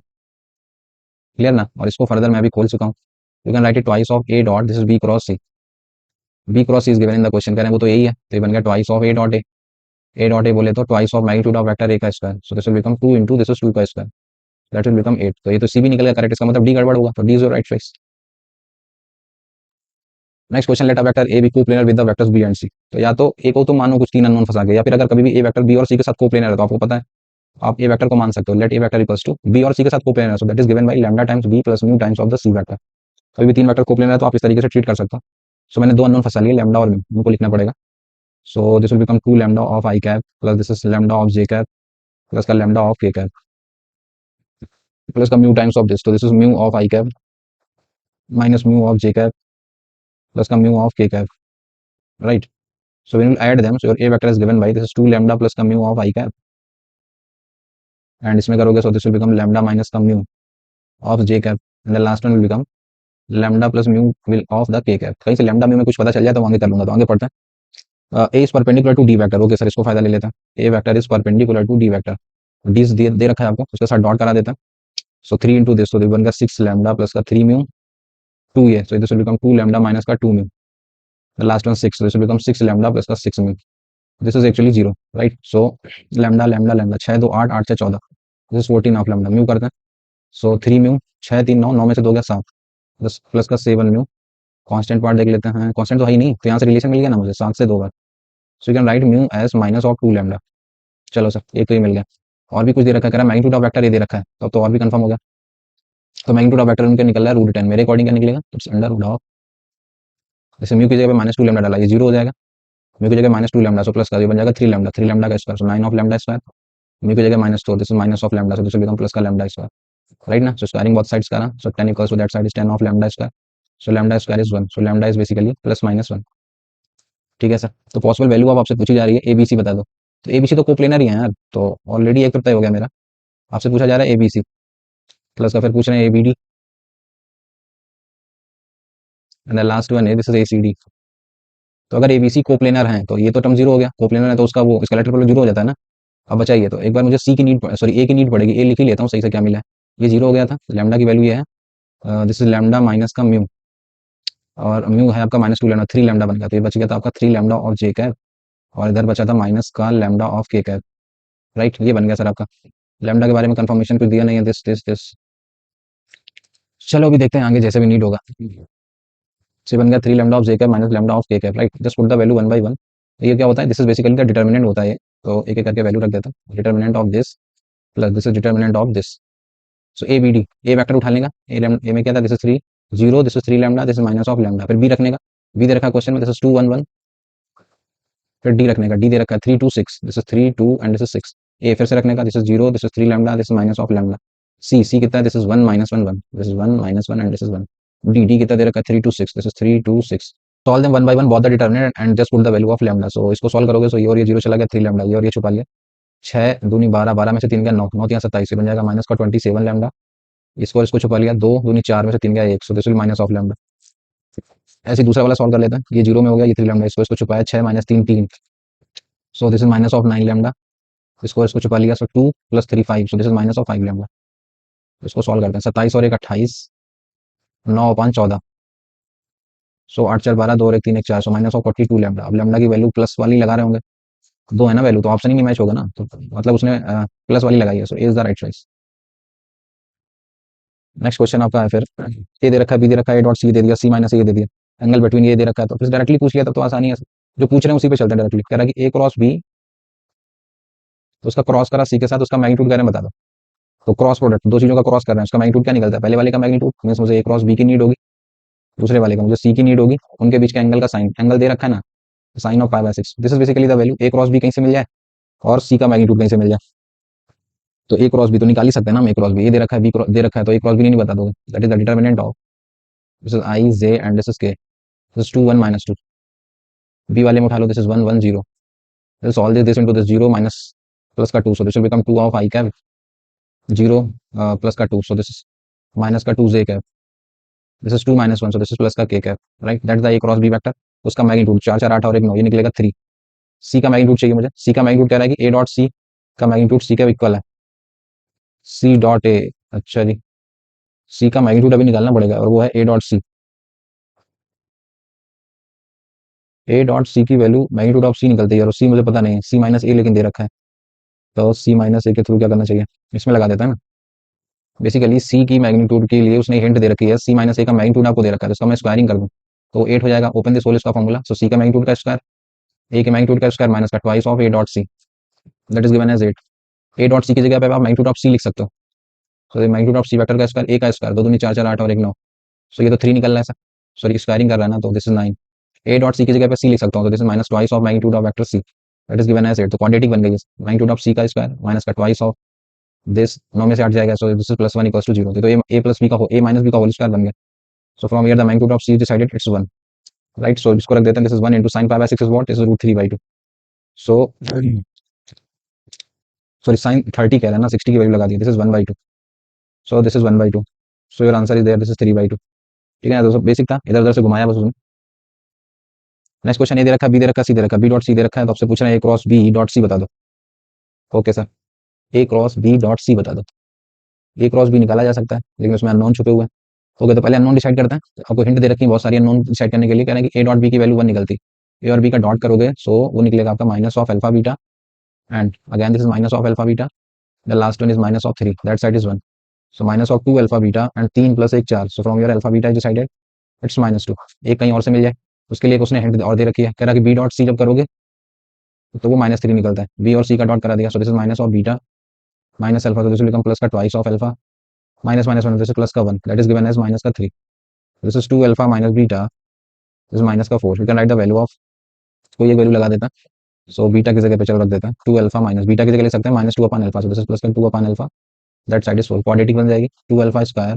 clear ना, और इसको फर्दर मैं भी खोल चुका हूँ, you can write it twice of A dot, this is B cross C, B cross C is given in the question, कह रहे हैं वो तो यही है, तो ये बन गया twice of A dot A बोले तो twice of magnitude of vector ए का square, so this will become two into this is two का square, that will become eight, तो ये तो सी भी निकल गया करेक्ट, इसका मतलब डी गड़बड़ होगा, तो D is your right choice. Next question, let a vector A B coplanar with the vectors B and C, तो या तो ए को तो मानो कुछ तीन अननोन फंसा के, या फिर अगर कभी भी ए वेक्टर बी और सी के साथ कोप्लेनर है तो आपको पता है आप ए वेक्टर को मान सकते हो, let A vector equals to B और सी के साथ कोप्लेनर है, so that is given by lambda times B plus mu times of the C vector, कभी भी तीन वेक्टर कोप्लेनर है तो आप इस तरीके से ट्रीट कर सकते हो। सो मैंने दो अननोन फंसा लिए, लैम्डा और म्यू, उनको लिखना पड़ेगा, so this will become two lambda of I cap plus this is lambda of J cap plus का लैम्डा ऑफ के कैप प्लस का म्यू टाइम्स ऑफ दिस, तो this is mu of I cap minus mu of J cap plus का mu of के cap, right. So when you add them, so your a vector is given by this is 2 lambda plus का mu of I cap, and इसमें करोगे so this will become lambda minus का mu of j cap, and the last one will become lambda plus mu will of the k cap। कहीं से lambda mu में कुछ पता चल जाए तो आगे कर लूंगा, तो आगे पढ़ते हैं। a is perpendicular to d vector, okay sir इसको फायदा ले लेते हैं, a vector is perpendicular to d vector, d दे रखा है आपको, उसके साथ डॉट करा देता है, सो 3 इंटू दिस, तो बन का 6 लैम्डा प्लस का 3 म्यू 2 ये, सो this will become 2 lambda minus का 2 mu, the last one 6, so this will become 6 lambda plus का 6 mu, this is actually zero, right. So lambda lambda lambda 6 2 8 8 6 14, this is 14 of lambda, mu करते हैं, सो 3 mu 6 3 9 9 में से 2 गया 7, दस plus का 7 mu, constant part देख लेते हैं, कांस्टेंट तो है ही नहीं, तो यहाँ से रिलेशन मिल गया ना मुझे 7 से 2 बार, so you can write mu as minus of 2 lambda, चलो सर एक तो ये मिल गया, और भी कुछ दे रखा है, कह रहा है मैग्नीट्यूड ऑफ वेक्टर ये दे रखा है, तब तो और भी कंफर्म हो गया, तो मैग्नीट्यूड ऑफ वेक्टर उनके निकल रहा है रूट 10, मेरे अकॉर्डिंग क्या निकलेगा, तो अंडर रूट ऑफ, जैसे म्यू की जगह पे माइनस 2 लैम्डा डाला, ये जीरो हो जाएगा, म्यू की जगह माइनस 2 लैम्डा, सो प्लस का ये बन जाएगा 3 लैम्डा का square, so 9 of lambda square, mu की जगह minus 4, this is minus of lambda, so this will become plus का लैम्डा स्क्वायर, राइट ना। सो स्क्वायरिंग बोथ साइड्स करा, so 10 equals to that side is 10 of lambda square, so lambda square is 1, so lambda is basically plus minus 1, ठीक है sir. तो possible value अब आपसे पूछी जा रही है एबीसी बता दो, तो एबीसी तो कोप्लेनर ही है यार, तो ऑलरेडी एक तो तय हो गया मेरा, आपसे पूछा जा रहा है एबीसी प्लस का फिर पूछ रहे हैं ABD, and the last one है दिस इज एसीडी, तो अगर एबीसी कोप्लेनर है तो ये तो टर्म जीरो हो गया, कोप्लेनर है तो उसका वो स्केलेटर पर जीरो हो जाता है ना। अब बचाइए, तो एक बार मुझे सी की नीड सॉरी ए की नीड पड़ेगी, ए लिख ही लेता हूँ सही से क्या मिला है, ये जीरो हो गया था, लैम्डा की वैल्यू ये है, दिस इज लैम्डा माइनस का म्यू, और म्यू है आपका माइनस 2 लैम्डा, 3 लैम्डा बन गया, तो ये बच गया था आपका 3 लैम्डा ऑफ जे कैप, और इधर बचा था माइनस का लैम्डा ऑफ के कैप, राइट। ये बन गया सर आपका, लैम्डा के बारे में कंफर्मेशन कुछ दिया नहीं है, दिस चलो अभी देखते हैं आगे जैसे भी नीड होगा। से बन गया 3 lambda of J cap minus lambda of के cap, right, just put the value one by one, ये क्या होता है, this is basically the determinant होता है ये। तो एक एक करके वैल्यू रख देता हूँ, determinant of this plus this is determinant of this. So a b d, a vector उठा लेगा, ए में क्या था, this is 3 0, this is 3 lambda, this is minus of lambda. फिर बी रखने का, बी दे रखा क्वेश्चन में, दिस इज 2 1 1। फिर डी रखने का, डी दे रखा है 3 2 6, this is 3 2 and this is 6। A फिर से रखने का, this is 0, this is 3 lambda, this is minus of lambda. C कितना है, this is 1 -1 1, this is 1 -1 and this is 1। D कितना दे रखा है, 3 2 6, this is 3 2 6। Solve them one by one, both the determinant and just put the value of lambda. So इसको solve करोगे, सो ये और ये 0 चला गया, 3 लैम्डा, ये और ये छुपा लिया। 6 दूनी 12, 12 में से 3 गया 9, 9 3 27, बन जाएगा माइनस का 27 लैम्डा। इसको छुपा लिया, 2 दूनी 4 में से 3 गया 1, so this will minus of lambda. ऐसे दूसरा वाला सॉल्व कर लेते हैं, ये 0 में हो गया, ये 3 लैम्डा, इसको छुपाया 6 -3 3, so this is minus of 9 lambda. इसको छुपा लिया, सो 2 + 3 5, सो this is minus of 5 lambda. इसको सॉल्व करते हैं, 27 और 1 28, 9 5 14, सो 8 4 12, 2 और 1 3 1 4, सो माइनस ऑफ 42 लैम्डा। अब लैम्डा की वैल्यू प्लस वाली लगा रहे होंगे, 2 है ना वैल्यू, तो ऑप्शन ही नहीं मैच होगा ना, तो मतलब उसने प्लस वाली लगाई है, so A is the right choice. Next question आपका है फिर, ए दे रखा है, बी दे रखा है, ए डॉट सी दे दिया, सी माइनस ए दे दिया, एंगल बिटवीन ए दे रखा है, तो फिर डायरेक्टली पूछ लिया तब तो आसानी है। जो पूछ रहे हैं उसी पे चलते हैं डायरेक्टली। कह रहा है कि ए क्रॉस बी, तो उसका क्रॉस करा सी के साथ, उसका मैग्नीट्यूड कह रहे हैं, बता दो। तो क्रॉस प्रोडक्ट, दो चीजों का क्रॉस कर रहे हैं, उसका मैग्नीट्यूड क्या निकलता है, पहले वाले का मैग्नीट्यूड मींस मुझे ए क्रॉस बी की नीड होगी, दूसरे वाले का मुझे सी की नीड होगी, उनके बीच का एंगल का साइन, एंगल दे रखा है ना, sine of π/6। This is basically the value, A cross B कहीं से मिल जाए और सी का मैग्नीट्यूड कहीं से मिल जाए, तो ए क्रॉस बी तो निकाल ही सकते हैं ना हम। ए क्रॉस बी, ए दे रखा है, बी दे रखा है, तो ए क्रॉस बी नहीं बता दोगे, that is the determinant of, this is I J and this is K, this is 2 1 -2। B वाले में उठा लो, this is 1 1 0, this all this into this 0 minus plus का 2, so this will become 2 of I cap, 0 plus का 2, so this is minus का 2 J cap, this is 2 -1, so this is plus का के cap, right, that is the a cross B vector. उसका magnitude 4 4 8 और 1 9, ये निकलेगा 3। सी का मैग्नीट्यूड चाहिए मुझे, सी का मैग्नीट्यूड कह रहा है कि ए डॉट सी का मैग्नीट्यूड सी के इक्वल है, सी डॉट ए। अच्छा जी, सी का मैग्नीट्यूड अभी निकालना पड़ेगा, और वो है A dot C. A dot सी की वैल्यू मैग्नीट्यूड ऑफ सी निकलती है, और सी मुझे पता नहीं है, सी माइनस ए लेकिन दे रखा है, तो सी माइनस ए के थ्रू क्या करना चाहिए, इसमें लगा देता है ना। बेसिकली सी की मैग्नीट्यूड के लिए उसने हिंट दे रखी है, सी माइनस ए का मैग्नीट्यूड आपको दे रखा है, तो इसका मैं स्क्वायरिंग कर दूं तो 8 हो जाएगा, ओपन दिस होल इसका फॉर्मूला। सो सी का मैग्नीट्यूड का स्क्वायर, ए के मैग्नीट्यूड का स्क्वायर माइनस का twice of A dot C, that is given as 8। A dot सी की जगह पे आप मैग्नीट्यूड ऑफ सी लिख सकते हो, so magnitude of C vector का स्क्वायर, ए का स्क्वायर, 2 दूनी 4 4 8 और 1 9, सो ये तो 3 निकल रहा है सर, सॉरी स्क्वायरिंग कर रहा है ना, तो दिस इज 9। ए डॉट सी की जगह पे सी लिख सकता हूँ, तो this is minus twice of magnitude of vector c, that is given as 8। तो क्वाड्रेटिक बन गई, मैग्नीट्यूड ऑफ सी का स्क्वायर माइनस का ट्वाइस ऑफ दिस, 9 में से 8 जाएगा, सो दिस इज +1 = 0, तो ए प्लस बी का ए माइनस बी का होल स्क्वायर बन गया। So from here the magnitude of C is decided, it's 1, right. So इसको रख देते हैं, this is 1 into sin π/6 is what, is √3/2। So sorry sine 30 कह रहा है ना, 60 की वैल्यू लगा दी, this is 1/2, so this is 1/2, so your answer is there, this is 3/2। ठीक है ना दोस्तों, बेसिक था, इधर उधर से घुमाया बस उसने। नेक्स्ट क्वेश्चन, ए दे रखा, बी दे रखा, सी दे रखा, बी डॉट सी दे रखा है, तो आपसे पूछ रहे हैं ए क्रॉस बी डॉट सी बता दो। ओके सर, ए क्रॉस बी डॉट सी बता दो। ए क्रॉस बी निकाला जा सकता है, लेकिन उसमें अननोन छुपे हुए हैं। ओके, तो पहले अननोन डिसाइड करते हैं। तो आपको हिंट दे रखी है बहुत सारी अननोन डिसाइड करने के लिए, कह रहे हैं कि ए डॉट बी की वैल्यू 1 निकलती, ए और बी का डॉट करोगे, सो वो निकलेगा आपका minus of alpha beta, and again this is minus of alpha beta, the last one is minus of 3, that side is 1, so minus of 2 alpha beta and 3 + 1 4, so from your alpha beta is decided, it's -2। एक कहीं और से मिल जाए, उसके लिए उसने hint और दे रखी है, कह रहा है कि बी डॉट सी जब करोगे तो वो -3 निकलता है, बी और सी का डॉट करा दिया, so this is minus of beta minus alpha, तो दिस विल बिकम प्लस का twice of alpha, minus minus 1, this is plus का 1, that is given as minus का 3, this is 2 alpha minus beta, this is minus का 4। We can write the value of, कोई एक value लगा देता है, so beta की जगह पे चलो रख देता है 2 अल्फा माइनस बीटा की जगह ले सकते हैं -2/अल्फा, सो दिस इज प्लस का 2/अल्फा, दैट साइड इज 4, क्वाड्रेटिक बन जाएगी, 2 अल्फा स्क्वायर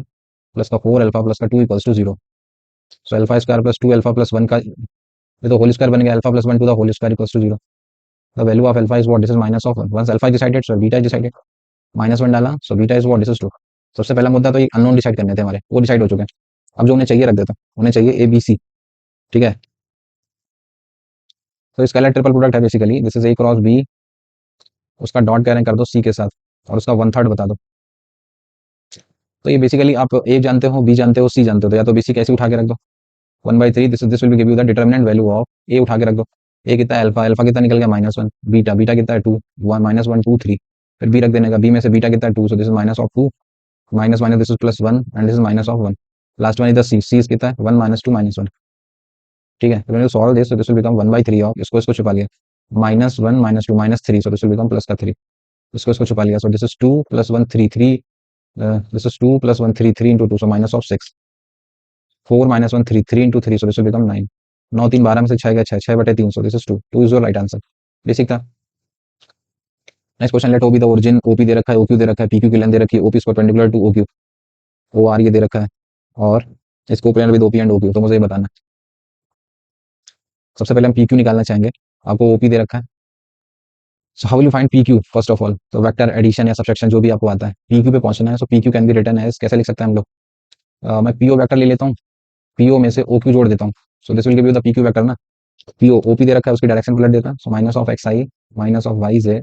प्लस का 4 अल्फा प्लस का 2 = 0, so alpha square plus 2 alpha plus 1 का, ये तो होल स्क्वायर बन गया, alpha plus 1 to the whole square = 0। The value of alpha is what, this is minus of 1, once alpha is decided, so beta is decided, -1 डाला, so beta is what, this is 2। सबसे पहला मुद्दा तो ये unknown decide करने थे हमारे, वो डिसाइड हो चुके हैं। अब जो उन्हें चाहिए रख देता हूं, उन्हें चाहिए ए बी सी। ठीक है, तो स्केलर ट्रिपल प्रोडक्ट है basically, this is A cross b, उसका डॉट कह रहे हैं कर दो सी के साथ, और उसका 1/3 बता दो। तो ये बेसिकली आप ए जानते हो, बी जानते हो, सी जानते हो, तो या तो बेसिक ऐसे उठा के रख दो 1/3, this will give you the determinant value of A, उठा के रख दो। ए कितना है अल्फा, अल्फा कितना निकल गया -1, बीटा, बीटा कितना है 2, 1 -1 2 3, फिर बी रख देने का, बी में से बीटा कितना है 2, so this is minus of 2, minus minus this is +1 and this is minus of 1, last one is the c, c is कितना है 1 -2 -1। ठीक है, तो solve this, so this will become 1/3 of, इसको इसको छुपा लिया, -1 -2 -3, so this will become plus का 3, इसको इसको छुपा लिया, so this is 2 + 1 3 3, this is 2 + 1 3 3 × 2, so minus of 6, 4 - 1 3 3 × 3, so this will become 9, 9 3 12 में से 6 गया 6, 6/3, so this is 2, 2 is your right answer. Basic था। Next question, let O be the origin, OP दे रखा है, ओक्यू दे रखा है, पीक्यू की लेंथ दे रखी है, OP is perpendicular to OQ, O R ये दे रखा है, और इसको planar with OP and OQ, तो मुझे ये बताना है। सबसे पहले हम पीक्यू निकालना चाहेंगे, आपको ओपी दे रखा है, so how will you find PQ first of all, तो वेक्टर एडिशन या सब्ट्रैक्शन जो भी आपको आता है, पीक्यू पे पहुंचना है, so PQ can be written as, कैसे लिख सकते हैं हम लोग, मैं पीओ वेक्टर ले लेता हूँ, पीओ में से ओक्यू जोड़ देता हूँ, so this will give you the PQ vector ना, पीओ ओपी दे रखा है, उसकी डायरेक्शन पलट देता है, so minus of x i minus of y j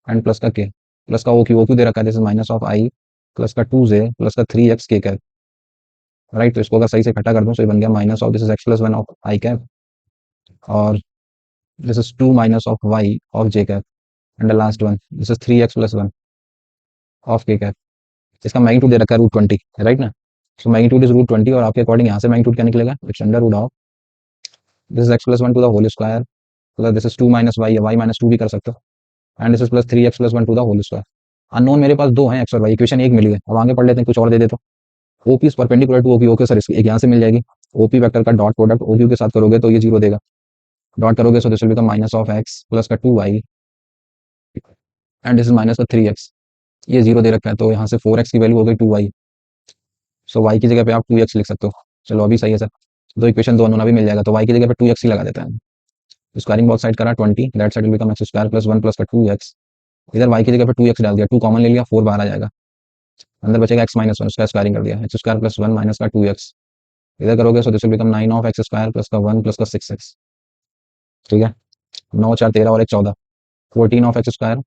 and plus का के, प्लस का ओक्यू, ओक्यू दे रखा है, this is minus of i plus का 2 जे प्लस का 3x के कैप, राइट, तो इसको अगर सही से इकट्ठा कर दूं, तो ये बन गया minus of, this is x+1 of I cap, और this is 2 minus of Y of J cap, and the last one this is 3x+1 of के कैप, इसका मैग्नीट्यूड दे रखा है √20, राइट ना, सो मैग्नीट्यूड इज √20, और आपके अकॉर्डिंग यहाँ से मैग्नीट्यूड क्या निकलेगा, it's under root of this is x+1 to the whole square, plus this is 2 - y, y -2 भी कर सकते हो, and this is plus 3x+1 to the whole square. Unknown मेरे पास दो हैं, एक्स और वाई, इक्वेशन एक मिली है, अब आगे पढ़ लेते हैं, कुछ और दे देते हो, OP is perpendicular to OQ, okay sir, इसकी एक यहाँ से मिल जाएगी, ओपी वेक्टर का डॉट प्रोडक्ट ओक्यू के साथ करोगे तो ये 0 देगा, डॉट करोगे so this will become minus of x plus का 2y and this is minus का 3x, ये 0 दे रखा है, तो यहाँ से 4x की वैल्यू हो गई 2y, सो y की जगह पे आप 2x लिख सकते हो, चलो अभी सही है सर, दो इक्वेशन दो अननोन अभी मिल जाएगा, तो y की जगह पे 2x ही लगा देते हैं, स्क्वायरिंग बोथ साइड करा 20, that side will become x² + 1 plus का 2x, इधर y की जगह पे 2x डाल दिया, 2 कॉमन ले लिया, 4 बाहर आ जाएगा, अंदर बचेगा x-1, उसका स्क्वायरिंग कर दिया, x² + 1 माइनस का 2x, इधर करोगे so this will become 9 of x² plus का 1 प्लस का 6x, ठीक है, 9 4 13 और 1 14, 14 of x²,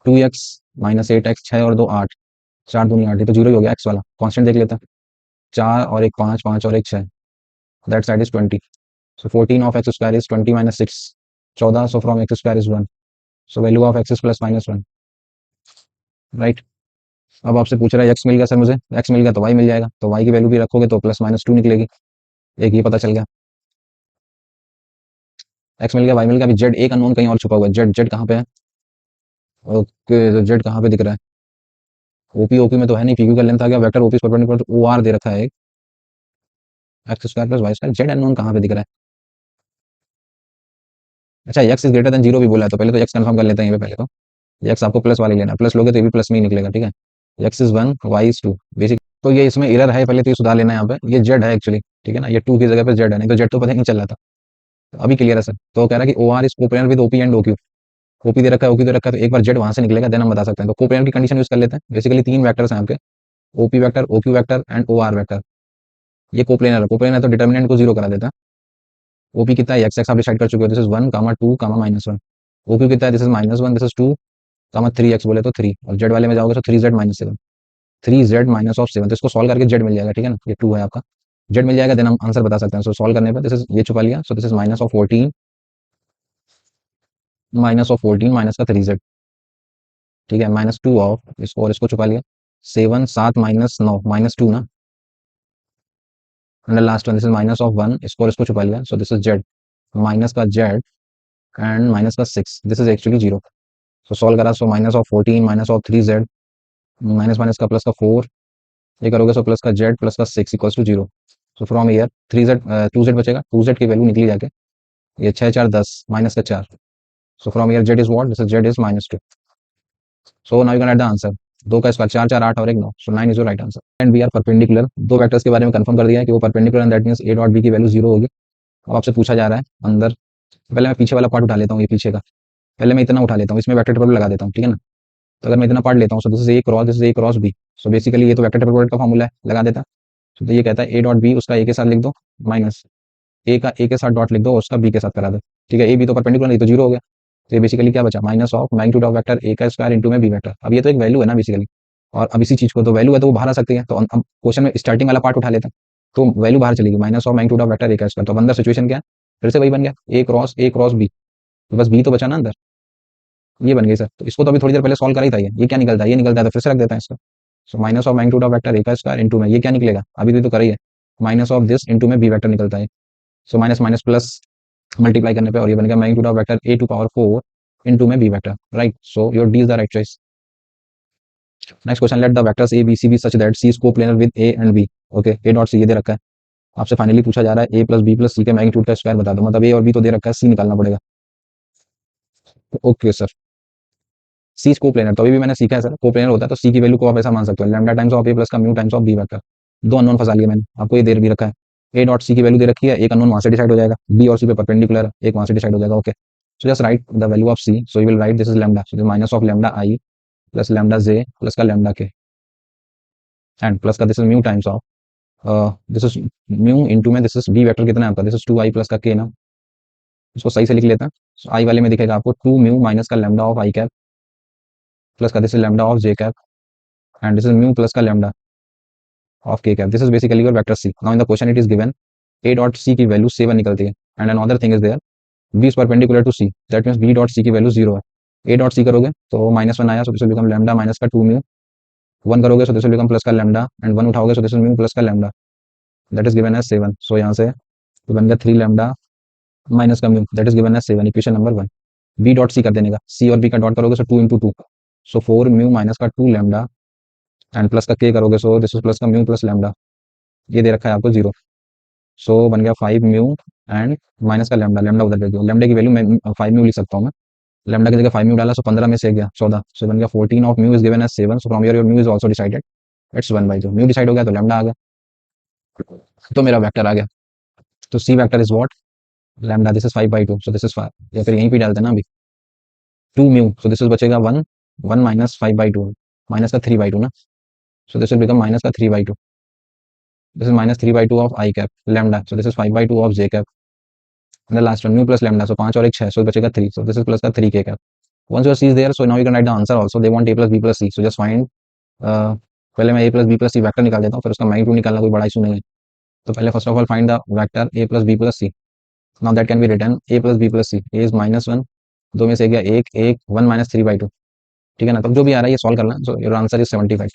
2x minus 8x, 6 और 2 8, 4 दूनी 8, ये तो 0 ही हो गया, x वाला कांस्टेंट देख लेते हैं, 4 और 1 5, 5 और 1 6, that side is 20, so 14 of x² is 20 minus 6, 14, so from x² is 1, so value of x is +-1, right. अब आपसे पूछ रहा है x मिल गया सर, मुझे x मिल गया तो y मिल जाएगा, तो y की वैल्यू भी रखोगे तो +-2 निकलेगी, एक ये पता चल गया, x मिल गया, y मिल गया, अभी z एक अननोन कहीं और छुपा हुआ है, z कहाँ पे है, ओके, तो z कहाँ पे दिख रहा है, ओपी ओपी में तो है नहीं, पीक्यू का लेंथ आ गया, vector OP perpendicular to O R दे रखा है, x² + y², z अननोन कहाँ पे दिख रहा है, अच्छा x इज ग्रेटर देन 0 भी बोला है, तो पहले तो x कंफर्म कर लेते हैं, ये पहले तो x आपको प्लस वाले लेना, प्लस लोगे तो ये भी प्लस में ही निकलेगा, ठीक है, x is 1 y is 2, basic, तो ये इसमें एरर है, पहले तो ये सुधार लेना है, यहाँ पे ये z है एक्चुअली, ठीक है ना, ये 2 की जगह पे z है, नहीं तो z तो पता ही नहीं चल रहा था, तो अभी क्लियर है सर, तो कह रहा है कि O R is coplanar with OP and OQ, OP दे रखा है, ओक्यू दे रखा है, तो एक बार z वहां से निकलेगा, देन हम बता सकते हैं, तो कोप्लेनर की कंडीशन यूज कर लेते हैं, बेसिकली 3 वेक्टर्स हैं आपके, OP vector, OQ vector and O R vector, ये कोप्लेनर है, कोप्लेनर है तो डिटर्मिनेंट को 0 करा देता है, ओपी कितना है, x आप डिसाइड कर चुके हो, दिस इज 1 2 -1, ओक्यू कितना है, this is -1, this is 2 3x बोले तो 3, और z वाले में जाओगे तो 3z - 7, 3z माइनस ऑफ 7, तो इसको सॉल्व करके z मिल जाएगा, ठीक है ना, ये 2 है आपका, z मिल जाएगा, देन हम आंसर बता सकते हैं, सो सॉल्व करने पर दिस इज, ये छुपा लिया, सो दिस इज -14 माइनस का 3z, ठीक है, -2 ऑफ इसको, और इसको छुपा लिया, 7 7 -9 -2 ना, and last one this is -1, इसको और इसको छुपा लिया, so this is z, minus का z एंड माइनस का 6, this is actually 0, so solve करा, सो -14 -3z माइनस माइनस का प्लस का 4, ये करोगे सो प्लस का z प्लस का 6 equals to 0, so from here 3z 2z बचेगा, 2z की वैल्यू निकली जाके, ये 6 4 10 माइनस का 4, so from here z is what, this is z is -2, so now you can add the answer, 2 का square 4 4 8 और 1 9, so 9 is your right answer, and we are perpendicular, दो vectors के बारे में कंफर्म कर दिया है कि वो perpendicular and that means a dot b की वैल्यू 0 होगी। अब आपसे पूछा जा रहा है अंदर, पहले मैं पीछे वाला पार्ट उठा लेता हूँ, ये पीछे का, पहले मैं इतना उठा लेता हूँ, इसमें वेक्टर टेबल लगा देता हूँ, ठीक है ना, तो अगर मैं इतना पार्ट लेता हूँ, so this is a cross, this is a cross b, so basically ये तो वेक्टर टेबल प्रोडक्ट का फॉर्मूला है, लगा देता, तो ये कहता है a डॉट b, उसका a के साथ लिख दो, माइनस a का a के साथ डॉट लिख दो, उसका b के साथ करा दो, ठीक है, a b तो परपेंडिकुलर नहीं तो 0 हो गया, तो ये बेसिकली क्या बचा, minus of magnitude of vector a का स्क्वायर इंटू में b वेक्टर, अब ये तो एक वैल्यू है ना बेसिकली, और अब इसी चीज को तो वैल्यू है तो वो बाहर आ सकती है, तो अब क्वेश्चन में स्टार्टिंग वाला पार्ट उठा लेते हैं, तो वैल्यू बाहर चलेगी, minus of magnitude of vector a का स्क्वायर, तो अब अंदर सिचुएशन क्या है, फिर से वही बन गया a क्रॉस b, तो बस b तो बचा ना अंदर, ये बन गई सर, तो इसको तो अभी थोड़ी देर पहले सॉल्व करा ही था, ये क्या निकलता है, ये निकलता है, तो फिर से रख देता है इसको, so minus of magnitude of vector a का स्क्वायर इंटू में, ये क्या निकलेगा, अभी भी तो करी है, माइनस ऑफ दिस इंटू में b वेक्टर निकलता है, so minus minus plus multiply करने पे और ये बन गया magnitude of vector A to power 4 into में B vector, right? So your D is the right choice. Next question, let the vectors A B c B such that c is coplanar with a and b. Okay, a dot c ये दे रखा है, आपसे finally पूछा जा रहा है A plus B plus सी के मैग्नीट्यूड का स्क्वायर बता दो, मतलब ए और बी तो दे रखा है, सी निकालना पड़ेगा। Okay sir, c is coplanar, तो अभी भी मैंने सीखा है सर, कोप्लेनर होता है तो सी की वैल्यू को आप ऐसा मान सकते हो, lambda times of A plus का mu times of B vector. दो अननोन फंसा लिया मैंने, आपको ये दे भी रखा है, ए डॉट सी की वैल्यू दे रखी है, एक अननोन वहां से डिसाइड हो जाएगा, बी और सी पे परपेंडिकुलर है, एक वहां से डिसाइड हो जाएगा। Okay, so just write the value of c, so you will write this is lambda, so minus of lambda i plus lambda j plus का लैम्डा के एंड प्लस का this is mu times of this is mu into में this is B vector कितना है आपका, this is 2 I plus का के ना, इसको सही से लिख लेते हैं। सो आई वाले में दिखेगा आपको 2 म्यू माइनस का lambda of I cap plus का this is lambda of J cap and this is mu plus का लैम्डा ऑफ के cap. This is basically your vector C. Now in the question it is given A dot सी की value 7 निकलती है and another thing is there B is perpendicular to C, that means B dot सी की value 0 है। A dot सी करोगे तो -1 आया, so this will become lambda minus का 2 mu, 1 करोगे so this will become plus का लैम्डा एंड 1 उठाओगे so this is mu plus का lambda, that is given as 7। So यहाँ से तो बन गया 3 लैम्डा माइनस का mu, that is given as 7, equation number 1। B dot C कर देने का, सी और बी का डॉट करोगे so 2 into 2, so 4 mu minus का 2 लैम्डा एंड प्लस का के करोगे सो दिस इज प्लस का म्यू प्लस लैम्डा, ये दे रखा है आपको 0। सो बन गया 5 म्यू एंड माइनस का लैम्डा, लैम्डा उधर भेज दो, लैम्डा की वैल्यू मैं 5 म्यू लिख सकता हूँ मैं, लैम्डा की जगह 5 म्यू डाला सो 15 में से गया 14, सो बन गया 14 of mu is given as 7, so from your mu is also decided, it's 1/2, mu decide हो गया तो लैम्डा आ गया, तो मेरा वेक्टर आ गया। तो C vector is what, lambda, this is 5/2, so this is 5, या फिर यहीं पे डालते हैं ना अभी 2 म्यू, सो दिस इज बचेगा 1, 1 माइनस 5/2, माइनस का 3/2 ना, so this will become minus का 3/2, this is minus 3/2 of I cap lambda, so this is 5/2 of J cap and the last one mu plus lambda, so 5 और 1 6, सो बचेगा 3, so this is plus का 3 के cap. Once your C is there, so now you can write the answer also. They want a plus b plus c. So just find पहले मैं a plus b plus c vector निकाल देता हूँ, फिर उसका magnitude निकालना कोई बड़ा इशू नहीं है। तो पहले first of all find the vector a plus b plus c. Now that can be written a plus b plus c. a is -1, दो में से गया एक 1 minus 3/2, ठीक है ना? तब जो भी आ रहा है ये सॉल्व करना है, so your answer is 75।